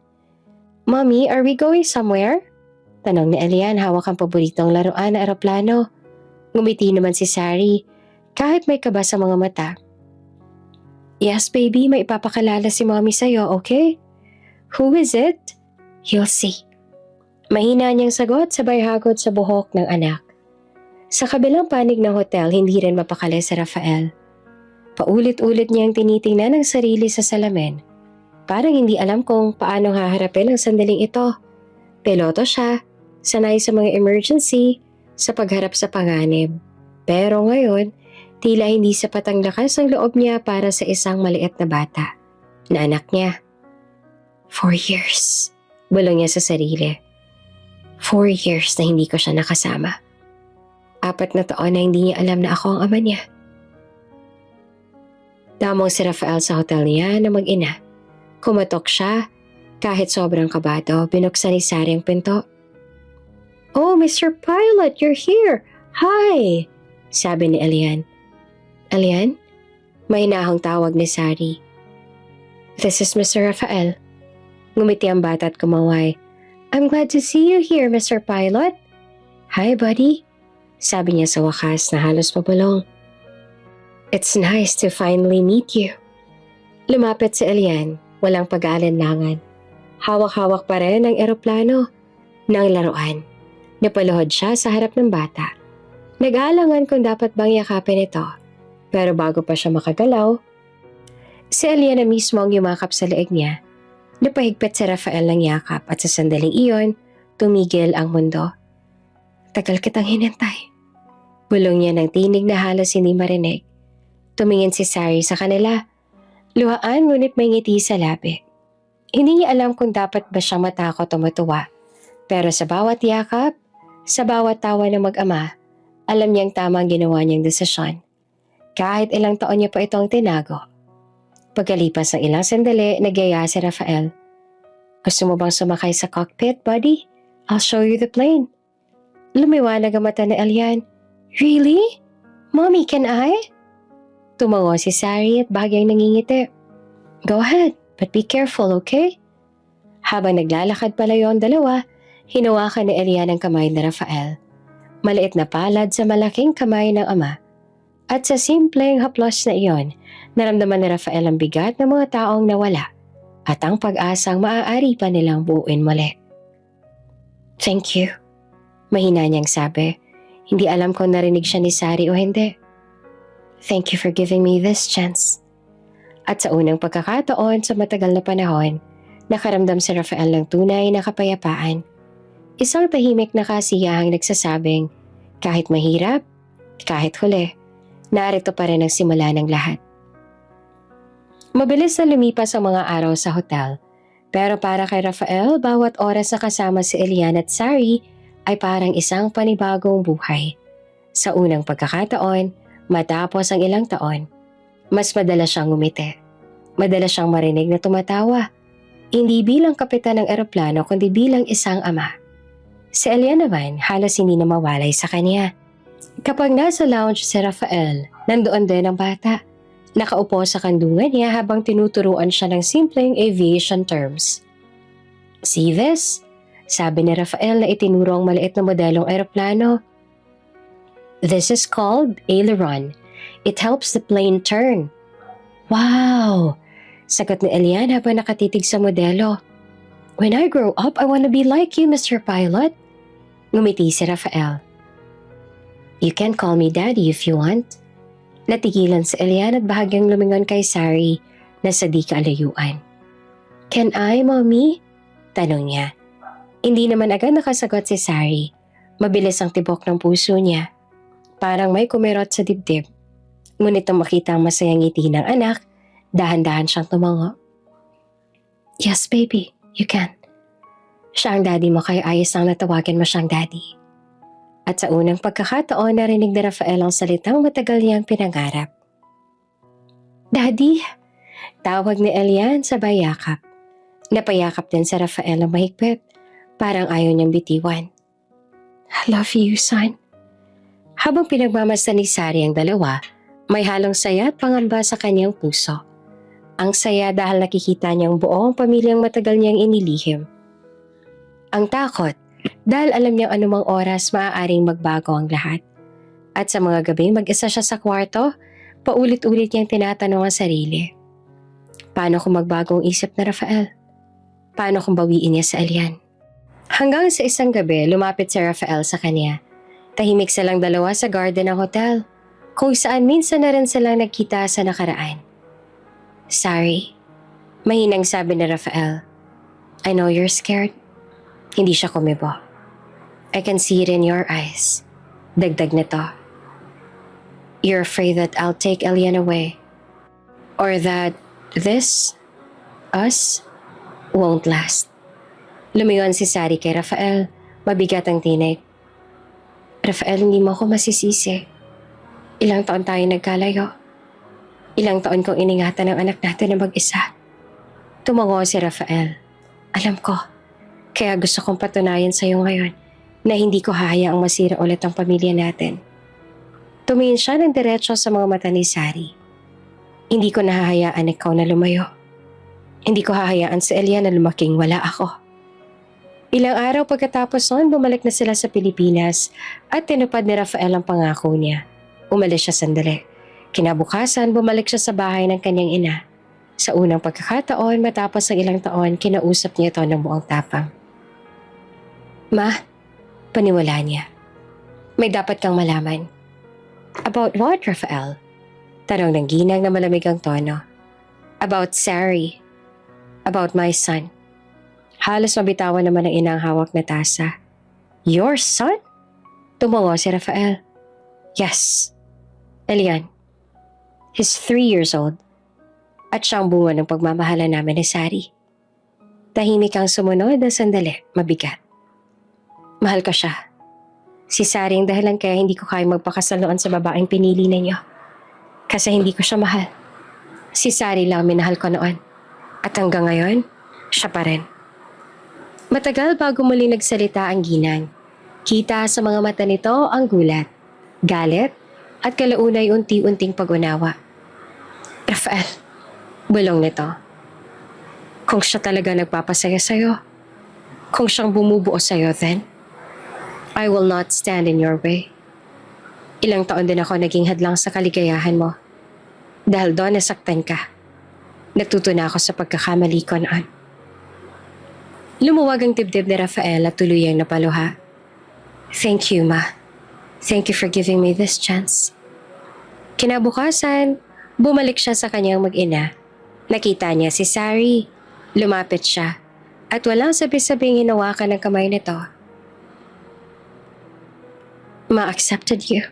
Mommy, are we going somewhere? Tanong ni Elian hawak ang paboritong laruan na eroplano. Ngumiti naman si Sari kahit may kaba sa mga mata. Yes baby, may ipapakalala si mommy sa'yo, okay? Who is it? You'll see. Mahina niyang sagot sabay hagod sa buhok ng anak. Sa kabilang panig ng hotel, hindi rin mapakali si Rafael. Paulit-ulit niyang tinitingnan ang sarili sa salamin. Parang hindi alam kung paano haharapin ang sandaling ito. Piloto siya, sanay sa mga emergency, sa pagharap sa panganib. Pero ngayon, tila hindi sapat ang lakas ng loob niya para sa isang maliit na bata, na anak niya. 4 years, bulong niya sa sarili. 4 years na hindi ko siya nakasama. 4 na taon na hindi niya alam na ako ang ama niya. Damong si Rafael sa hotel niya na mag-ina. Kumatok siya, kahit sobrang kabado, binuksan ni Sari ang pinto. Oh, Mr. Pilot, you're here! Hi! Sabi ni Elian. Elian? May hinahong tawag ni Sari. This is Mr. Rafael. Ngumiti ang bata at kumaway. I'm glad to see you here, Mr. Pilot. Hi, buddy. Sabi niya sa wakas na halos pabulong. It's nice to finally meet you. Lumapit si Elian, walang pag-aalinlangan. Hawak-hawak pa rin ang eroplano ng laruan. Napaluhod siya sa harap ng bata. Nag-aalangan kung dapat bang yakapin ito. Pero bago pa siya makagalaw, si Elian na mismo ang yumakap sa leeg niya. Napahigpit si Rafael ng yakap at sa sandaling iyon, tumigil ang mundo. Tagal kitang hinintay. Bulong niya ng tinig na halos hindi marinig. Tumingin si Sari sa kanila. Luhaan ngunit may ngiti sa labi. Hindi niya alam kung dapat ba siyang matakot o matuwa. Pero sa bawat yakap, sa bawat tawa ng mag-ama, alam niyang tama ang ginawa niyang desisyon. Kahit ilang taon niya pa itong tinago. Pagkalipas ng ilang sandali, nagyaya si Rafael. Gusto mo bang sumakay sa cockpit, buddy? I'll show you the plane. Lumiwanag ang mata ni Elian. Really? Mommy, can I? Tumango si Sari at bahagyang nangingiti. Go ahead, but be careful, okay? Habang naglalakad palayo ang dalawa, hinawakan ni Elian ang kamay ni Rafael. Maliit na palad sa malaking kamay ng ama. At sa simpleng haplos na iyon, naramdaman ni Rafael ang bigat ng mga taong nawala at ang pag-asang maaari pa nilang buuin muli. Thank you. Mahina niyang sabi. Hindi alam kung narinig siya ni Sari o hindi. Thank you for giving me this chance. At sa unang pagkakataon sa matagal na panahon, nakaramdam si Rafael ng tunay na kapayapaan. Isang tahimik na kasiyahang nagsasabing, kahit mahirap, kahit huli, narito pa rin ang simula ng lahat. Mabilis na lumipas ang mga araw sa hotel, pero para kay Rafael, bawat oras na kasama si Elian at Sari ay parang isang panibagong buhay. Sa unang pagkakataon, matapos ang ilang taon, mas madalas siyang ngumiti. Madalas siyang marinig na tumatawa. Hindi bilang kapitan ng eroplano kundi bilang isang ama. Si Elian naman halos hindi na mawalay sa kanya. Kapag nasa lounge si Rafael, nandoon din ang bata. Nakaupo sa kandungan niya habang tinuturuan siya ng simpleng aviation terms. See this? Sabi ni Rafael na itinuro ang maliit na modelong eroplano. This is called aileron. It helps the plane turn. Wow! Sagot ni Elian habang nakatitig sa modelo. When I grow up, I want to be like you, Mr. Pilot. Ngumiti si Rafael. You can call me Daddy if you want. Natigilan si Elian at bahagyang lumingon kay Sari na sa di kaalayuan. Can I, Mommy? Tanong niya. Hindi naman agad nakasagot si Sari. Mabilis ang tibok ng puso niya. Parang may kumirot sa dibdib. Ngunit nang makita ang masayang ngiti ng anak, dahan-dahan siyang tumango. Yes, baby. You can. Siya ang daddy mo kaya ayos lang natawagan mo siyang daddy. At sa unang pagkakataon narinig ni Rafael ang salitang matagal niyang pinangarap. Daddy! Tawag ni Elian sabay yakap. Napayakap din sa Rafael ang mahigpit. Parang ayaw niyang bitiwan. I love you, son. Habang pinagmamasdan ni Sari ang dalawa, may halong saya at pangamba sa kanyang puso. Ang saya dahil nakikita niyang buo ang pamilyang matagal niyang inilihim. Ang takot dahil alam niyang anumang oras maaaring magbago ang lahat. At sa mga gabi mag-isa siya sa kwarto, paulit-ulit niyang tinatanong ang sarili. Paano kung magbago ang isip na Rafael? Paano kung bawiin niya sa Elian? Hanggang sa isang gabi, lumapit si Rafael sa kanya. Tahimik silang dalawa sa garden ng hotel, kung saan minsan na rin silang nagkita sa nakaraan. Sorry, mahinang sabi ni Rafael. I know you're scared. Hindi siya kumibo. I can see it in your eyes. Dagdag nito. You're afraid that I'll take Elian away. Or that us, won't last. Lumingon si Sari kay Rafael. Mabigat ang tinig. Rafael, hindi mo ako masisisi. Ilang taon tayo nagkalayo. Ilang taon kong iningatan ang anak natin na mag-isa. Tumango si Rafael. Alam ko. Kaya gusto kong patunayan sa'yo ngayon na hindi ko hahayaang masira ulit ang pamilya natin. Tumingin siya ng diretso sa mga mata ni Sari. Hindi ko nahahayaan ikaw na lumayo. Hindi ko hahayaan sa Elian na lumaking wala ako. Ilang araw pagkatapos noon, bumalik na sila sa Pilipinas at tinupad ni Rafael ang pangako niya. Umalis siya sandali. Kinabukasan, bumalik siya sa bahay ng kanyang ina. Sa unang pagkakataon, matapos ang ilang taon, kinausap niya ito ng buong tapang. Ma, paniwala niya. May dapat kang malaman. About what, Rafael? Tanong ng ginang na malamig ang tono. About Sari. About my son. Halos mabitawan naman ng ina ang hawak na tasa. Your son? Tumango si Rafael. Yes. Elian. He's 3 years old. At siyang bunga ng pagmamahala namin ni Sari. Tahimik ang sumunod na sandali, mabigat. Mahal ko siya. Si Sari ang dahilan kaya hindi ko kaya magpakasal noon sa babaeng pinili ninyo. Kasi hindi ko siya mahal. Si Sari lang minahal ko noon. At hanggang ngayon, siya pa rin. Matagal bago muling nagsalita ang ginang. Kita sa mga mata nito ang gulat, galit, at kalaunay unti-unting pag-unawa. Rafael, bulong nito. Kung siya talaga nagpapasaya sa'yo, kung siyang bumubuo sa'yo then, I will not stand in your way. Ilang taon din ako naging hadlang sa kaligayahan mo. Dahil doon nasaktan ka. Natuto na ako sa pagkakamali ko noon. Lumuwag ang dibdib ni Rafael at tuluyang napaluha. Thank you, Ma. Thank you for giving me this chance. Kinabukasan, bumalik siya sa kanyang mag-ina. Nakita niya si Sari. Lumapit siya. At walang sabi-sabing hinawakan ng kamay nito. Ma accepted you.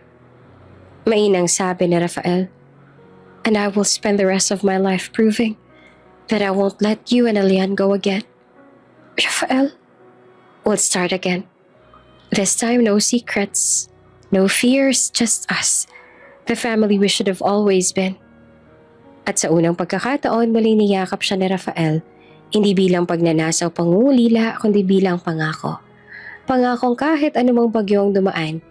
Mainang sabi ni Rafael. And I will spend the rest of my life proving that I won't let you and Elian go again. Rafael, we'll start again. This time, no secrets, no fears, just us. The family we should have always been. At sa unang pagkakataon, muling niyakap siya ni Rafael, hindi bilang pagnanasaw pangungulila, kundi bilang pangako. Pangakong kahit anumang bagyong dumaan,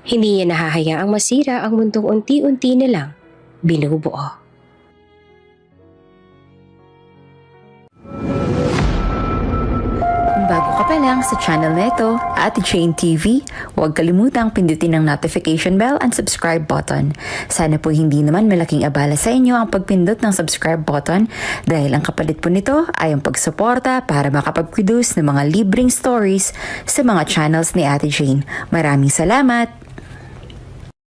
hindi niya nahahayaang masira ang mundong unti-unti nilang binubuo. Kung bago ka pa lang sa channel na ito, Ate Jane TV, huwag kalimutang pindutin ang notification bell and subscribe button. Sana po hindi naman malaking abala sa inyo ang pagpindot ng subscribe button dahil ang kapalit po nito ay ang pagsuporta para makapag-produce ng mga libreng stories sa mga channels ni Ate Jane. Maraming salamat!